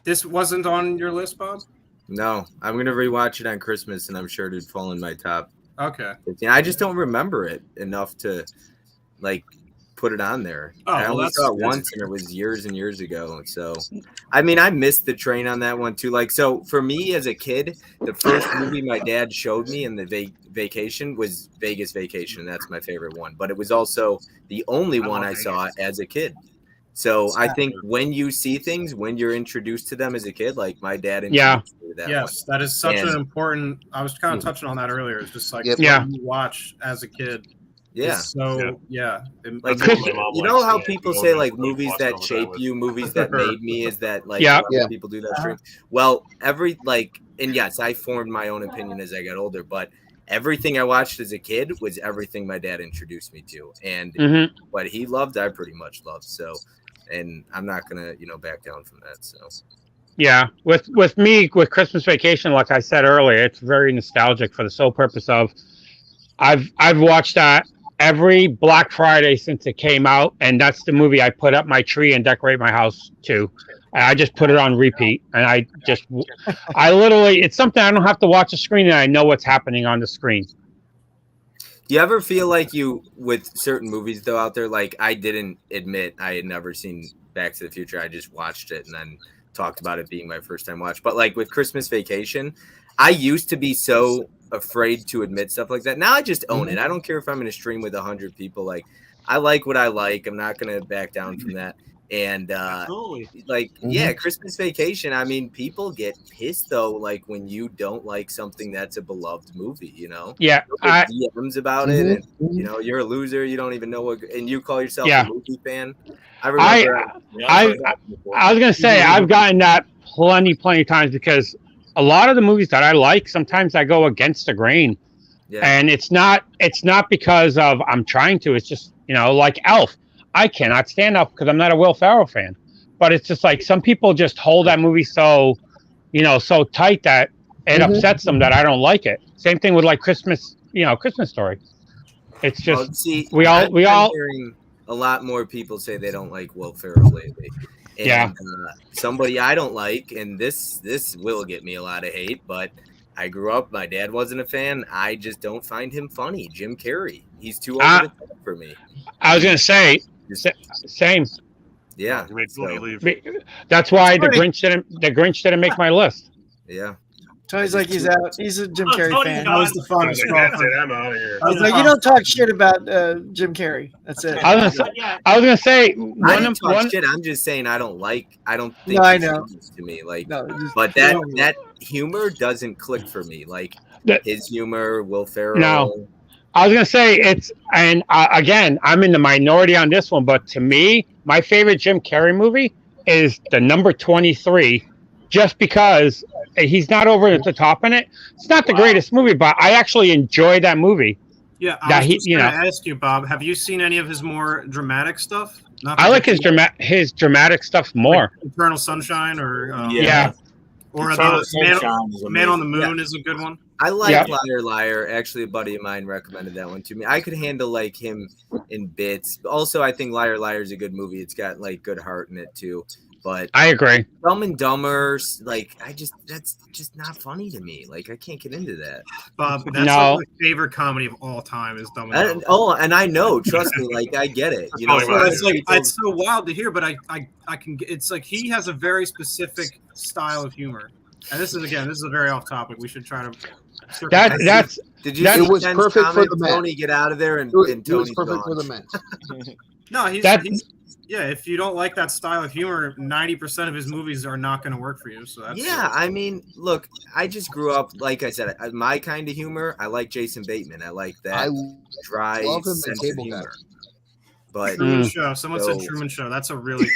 This wasn't on your list, Bob? No, I'm gonna rewatch it on Christmas, and I'm sure it'd fall in my top Okay. I just don't remember it enough to like put it on there. Oh, I well, only saw it once, and it was years and years ago. So, I mean, I missed the train on that one too. Like, so for me as a kid, the first movie my dad showed me in the vacation was Vegas Vacation. That's my favorite one, but it was also the only one I saw as a kid. So I think when you see things, when you're introduced to them as a kid, like my dad introduced me to that Yes, one. that is such And- an important. I was kind of touching on that earlier. It's just like Yep. what Yeah. you watch as a kid. Yeah. So yeah. Like, That's what my mom you likes know how to people go say and like like movies watch that all the shape time with- you, movies that made me, is that like Yeah. other people do that stream. Well, and yes, I formed my own opinion as I got older, but everything I watched as a kid was everything my dad introduced me to, and Mhm. what he loved, I pretty much loved. So, and I'm not gonna, back down from that. So, Yeah, with me with Christmas Vacation, like I said earlier, it's very nostalgic for the sole purpose of I've watched that every Black Friday since it came out, and that's the movie I put up my tree and decorate my house to. And I just put it on repeat, and I literally, it's something I don't have to watch the screen, and I know what's happening on the screen. you ever feel like you with certain movies though out there? Like I didn't admit I had never seen Back to the Future. I just watched it and then talked about it being my first time watch. But like with Christmas Vacation, I used to be so afraid to admit stuff like that. Now I just own it. I don't care if I'm in a stream with 100 people. Like I like what I like. I'm not gonna back down from that. And like yeah, Christmas Vacation. I mean, people get pissed though, like when you don't like something that's a beloved movie. Yeah, You'll get DMs about it, and you're a loser. You don't even know what, and you call yourself Yeah. a movie fan. I remember. I was gonna say I've gotten that plenty of times because a lot of the movies that I like, sometimes I go against the grain, and it's not because of I'm trying to. It's just like Elf. I cannot stand up because I'm not a Will Ferrell fan, but it's just like some people just hold that movie so tight that it upsets them that I don't like it. Same thing with like Christmas Story. It's just Well, see, we I'm all hearing a lot more people say they don't like Will Ferrell lately. And, Yeah. Somebody I don't like, and this will get me a lot of hate, but I grew up. My dad wasn't a fan. I just don't find him funny. Jim Carrey. He's too over the top for me. I was gonna say same. Yeah. You made Tony leave. That's why the Funny. Grinch didn't make my list. Yeah. Tony's like he's out. He's a Jim Carrey Tony's fan. That was the funnest That's it. I'm out of here. I was like, you don't talk shit about Jim Carrey. That's it. I was gonna say I one didn't talk one. shit. I'm just saying I don't think No, I he's know. funny to me. Like, No, just- but that humor doesn't click for me. Like his humor, Will Ferrell. No. I was gonna say again, I'm in the minority on this one, but to me, my favorite Jim Carrey movie is the number 23, just because he's not over the top in it. It's not the greatest movie, but I actually enjoy that movie. Yeah, I That was he- just you gonna know. ask you, Bob. Have you seen any of his more dramatic stuff? Not I like his particularly- dramatic stuff more. Eternal Sunshine, or Yeah. or Eternal Man, Sunshine is Man on the amazing. Moon is a good one. I like Yep. Liar Liar. Actually, a buddy of mine recommended that one to me. I could handle like him in bits. Also, I think Liar Liar is a good movie. It's got like good heart in it too. But I agree. Dumb and Dumber, like that's just not funny to me. Like I can't get into that. Bob, that's No. like my favorite comedy of all time is Dumb and Dumber. And I know, trust me, like I get it. You know, That's So probably it's like it's so wild to hear, but I can get. It's like he has a very specific style of humor, and this is a very off topic. We should try to. That's Did you that- see It was Ken's perfect for comment, the men. Tony, get out of there, and It was Tony's perfect for gone. the men. No, he's yeah. If you don't like that style of humor, 90% of his movies are not going to work for you. So that's Yeah, I mean, look, I just grew up, like I said, my kind of humor. I like Jason Bateman. I like that I dry love him in sense of Cable Guy. humor. But Truman Mm. Show. Someone So- said Truman Show. That's a really.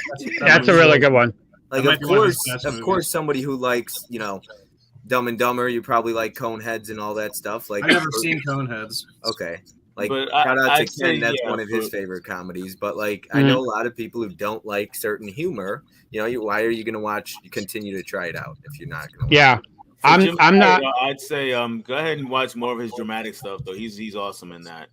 that's a really good one. like, That might of be one of his course, best of movies. course, somebody who likes, Dumb and Dumber, you probably like Coneheads and all that stuff. Like, I've never seen Coneheads. Okay. Like, But shout out to I'd say, Ken. That's yeah, one of his for- favorite comedies. But like, I know a lot of people who don't like certain humor. Why are you going to continue to try it out if you're not going to? Yeah, For Jim I'm Carrey, not. I'd say go ahead and watch more of his dramatic stuff though. He's awesome in that.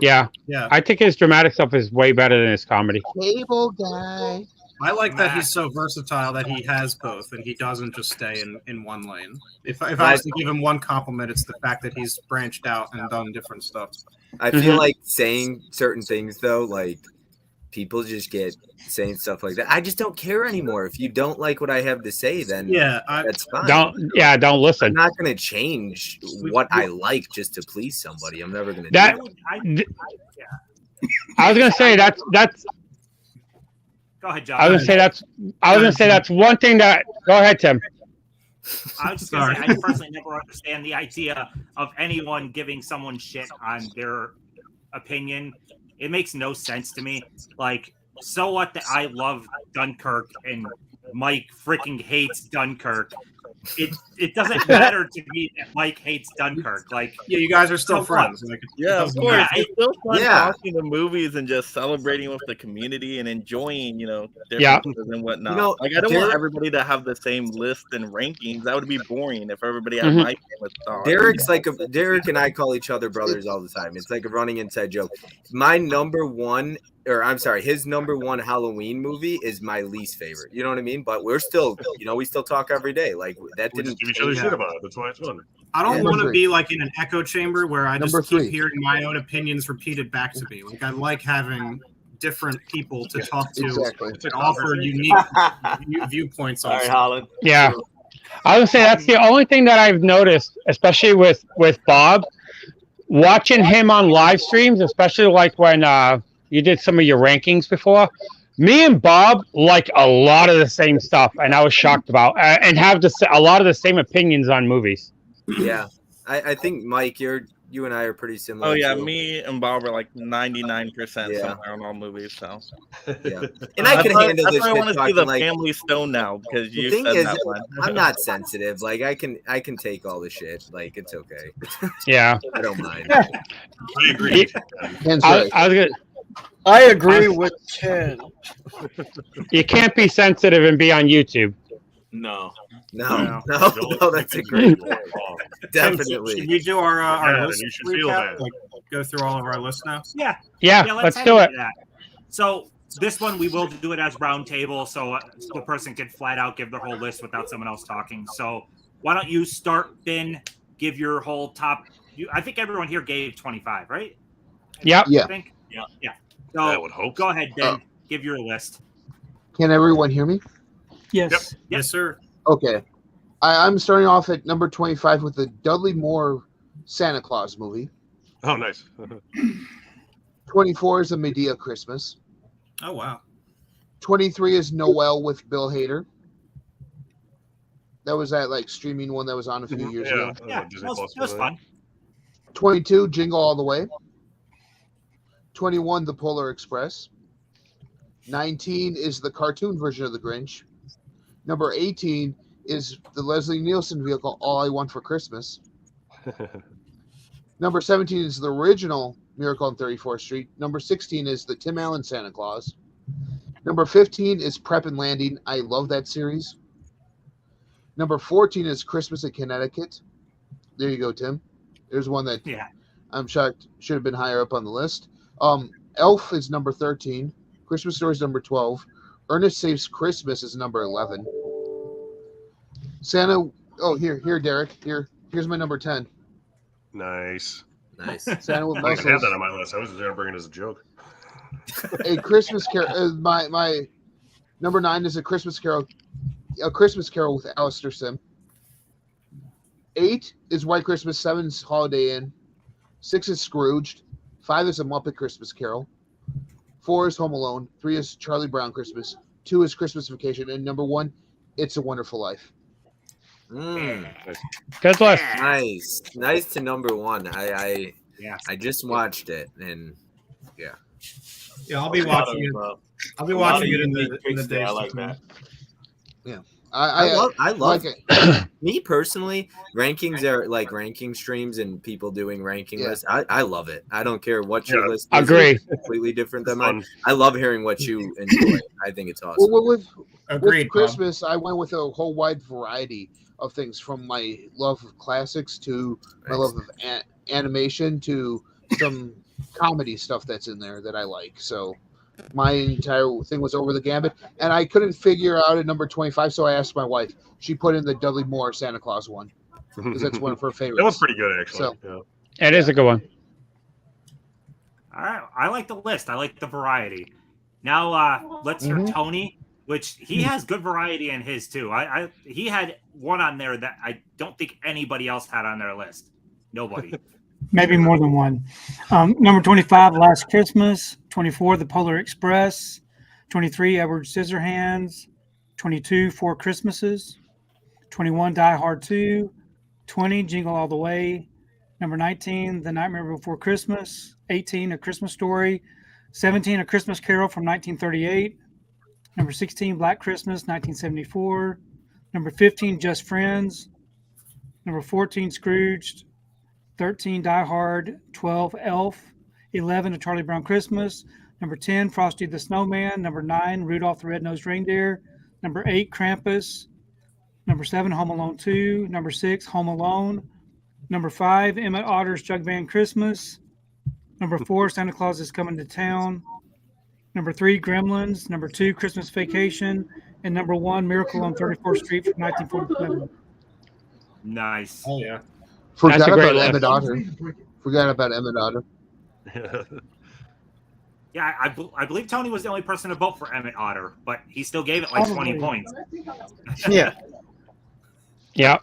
Yeah, Yeah. I think his dramatic stuff is way better than his comedy. Cable Guy. I like that he's so versatile that he has both and he doesn't just stay in one lane. If I was to give him one compliment, it's the fact that he's branched out and done different stuff. I feel like saying certain things though, like people just get saying stuff like that. I just don't care anymore. If you don't like what I have to say, then that's fine. Don't listen. I'm not going to change what I like just to please somebody. I'm never going to do that. I was going to say that's. Go ahead, John. I was going to say that's one thing that. Go ahead, Tim. I was just going to say, I personally never understand the idea of anyone giving someone shit on their opinion. It makes no sense to me. Like, so what that I love Dunkirk and Mike freaking hates Dunkirk. It doesn't matter to me that Mike hates Dunkirk. Like, yeah, you guys are still friends. Like, yeah, of course. It's still fun talking to movies and just celebrating with the community and enjoying, differences and whatnot. Like, I don't want everybody to have the same list and rankings. That would be boring if everybody had my thoughts. Derek and I call each other brothers all the time. It's like a running inside joke. His number one Halloween movie is my least favorite. You know what I mean? But we're still, we still talk every day. Like that didn't give each other shit about it. That's why it's fun. I don't want to be like in an echo chamber where I just keep hearing my own opinions repeated back to me. Like I like having different people to talk to and offer unique viewpoints. All right, Holland. Yeah, I would say that's the only thing that I've noticed, especially with Bob, watching him on live streams, especially like when you did some of your rankings before. Me and Bob like a lot of the same stuff, and I was shocked about, and have a lot of the same opinions on movies. Yeah, I think Mike, you and I are pretty similar. Oh yeah, me and Bob are like 99% somewhere on all movies. So yeah, and I can handle this. That's why I want to see the like, Family Stone now because you thing said is, that one. I'm not sensitive. Like I can take all the shit. Like it's okay. Yeah, I don't mind. I agree. I agree with Ken. You can't be sensitive and be on YouTube. No, that's a great point. Definitely. Should we do our list you should feel recap? bad. Like, go through all of our lists now? Yeah, let's do it. So this one, we will do it as round table, so the person can flat out give their whole list without someone else talking. So why don't you start, Finn, give your whole top. I think everyone here gave 25, right? Yep. I think? Yeah. So I would hope. Go ahead, Ben. Give your list. Can everyone hear me? Yes. Yes, sir. Okay. I'm starting off at number 25 with the Dudley Moore Santa Claus movie. Oh, nice. 24 is A Medea Christmas. Oh, wow. 23 is Noel with Bill Hader. That was that like streaming one that was on a few years ago. Yeah, that was fun. 22, Jingle All the Way. 21, The Polar Express. 19 is the cartoon version of The Grinch. Number 18 is the Leslie Nielsen vehicle, All I Want for Christmas. Number 17 is the original Miracle on 34th Street. Number 16 is the Tim Allen Santa Claus. Number 15 is Prep and Landing. I love that series. Number 14 is Christmas in Connecticut. There you go, Tim. There's one that I'm shocked should have been higher up on the list. Elf is number 13. Christmas Story is number 12. Ernest Saves Christmas is number 11. Santa. Oh, here, Derek. Here's my number 10. Nice. Santa with I have Muscles. that on my list. I was just going to bring it as a joke. A Christmas Carol. My number 9 is A Christmas Carol with Alistair Sim. 8 is White Christmas. 7 is Holiday Inn. 6 is Scrooged. 5 is A Muppet Christmas Carol. 4 is Home Alone. 3 is Charlie Brown Christmas. 2 is Christmas Vacation. And number 1, It's a Wonderful Life. Good list. Nice to number 1. I just watched it and yeah, I'll be watching it. I'll be watching it in the days. I like that. Yeah. I love like it. Me personally, rankings are like ranking streams and people doing ranking lists. I love it. I don't care what your list is. Agree. It's completely different than mine. I love hearing what you enjoy. I think it's awesome. Well, with Agreed, Christmas, I went with a whole wide variety of things, from my love of classics to my love of animation to some comedy stuff that's in there that I like. So My entire thing was Over the Gambit, and I couldn't figure out a number 25, so I asked my wife. She put in the Dudley Moore Santa Claus one because that's one of her favorites. That was pretty good, actually. So, yeah. It is a good one. All right, I like the list. I like the variety. Now let's hear Tony, which he has good variety in his too. He had one on there that I don't think anybody else had on their list. Nobody. Maybe more than one. Number 25, Last Christmas. 24, The Polar Express. 23, Edward Scissorhands. 22, Four Christmases. 21, Die Hard 2. 20, Jingle All the Way. Number 19, The Nightmare Before Christmas. 18, A Christmas Story. 17, A Christmas Carol from 1938. Number 16, Black Christmas, 1974. Number 15, Just Friends. Number 14, Scrooged. 13, Die Hard. 12, Elf. 11, A Charlie Brown Christmas. Number 10, Frosty the Snowman. Number 9, Rudolph the Red-Nosed Reindeer. Number 8, Krampus. Number 7, Home Alone 2. Number 6, Home Alone. Number 5, Emmett Otter's Jug Band Christmas. Number 4, Santa Claus is Coming to Town. Number 3, Gremlins. Number 2, Christmas Vacation. And number 1, Miracle on 34th Street from 1947. Nice. Oh, yeah. Forgot a great about list. Emmett Otter. Forgot about Emmett Otter. Yeah, I believe Tony was the only person to vote for Emmett Otter, but he still gave it like 20 points. Yeah. Yeah.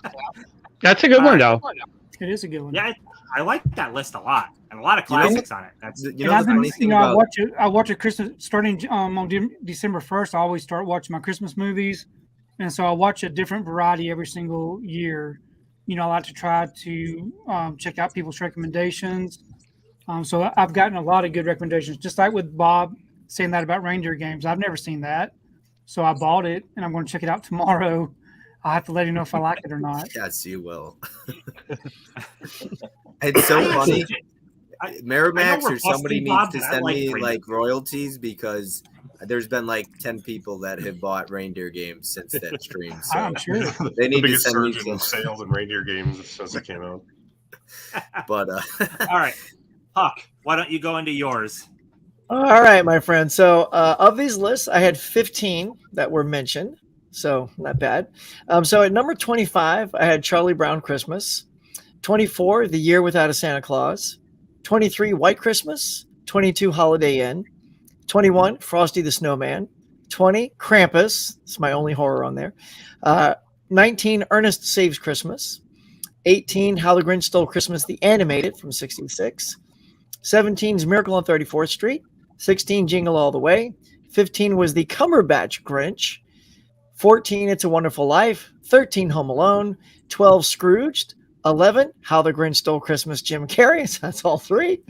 That's a good one, though. It is a good one. Yeah, I like that list a lot, and a lot of classics on it. That's You And know I've the been, funny thing I about watch a Christmas starting on December 1st. I always start watching my Christmas movies, and so I watch a different variety every single year. You know, I like to try to check out people's recommendations. So I've gotten a lot of good recommendations, just like with Bob saying that about Reindeer Games. I've never seen that, so I bought it, and I'm going to check it out tomorrow. I'll have to let you know if I like it or not. Yes, you will. It's so funny. Miramax or somebody needs to send me like royalties because there's been like 10 people that have bought Reindeer Games since that stream. So I'm sure. they need the to biggest send me surge in some. sales and reindeer games since it came out. But all right, Huck, why don't you go into yours? All right, my friend. So of these lists, I had 15 that were mentioned. So not bad. So at number 25, I had Charlie Brown Christmas. 24, The Year Without a Santa Claus. 23, White Christmas. 22, Holiday Inn. 21, Frosty the Snowman. 20, Krampus. It's my only horror on there. 19, Ernest Saves Christmas. 18, How the Grinch Stole Christmas, the animated from 66. 17's Miracle on 34th Street. 16, Jingle All the Way. 15 was the Cumberbatch Grinch. 14, It's a Wonderful Life. 13, Home Alone. 12, Scrooged. 11, How the Grinch Stole Christmas, Jim Carrey. That's all three.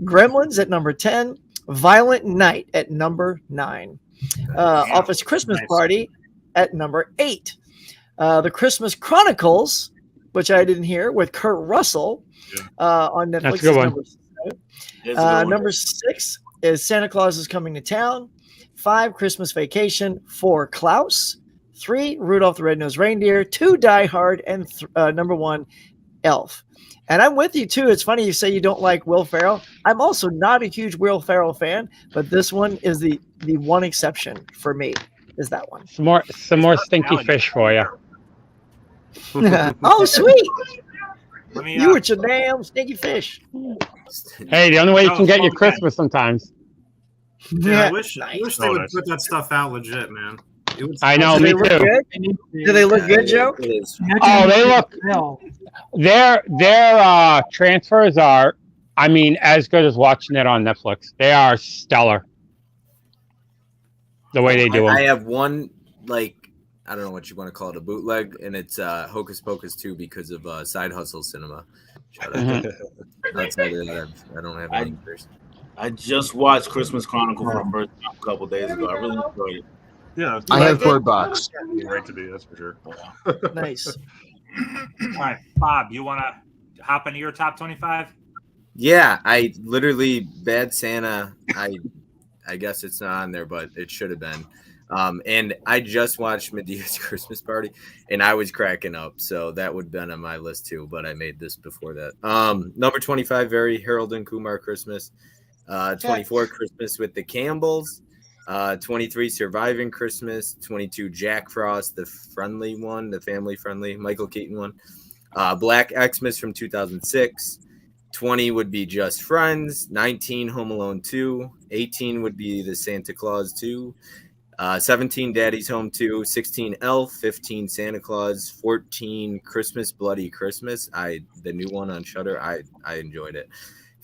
Gremlins at number 10. Violent Night at number 9. Office Christmas Party at number 8. The Christmas Chronicles, which I didn't hear, with Kurt Russell on Netflix. That's a good one. Number 6 is Santa Claus is Coming to Town. 5, Christmas Vacation. 4, Klaus. 3, Rudolph the Red-Nosed Reindeer. 2, Die Hard. And number 1, Elf. And I'm with you, too. It's funny you say you don't like Will Ferrell. I'm also not a huge Will Ferrell fan, but this one is the one exception for me, is that one. Some more stinky fish for you. Oh, sweet. Me, You with your damn stinky fish. Hey, the only way you can get your Christmas sometimes. Yeah, I wish Nice. they would put that stuff out legit, man. It would- I know, Do me they look too. good? Do they look good, Joe? It is. Oh, they look. Their transfers are, I mean, as good as watching it on Netflix. They are stellar. The way they do I them. have one, like, I don't know what you want to call it, a bootleg, and it's Hocus Pocus 2 because of Side Hustle Cinema. Shout out. Mm-hmm. Outside of that, I don't have any others. I just watched Christmas Chronicle for the first time a couple days ago. I really enjoyed it. Yeah, I have Bird Box. Right to be, that's for sure. Nice. All right, Bob, you want to hop into your top 25? Yeah, I literally Bad Santa. I guess it's not on there, but it should have been. And I just watched Medea's Christmas Party, and I was cracking up. So that would have been on my list too, but I made this before that. Number 25, Very Harold and Kumar Christmas. 24, Christmas with the Campbells. 23, Surviving Christmas. 22, Jack Frost, the friendly one, the family-friendly Michael Keaton one. Black Xmas from 2006. 20 would be Just Friends. 19, Home Alone 2. 18 would be the Santa Claus 2. 17, Daddy's Home 2. 16, Elf. 15, Santa Claus. 14, Christmas Bloody Christmas. The new one on Shudder. I enjoyed it.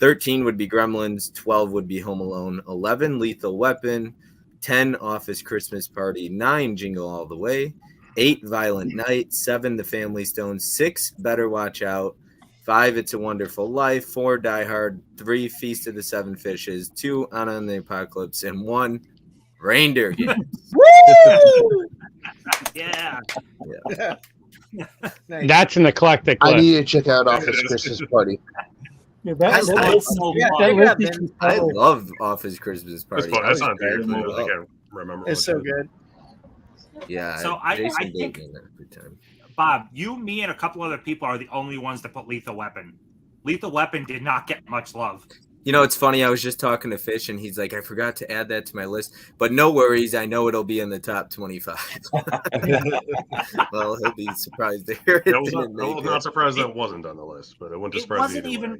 13 would be Gremlins. 12 would be Home Alone. 11, Lethal Weapon. 10, Office Christmas Party. 9, Jingle All the Way. 8, Violent Night. 7, The Family Stone. 6, Better Watch Out. 5, It's a Wonderful Life. 4, Die Hard. 3, Feast of the Seven Fishes. 2, Anna and the Apocalypse. And 1, Reindeer Games. Woo! Yeah. Nice. That's an eclectic I list. need to check out Office Christmas Party. Yeah, that I- list- so Yeah, fun. that that list list is is I so- love Office Christmas That's Party. fun. That's I on was theaters. cracking I up. can't remember. It's what so it good. Yeah. So I Jason think- Bateman every time. Bob, you, me, and a couple other people are the only ones that put Lethal Weapon. Lethal Weapon did not get much love. You know, it's funny. I was just talking to Fish, and he's like, "I forgot to add that to my list." But no worries, I know it'll be in the top 25. Well, he'll be surprised to hear it. I was didn't make not it. surprised that wasn't on the list, but it wouldn't It surprise me wasn't either even. way.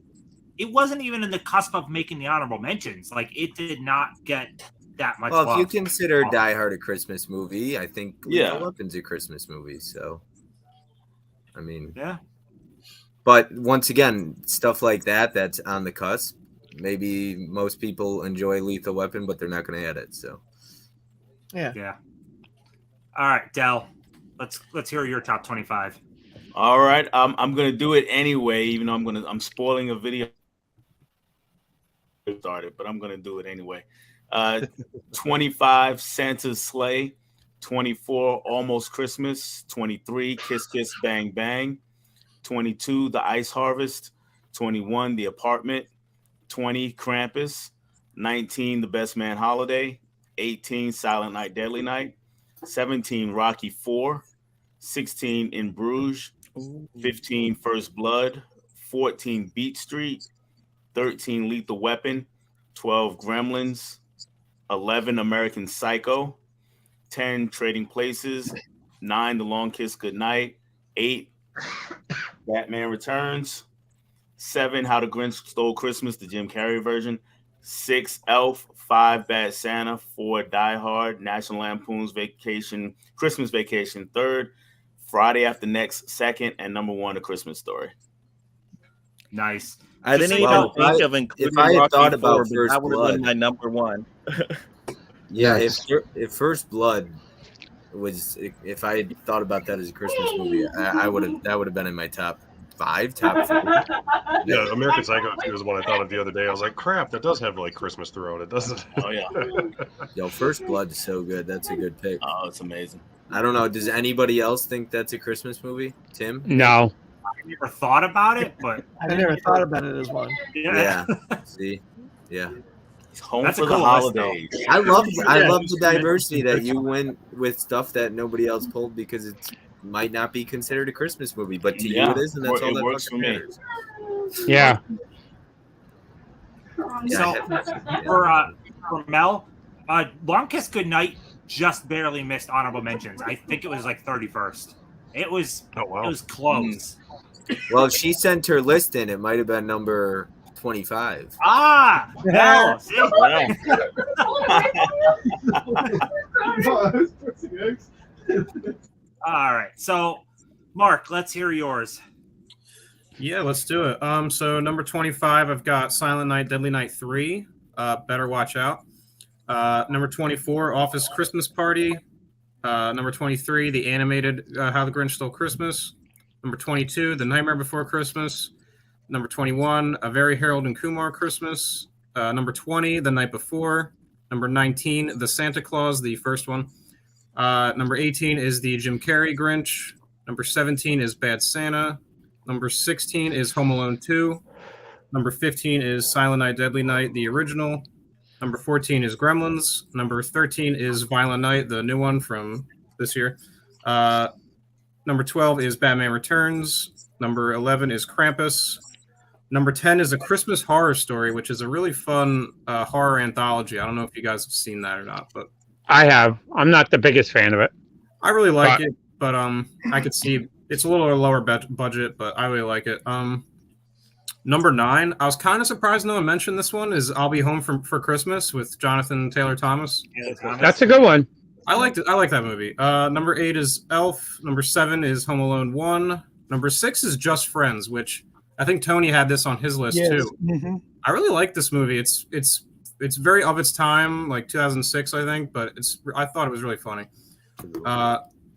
It wasn't even in the cusp of making the honorable mentions. Like it did not get that much Well, love. if you consider Die Hard a Christmas movie, I think Yeah. Lethal Weapon's a Christmas movie. So, I mean, Yeah. but once again, stuff like that's on the cusp. Maybe most people enjoy Lethal Weapon, but they're not going to add it. So, Yeah. All right, Dell. Let's hear your top 25. All right, I'm gonna do it anyway, even though I'm spoiling a video started, but I'm gonna do it anyway. 25, Santa's Sleigh. 24, Almost Christmas. 23, Kiss Kiss Bang Bang. 22, The Ice Harvest. 21, The Apartment. 20, Krampus. 19, The Best Man Holiday. 18, Silent Night, Deadly Night. 17, Rocky 4. 16, In Bruges. 15, First Blood. 14, Beat Street. 13, Lethal Weapon. 12, Gremlins. 11, American Psycho. 10, Trading Places. 9, The Long Kiss Goodnight. 8, Batman Returns. 7, How the Grinch Stole Christmas, the Jim Carrey version. 6, Elf. 5, Bad Santa. 4, Die Hard. National Lampoon's Vacation, Christmas Vacation, 3rd. Friday After Next, 2nd. And number 1, A Christmas Story. Nice. I didn't even Well, think I- of including if I had Rocky thought about 4, but First that would have been Blood- my number one. yeah, Nice. if First Blood was, if I had thought about that as a Christmas movie, I would have, that would have been in my top 5, top 4. Yeah, American Psycho 2 was one I thought of the other day. I was like, crap, that does have like Christmas throughout it, doesn't it? Oh, yeah. Yo, First Blood is so good. That's a good pick. Oh, it's amazing. I don't know. Does anybody else think that's a Christmas movie? Tim? No. I never thought about it, but I never thought about it as one. Yeah. See? Yeah. It's home That's a for the cool list, though. holidays. I love the diversity that you went with stuff that nobody else pulled because it might not be considered a Christmas movie, but to Yeah. you it is, and that's It all that works fucking for me. matters. Yeah. So for Mel, Long Kiss Goodnight just barely missed honorable mentions. I think it was like 31st. It was Oh wow. it was close. Well, if she sent her list in, it might have been number 25. Ah, Mel. See? All right. So, Mark, let's hear yours. Yeah, let's do it. So number 25, I've got Silent Night, Deadly Night 3. Better watch out. Number 24, Office Christmas Party. Number 23, the animated How the Grinch Stole Christmas. Number 22, The Nightmare Before Christmas. Number 21, A Very Harold and Kumar Christmas. Number 20, The Night Before. Number 19, The Santa Claus, the first one. Number 18 is the Jim Carrey Grinch. Number 17 is Bad Santa. Number 16 is Home Alone 2. Number 15 is Silent Night, Deadly Night, the original. Number 14 is Gremlins. Number 13 is Violent Night, the new one from this year. Number 12 is Batman Returns. Number 11 is Krampus. Number 10 is A Christmas Horror Story, which is a really fun horror anthology. I don't know if you guys have seen that or not, but I have. I'm not the biggest fan of it. I really like it. But I could see it's a little lower budget, but I really like it. Number 9, I was kind of surprised no one mentioned this one, is I'll Be Home for Christmas with Jonathan Taylor Thomas. That's a good one. I liked it. I like that movie. Number 8 is Elf. Number 7 is Home Alone 1. Number 6 is Just Friends, which I think Tony had this on his list too. Mm-hmm. I really like this movie. It's very of its time, like 2006, I think, but I thought it was really funny.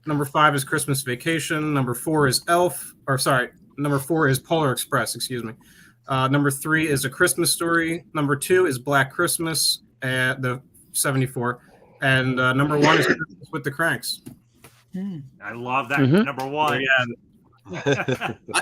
Number 5 is Christmas Vacation. Number 4 is Number 4 is Polar Express. Excuse me. Number 3 is A Christmas Story. Number 2 is Black Christmas, the 74, and number 1 is Christmas with the Cranks. I love that. Mhm. Number 1. Yeah.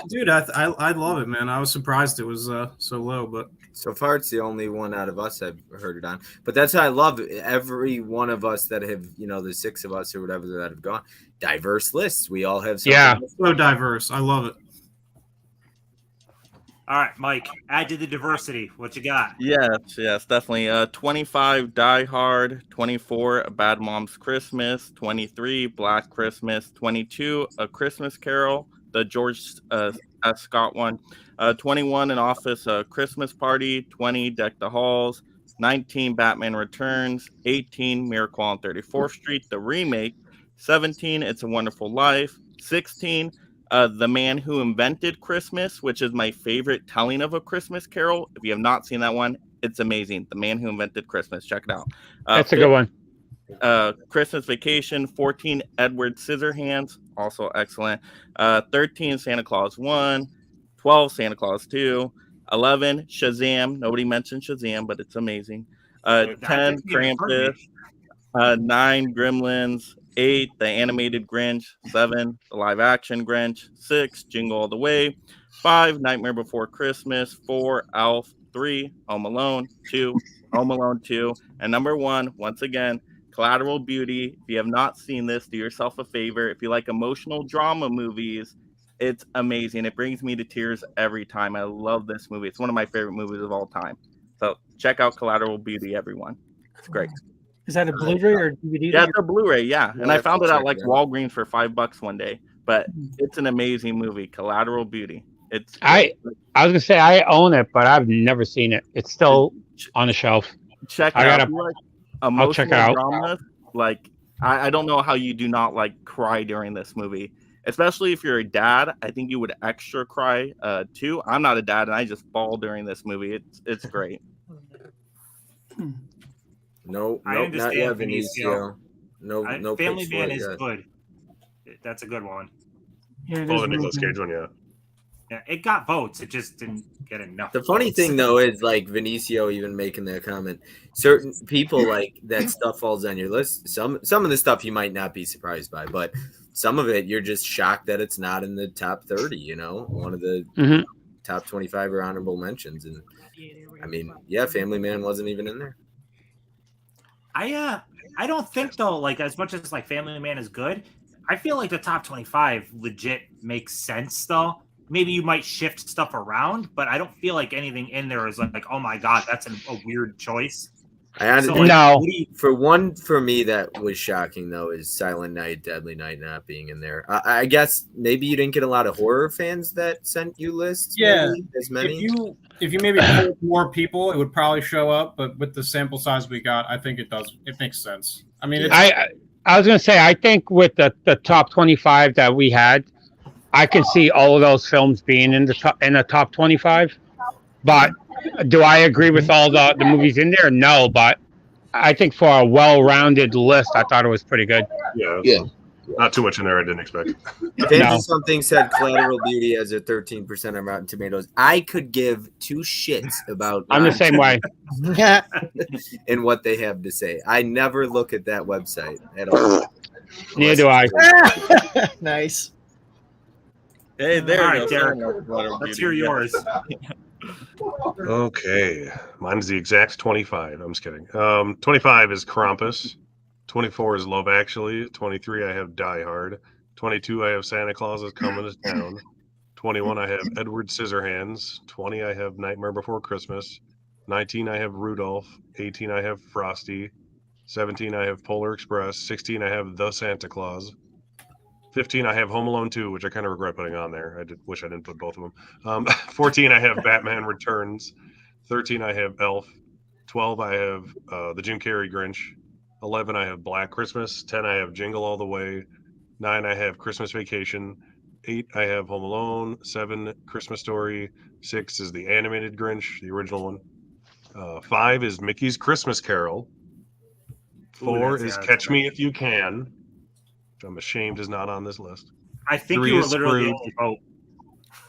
Dude, I love it, man. I was surprised it was so low, but So far, it's the only one out of us I've heard it on. But that's how I love it. Every one of us that have, the 6 of us or whatever that have gone, diverse lists. We all have something. Yeah. so diverse. I love it. All right, Mike, add to the diversity. What you got? Yes, definitely. 25, Die Hard. 24, A Bad Mom's Christmas. 23, Black Christmas. 22, A Christmas Carol, the George S. Scott one. 21, An Office, A Christmas Party. 20, Deck the Halls. 19, Batman Returns. 18, Miracle on 34th Street, the remake. 17, It's a Wonderful Life. 16, The Man Who Invented Christmas, which is my favorite telling of A Christmas Carol. If you have not seen that one, it's amazing. The Man Who Invented Christmas. Check it out. That's a good one. Christmas Vacation. 14, Edward Scissorhands. Also excellent. 13, Santa Claus 1. 12, Santa Claus 2. 11, Shazam. Nobody mentioned Shazam, but it's amazing. 10, Krampus. 9, Gremlins. 8, The Animated Grinch. 7, The Live Action Grinch. 6, Jingle All the Way. 5, Nightmare Before Christmas. 4, Elf. 3, Home Alone. 2, Home Alone 2. And number 1, once again, Collateral Beauty. If you have not seen this, do yourself a favor. If you like emotional drama movies, it's amazing. It brings me to tears every time. I love this movie. It's one of my favorite movies of all time. So check out Collateral Beauty, everyone. It's great. Is that a Blu-ray or DVD? Yeah, it's a Blu-ray, yeah. And I found it at like yeah. Walgreens for $5 one day. But it's an amazing movie, Collateral Beauty. It's I was gonna say I own it, but I've never seen it. It's still on the shelf. check I out. gotta- If you like I'll check it emotional out. drama, like I don't know how you do not like cry during this movie. Especially if you're a dad, I think you would extra cry too. I'm not a dad, and I just bawl during this movie. It's great. No, I not understand yet, Benicio. Benicio. No Family picks for Man it is yet. good. That's a good one. Yeah, it Oh, is the really Nicolas good. Cage one, yeah. Yeah, it got votes. It just didn't get enough. The funny votes. thing though is like Benicio even making that comment. Certain people like that stuff falls on your list. Some of the stuff you might not be surprised by, but some of it you're just shocked that it's not in the top 30. One of the Mhm. top 25 or honorable mentions. And I mean, yeah, Family Man wasn't even in there. I don't think though, like as much as like Family Man is good, I feel like the top 25 legit makes sense though. Maybe you might shift stuff around, but I don't feel like anything in there is like oh my god, that's a weird choice. I had So, like, No. what do you- for me that was shocking though is Silent Night, Deadly Night not being in there. I guess maybe you didn't get a lot of horror fans that sent you lists. Yeah, maybe, as many. If you maybe polled more people, it would probably show up. But with the sample size we got, I think it does. It makes sense. I mean, it's, I was gonna say I think with the top 25 that we had, I can see all of those films being in the top 25. But do I agree with all the movies in there? No, but I think for a well-rounded list, I thought it was pretty good. Yeah. Not too much in there I didn't expect. Fancy Something said Collateral Beauty has a 13% on Rotten Tomatoes. I could give two shits about I'm the Rotten same way. and what they have to say. I never look at that website at all. Neither do I. Nice. Hey, there All you right, go. Derek, Collateral let's Beauty, hear yeah. yours. Okay. Mine's the exact 25. I'm just kidding. 25 is Krampus. 24 is Love Actually. 23, I have Die Hard. 22, I have Santa Claus is Coming to Town. 21, I have Edward Scissorhands. 20, I have Nightmare Before Christmas. 19, I have Rudolph. 18, I have Frosty. 17, I have Polar Express. 16, I have The Santa Claus. 15, I have Home Alone 2, which I kind of regret putting on there. I wish I didn't put both of them. 14, I have Batman Returns. 13, I have Elf. 12, I have the Jim Carrey Grinch. 11, I have Black Christmas. 10, I have Jingle All the Way. 9, I have Christmas Vacation. 8, I have Home Alone. 7, Christmas Story. 6 is the animated Grinch, the original one. 5 is Mickey's Christmas Carol. 4 is Catch Me If You Can, which I'm ashamed is not on this list. I think 3 you were is literally Scrooge. the only vote.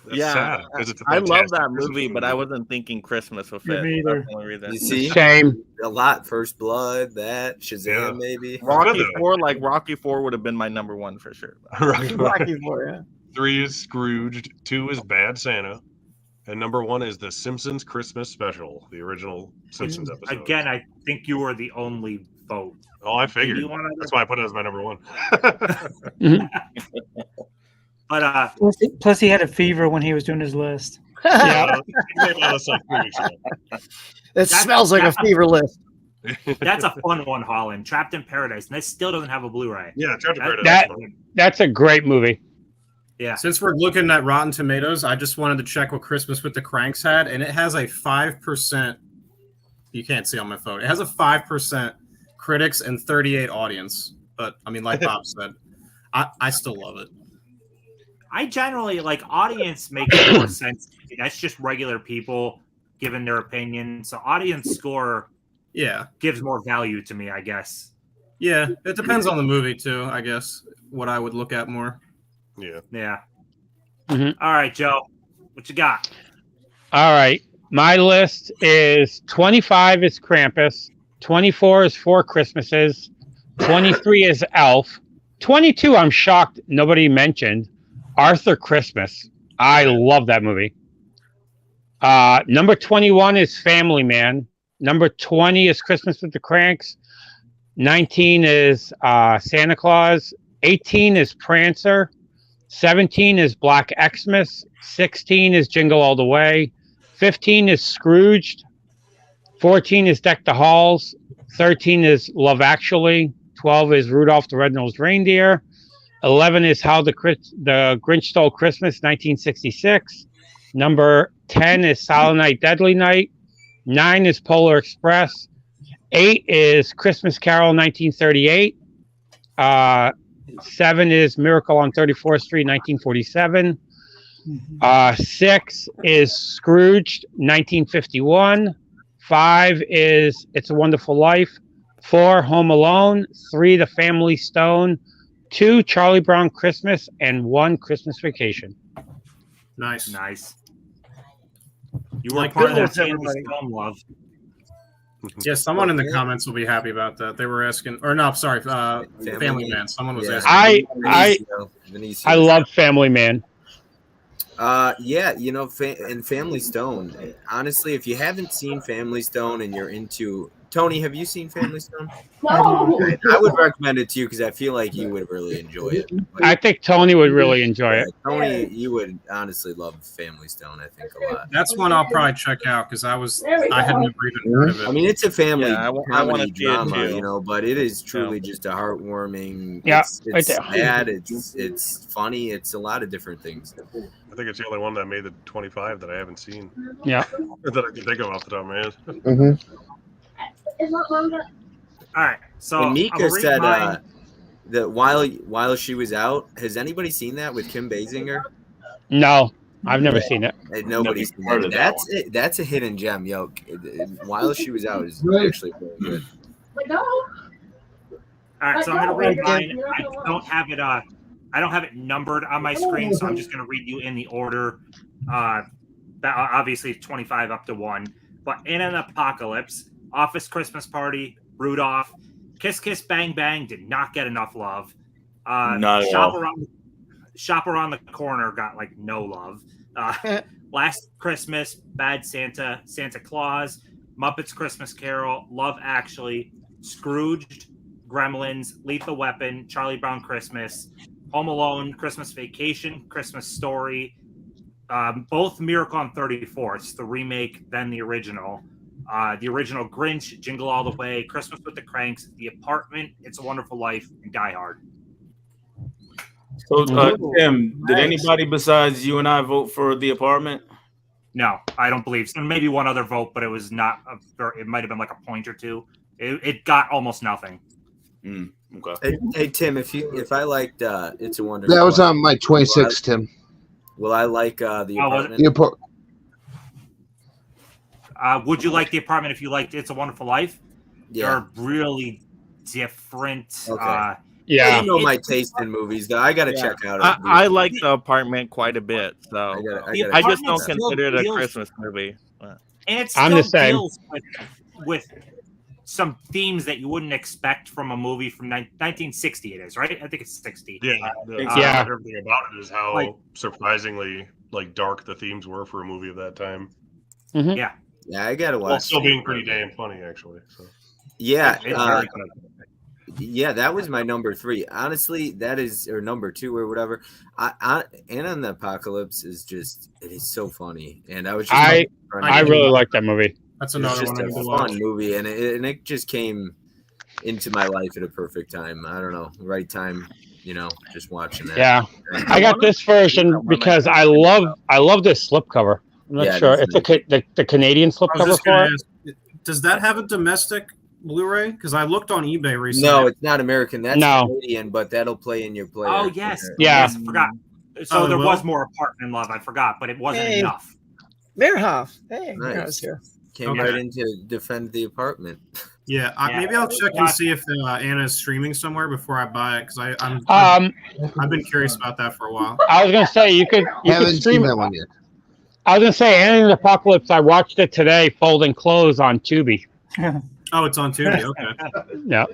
That's Yeah, sad, 'cause it's a I love fantastic that Christmas movie, but I wasn't thinking Christmas with Yeah, it. me That's either. the only reason. You see, Same. a lot. First Blood, that Shazam, Yeah. maybe. Rocky Good, though. 4, like Rocky 4 would have been my number one for sure. Rocky Four, yeah. 3 is Scrooged. 2 is Bad Santa. And number 1 is The Simpsons Christmas Special, the original Simpsons episode. Again, I think you were the only vote. Oh, I figured. You wanna- That's why I put it as my number 1. But Plus, he had a fever when he was doing his list. Yeah. It smells like a fever list. that's a fun one, Holland. Trapped in Paradise, and this still doesn't have a Blu-ray. Yeah, Trapped in Paradise. That that's a great movie. Yeah. Since we're looking at Rotten Tomatoes, I just wanted to check what Christmas with the Cranks had, and it has a 5%. You can't see on my phone. It has a 5% critics and 38 audience. But I mean, like Bob said, I still love it. I generally like audience makes more sense. That's just regular people giving their opinion. So audience score Yeah. gives more value to me, I guess. Yeah. It depends on the movie, too, I guess, what I would look at more. Yeah. Yeah. Mhm. All right, Joe. What you got? All right. My list is 25 is Krampus, 24 is Four Christmases, 23 is Elf, 22 I'm shocked nobody mentioned, Arthur Christmas. I love that movie. Number 21 is Family Man. Number 20 is Christmas with the Cranks. 19 is Santa Claus. 18 is Prancer. 17 is Black Xmas. 16 is Jingle All the Way. 15 is Scrooged. 14 is Deck the Halls. 13 is Love Actually. 12 is Rudolph the Red-Nosed Reindeer. 11 is How the Grinch Stole Christmas, 1966. Number 10 is Silent Night, Deadly Night. 9 is Polar Express. 8 is Christmas Carol, 1938. 7 is Miracle on 34th Street, 1947. 6 is Scrooged, 1951. 5 is It's a Wonderful Life. 4, Home Alone. 3, The Family Stone. 2, Charlie Brown Christmas. And 1, Christmas Vacation. Nice. Nice. You were Like part of good that family everybody. film love. Yeah, someone in the comments will be happy about that. They were asking, or no, sorry, Family Man. Someone was asking. I love Family Man. Yeah, you know, and Family Stone. Honestly, if you haven't seen Family Stone and you're into Tony, have you seen Family Stone? No. I would recommend it to you because I feel like you would really enjoy it. I think Tony would really enjoy it. Tony, you would honestly love Family Stone. I think a lot. That's one I'll probably check out because I had never even heard of it. I mean, it's a family Yeah, I wanna comedy see it drama, too. you know, but it is truly just a heartwarming. Yeah, it's right there. sad. It's funny. It's a lot of different things. I think it's the only one that made the 25 that I haven't seen. Yeah. That I can think of off the top of my head. Mm-hmm. All right. So And I'm Mika gonna read said mine. that while she was out, has anybody seen that with Kim Basinger? No, I've never seen it. Nobody's seen heard that. of that That's a hidden gem, yo. While she was out is actually really good. All right, so I'm gonna read mine. I don't have it. I don't have it numbered on my screen, so I'm just gonna read you in the order. That obviously 25 up to 1. But In an Apocalypse, Office Christmas Party, Rudolph, Kiss Kiss Bang Bang did not get enough love. Not at Shop all. Around the Corner got like no love. Last Christmas, Bad Santa, Santa Claus, Muppets Christmas Carol, Love Actually, Scrooged, Gremlins, Lethal Weapon, Charlie Brown Christmas, Home Alone, Christmas Vacation, Christmas Story, both Miracle on 34th, the remake, then the original. The original Grinch, Jingle All the Way, Christmas with the Cranks, The Apartment, It's a Wonderful Life, and Die Hard. So, Tim, did anybody besides you and I vote for The Apartment? No, I don't believe so. Maybe one other vote, but it was not. It might have been like a point or two. It got almost nothing. Okay. Hey Tim, if I liked It's a Wonderful That was Life, on my 26, Tim. will I like The Apartment? The apart- Would you like The Apartment if you liked It's a Wonderful Life? Yeah. They're really different. Okay. Yeah. You know my taste in movies, though. I got to check out. I like The Apartment quite a bit, so I I just don't Apartment consider it a still Christmas movie. But- And it I'm still the same. deals with some themes that you wouldn't expect from a movie from 1960. It is, right? I think it's 60. Yeah, Yeah. Everything about it is how Like- surprisingly dark the themes were for a movie of that time. Mhm. Yeah. Yeah, I gotta watch. While still being pretty damn funny, actually. So. Yeah, It's very good. yeah, that was my number 3. Honestly, that is or number 2 or whatever. Anna and the Apocalypse is just it is so funny, and I was just I really like that movie. That's It's another just one I a need to fun watch. movie, and it just came into my life at a perfect time. I don't know, right time, just watching that. Yeah, I got this version because I love this slipcover. I'm not Yeah, sure that's it's the Canadian I was slipcover just for gonna it. ask, does that have a domestic Blu-ray? Because I looked on eBay recently. No, it's not American. That's No. Canadian, but that'll play in your player. Oh yes, Yeah. yes, I forgot. So Oh, there well. was more Apartment Love. I forgot, but it wasn't Hey. enough. Mayorhoff. Hey, Nice. Mayorhoff's here. Came Okay. right in to defend The Apartment. Yeah, Yeah. maybe I'll check and see if Anna is streaming somewhere before I buy it because I've been curious about that for a while. I was gonna say you could Haven't stream seen it. that one yet. I was gonna say Anna and the Apocalypse. I watched it today, folding clothes on Tubi. Oh, it's on Tubi. Okay, Yeah.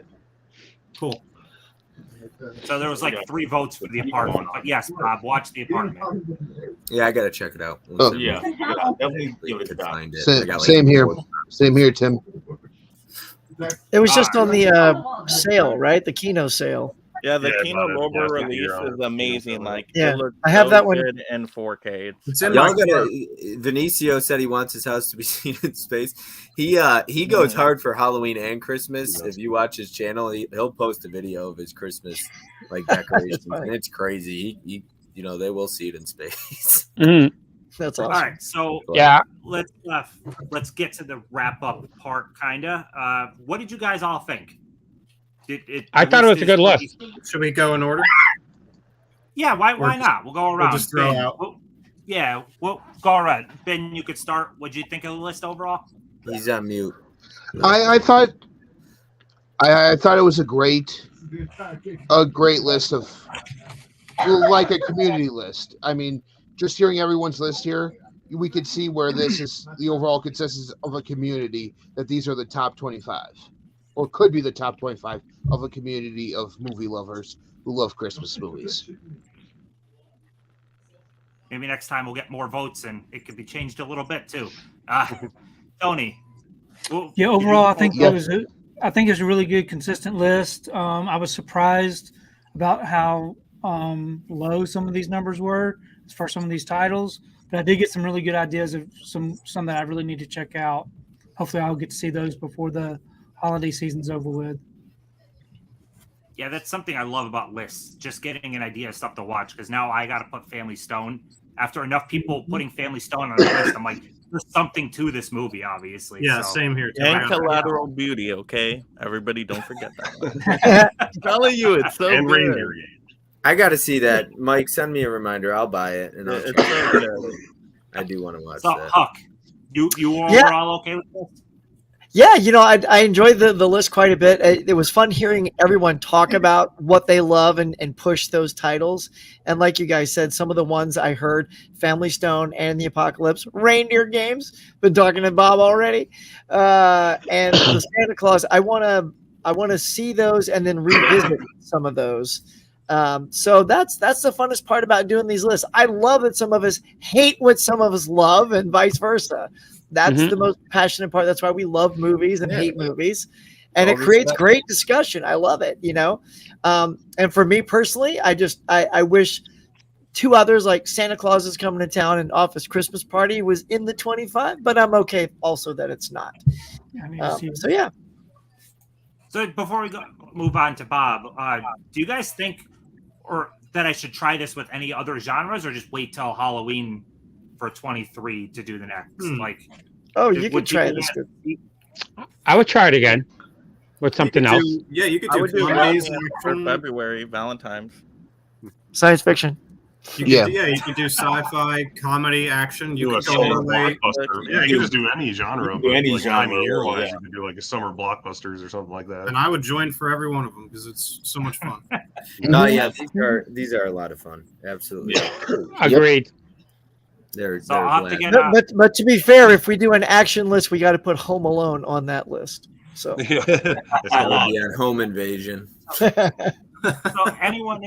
cool. So there was like 3 votes for The Apartment. But yes, Bob, watch The Apartment. Yeah, I gotta check it out. Oh. Yeah, definitely give it a shot. Find it. I Same, got, like, same here. 4. Same here, Tim. It was just on the sale, right? The Kino sale. Yeah, the Yeah, Kino about it. Lorber Yeah, release yeah. is amazing. Like, Yeah, it looks I have so that one. good in 4K. It's in Y'all my gotta. Vinicio said he wants his house to be seen in space. He goes hard for Halloween and Christmas. If you watch his channel, he'll post a video of his Christmas decorations, and it's crazy. He they will see it in space. Mhm. That's All awesome. right, so Yeah. let's get to the wrap up part, kinda. What did you guys all think? I thought it was a good list. Should we go in order? Yeah, why Or just- not? We'll go around. just throw Ben, out. we'll go around. Ben, you could start. What'd you think of the list overall? He's on mute. I thought it was a great list of like a community list. I mean, just hearing everyone's list here, we could see where this is the overall consensus of a community that these are the top 25, or could be the top 25 of a community of movie lovers who love Christmas movies. Maybe next time we'll get more votes and it could be changed a little bit too. Tony. Yeah, overall, I think Yeah. I think it's a really good, consistent list. I was surprised about how low some of these numbers were for some of these titles, but I did get some really good ideas of some that I really need to check out. Hopefully, I'll get to see those before the holiday season's over with. Yeah, that's something I love about lists. Just getting an idea of stuff to watch, because now I got to put Family Stone. After enough people putting Family Stone on the list, I'm like, there's something to this movie, obviously. Yeah, so. same here. Too. And Collateral Beauty, okay? Everybody don't forget that. I'm telling you, it's so And good. Reindeer Games. I got to see that. Mike, send me a reminder. I'll buy it, and I'll It's check so it good. out. I do want to watch So, that. Huck, you were Yeah. overall okay with this? Yeah, I enjoyed the list quite a bit. It was fun hearing everyone talk about what they love and push those titles. And like you guys said, some of the ones I heard, Family Stone and The Apocalypse, Reindeer Games, been talking to Bob already, and the Santa Claus. I want to see those and then revisit some of those. So that's the funnest part about doing these lists. I love that some of us hate what some of us love and vice versa. That's the most passionate part. That's why we love movies and hate movies. And it creates great discussion. I love it, And for me personally, I wish two others like Santa Claus is Coming to Town and Office Christmas Party was in the 25, but I'm okay also that it's not. So yeah. So before we move on to Bob, do you guys think or that I should try this with any other genres, or just wait till Halloween for 23 to do the next? Like, you could try this. I would try it again with something else. Yeah, you could do amazing for February, Valentine's. Science fiction. You could do sci-fi, comedy, action. You could go all the way. Yeah, you can just do any genre. Do any like genre, year-wise, yeah. you could do like a summer blockbusters or something like that. And I would join for every one of them because it's so much fun. No, yeah, these are a lot of fun. Absolutely. Agreed. They're I'll have to get but to be fair, if we do an action list, we got to put Home Alone on that list. So it's gonna be on Home Invasion. So anyone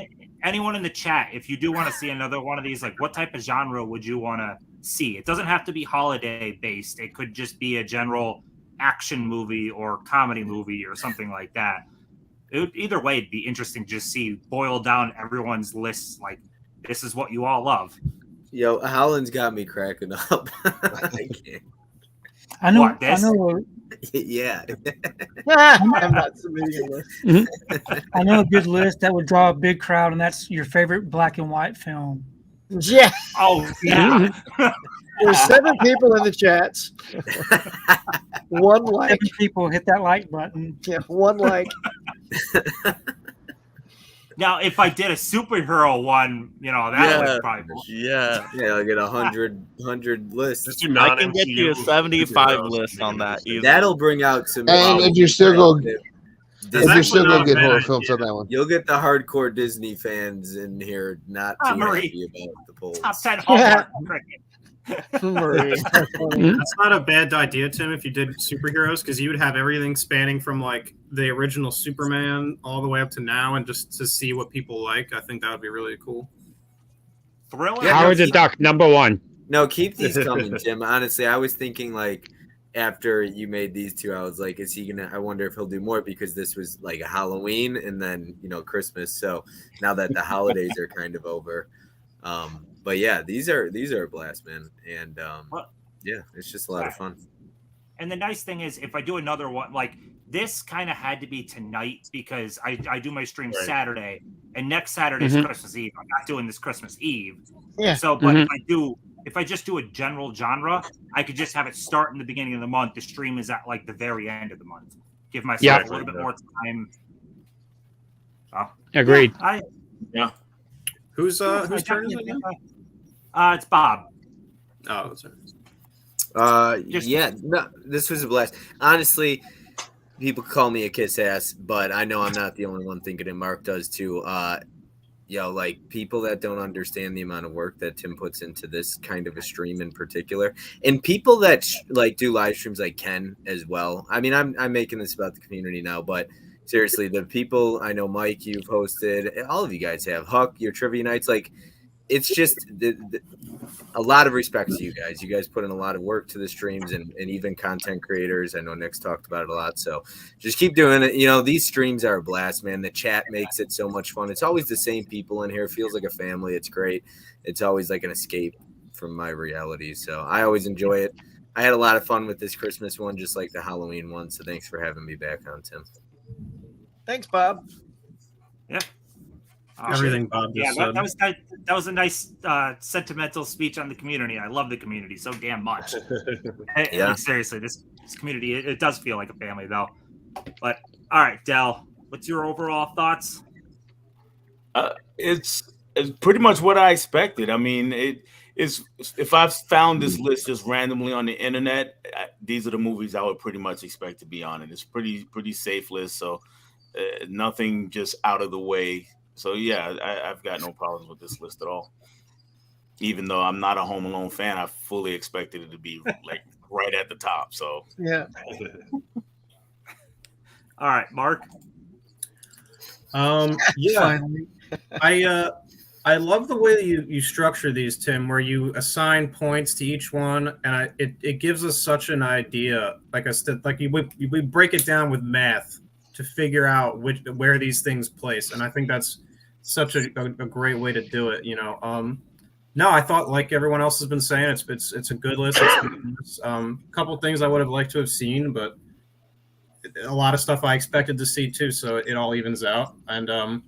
in the chat, if you do want to see another one of these, like what type of genre would you want to see? It doesn't have to be holiday based. It could just be a general action movie or comedy movie or something like that. Either way, it'd be interesting to just see boil down everyone's lists. Like, this is what you all love. Yo, Holland's got me cracking up. I know. What, I this? know. Yeah. I'm not submitting a list. I know a good list that would draw a big crowd, and that's your favorite black and white film. Yeah. Oh yeah. There's 7 people in the chats. 1 like. 7 people hit that like button. Yeah, 1 like. Now, if I did a superhero one, that would probably. Yeah, I'll get 100 lists. Just do I can get you a 75 list on that. Easily. That'll bring out some. And if you're still going, get horror bad films on that one. You'll get the hardcore Disney fans in here not too happy about the polls. Top 10 Hallmark cricket. That's not a bad idea, Tim, if you did superheroes, because you would have everything spanning from like the original Superman all the way up to now, and just to see what people like. I think that would be really cool. Thriller. Howard the Duck, #1. No, keep these coming, Jim. Honestly, I was thinking like after you made these 2, I was like, is he gonna? I wonder if he'll do more, because this was like a Halloween and then Christmas. So now that the holidays are kind of over. But yeah, these are a blast, man, and yeah, it's just a lot of fun. And the nice thing is, if I do another one, like this, kind of had to be tonight because I do my stream Saturday, and next Saturday is Christmas Eve. I'm not doing this Christmas Eve. Yeah. So, but if I just do a general genre, I could just have it start in the beginning of the month. The stream is at like the very end of the month. Give myself a little bit more time. Agreed. Yeah. Whose turn is it? It's Bob. Oh, that's right. No, this was a blast. Honestly, people call me a kiss ass, but I know I'm not the only one thinking it. Mark does too. Like people that don't understand the amount of work that Tim puts into this kind of a stream in particular, and people that like do live streams like Ken as well. I mean, I'm making this about the community now, but seriously, the people I know, Mike, you've hosted, all of you guys have, Huck, your trivia nights, like it's just a lot of respect to you guys. You guys put in a lot of work to the streams, and even content creators. I know Nick's talked about it a lot, so just keep doing it. These streams are a blast, man. The chat makes it so much fun. It's always the same people in here. It feels like a family. It's great. It's always like an escape from my reality, so I always enjoy it. I had a lot of fun with this Christmas one, just like the Halloween one, so thanks for having me back on, Tim. Thanks, Bob. Yeah. Everything Bob just said. That was a nice sentimental speech on the community. I love the community so damn much. Like, seriously, this community, it does feel like a family though. But all right, Del, what's your overall thoughts? It's pretty much what I expected. I mean, if I've found this list just randomly on the internet, these are the movies I would pretty much expect to be on it. It's pretty safe list, so nothing just out of the way. So yeah, I've got no problems with this list at all. Even though I'm not a Home Alone fan, I fully expected it to be like right at the top. So yeah. All right, Mark. Yeah, I love the way that you structure these, Tim, where you assign points to each one, and it gives us such an idea. We break it down with math to figure out where these things place, and I think that's such a great way to do it. No, I thought, like everyone else has been saying, it's a good list. A couple things I would have liked to have seen, but a lot of stuff I expected to see too. So it all evens out. And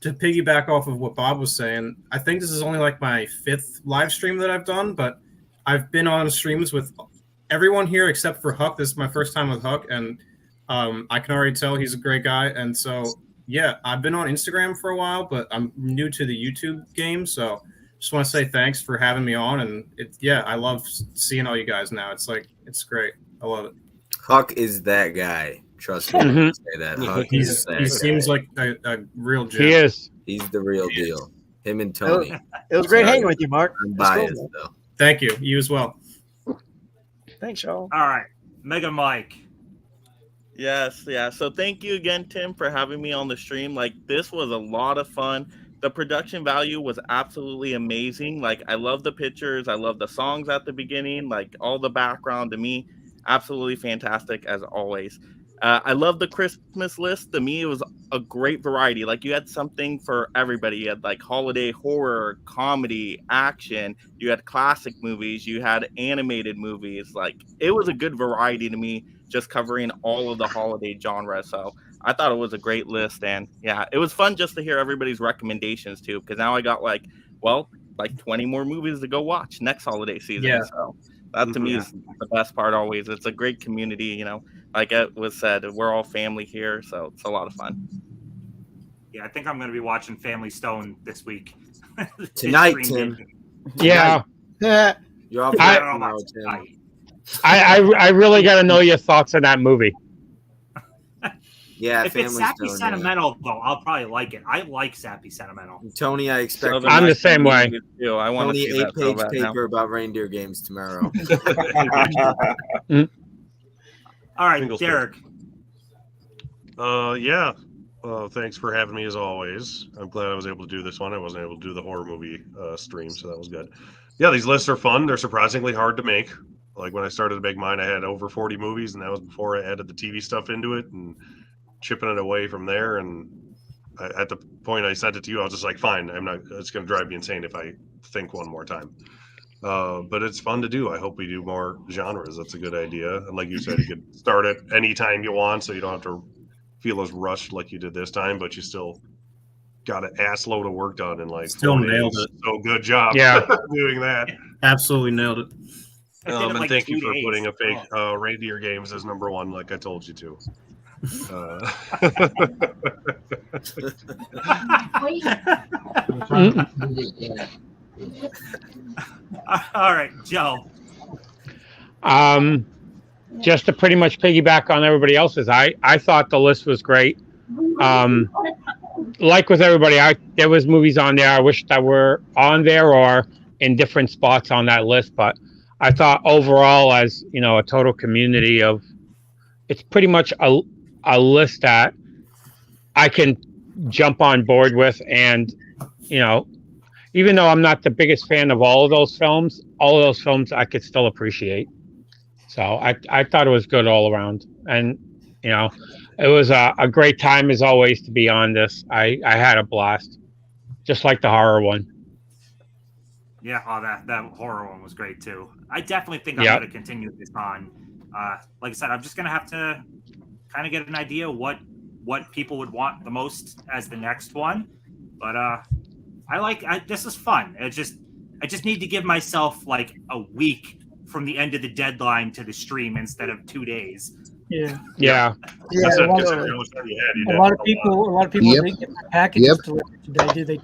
to piggyback off of what Bob was saying, I think this is only like my 5th live stream that I've done, but I've been on streams with everyone here except for Huck. This is my first time with Huck, and I can already tell he's a great guy. And so, yeah, I've been on Instagram for a while, but I'm new to the YouTube game, so just want to say thanks for having me on. And I love seeing all you guys now. It's great. I love it. Huck is that guy. Trust me. When I say that. Huck he seems like a real gem. He is. He's the real deal. Him and Tony. It was great hanging with you, Mark. I'm biased though. Thank you. You as well. Thanks, y'all. All right, Mega Mike. Yes, yeah. So thank you again, Tim, for having me on the stream. Like, this was a lot of fun. The production value was absolutely amazing. Like, I love the pictures. I love the songs at the beginning. Like, all the background to me, absolutely fantastic as always. I love the Christmas list. To me, it was a great variety. Like, you had something for everybody. You had like holiday horror, comedy, action. You had classic movies. You had animated movies. Like, it was a good variety to me, just covering all of the holiday genres. So I thought it was a great list. And yeah, it was fun just to hear everybody's recommendations too, because now I got like 20 more movies to go watch next holiday season. Yeah. So that to me is the best part always. It's a great community, like it was said, we're all family here. So it's a lot of fun. Yeah, I think I'm going to be watching Family Stone this week. Tonight, Tim. Yeah. You're off I- tomorrow, Tim. I really got to know your thoughts on that movie. Yeah, If it's Family sappy Stone, sentimental, though, I'll probably like it. I like sappy sentimental. yeah. Tony, I expect I'm the same way. I want to Tony see that so 8-page bad now. paper about reindeer games tomorrow. All right, Single Derek. Yeah. Thanks for having me as always. I'm glad I was able to do this one. I wasn't able to do the horror movie stream, so that was good. Yeah, these lists are fun. They're surprisingly hard to make. Like when I started to make mine, I had over 40 movies, and that was before I added the TV stuff into it and chipping it away from there. And at the point I sent it to you, I was just like, fine, I'm not. It's going to drive me insane if I think one more time. But it's fun to do. I hope we do more genres. That's a good idea. And like you said, you could start it anytime you want, so you don't have to feel as rushed like you did this time, but you still got an ass load of work done in like Still 4 days. nailed it. So good job doing that. Absolutely nailed it. And thank you for putting a fake reindeer games as number one, like I told you to. All right, Joe. Just to pretty much piggyback on everybody else's, I thought the list was great. Like with everybody, there was movies on there I wish that were on there or in different spots on that list, but I thought overall, as a total community of, it's pretty much a list that I can jump on board with, and even though I'm not the biggest fan of all of those films I could still appreciate. So I thought it was good all around, and it was a great time as always to be on this. I had a blast, just like the horror one. Yeah, that horror one was great too. I definitely think I'm going to continue this on. Like I said, I'm just going to have to kind of get an idea what people would want the most as the next one. But this is fun. I just need to give myself like a week from the end of the deadline to the stream instead of 2 days. Yeah. Yeah. That's A it, lot considering how much time you had, you'd a lot have of people Yep. didn't get their packages Yep. delivered today, do they?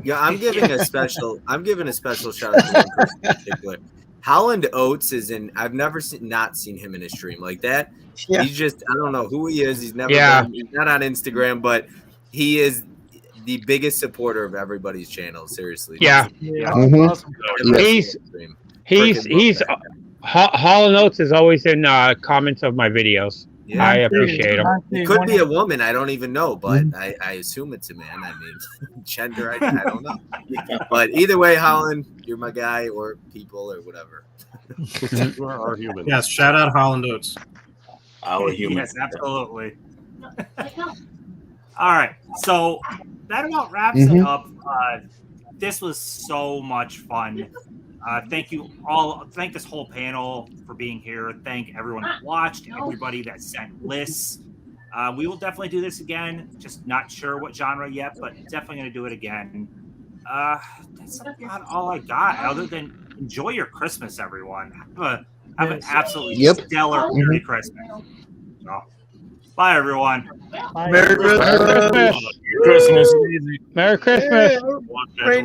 Yeah, I'm giving a special shout out to one person in particular. Holland Oates is in. I've never not seen him in a stream like that. Yeah. He's just, I don't know who he is. He's never Yeah. he's not on Instagram, but he is the biggest supporter of everybody's channel. Seriously. Yeah. Awesome. He's Hall Notes is always in comments of my videos. Yeah. I appreciate him. It could be a woman. I don't even know, but I assume it's a man. I mean, gender, I don't know. But either way, Holland, you're my guy, or people, or whatever. You are our human. Yes, shout out Holland Oates. Our human. Yes, absolutely. All right. So that about wraps Mhm. it up. This was so much fun. Thank you all. Thank this whole panel for being here. Thank everyone that watched, everybody that sent lists. We will definitely do this again. Just not sure what genre yet, but definitely going to do it again. That's about all I got. Other than enjoy your Christmas, everyone. Have an absolutely stellar Merry Christmas. So, bye, everyone. Merry Christmas. Christmas. Merry Christmas. Great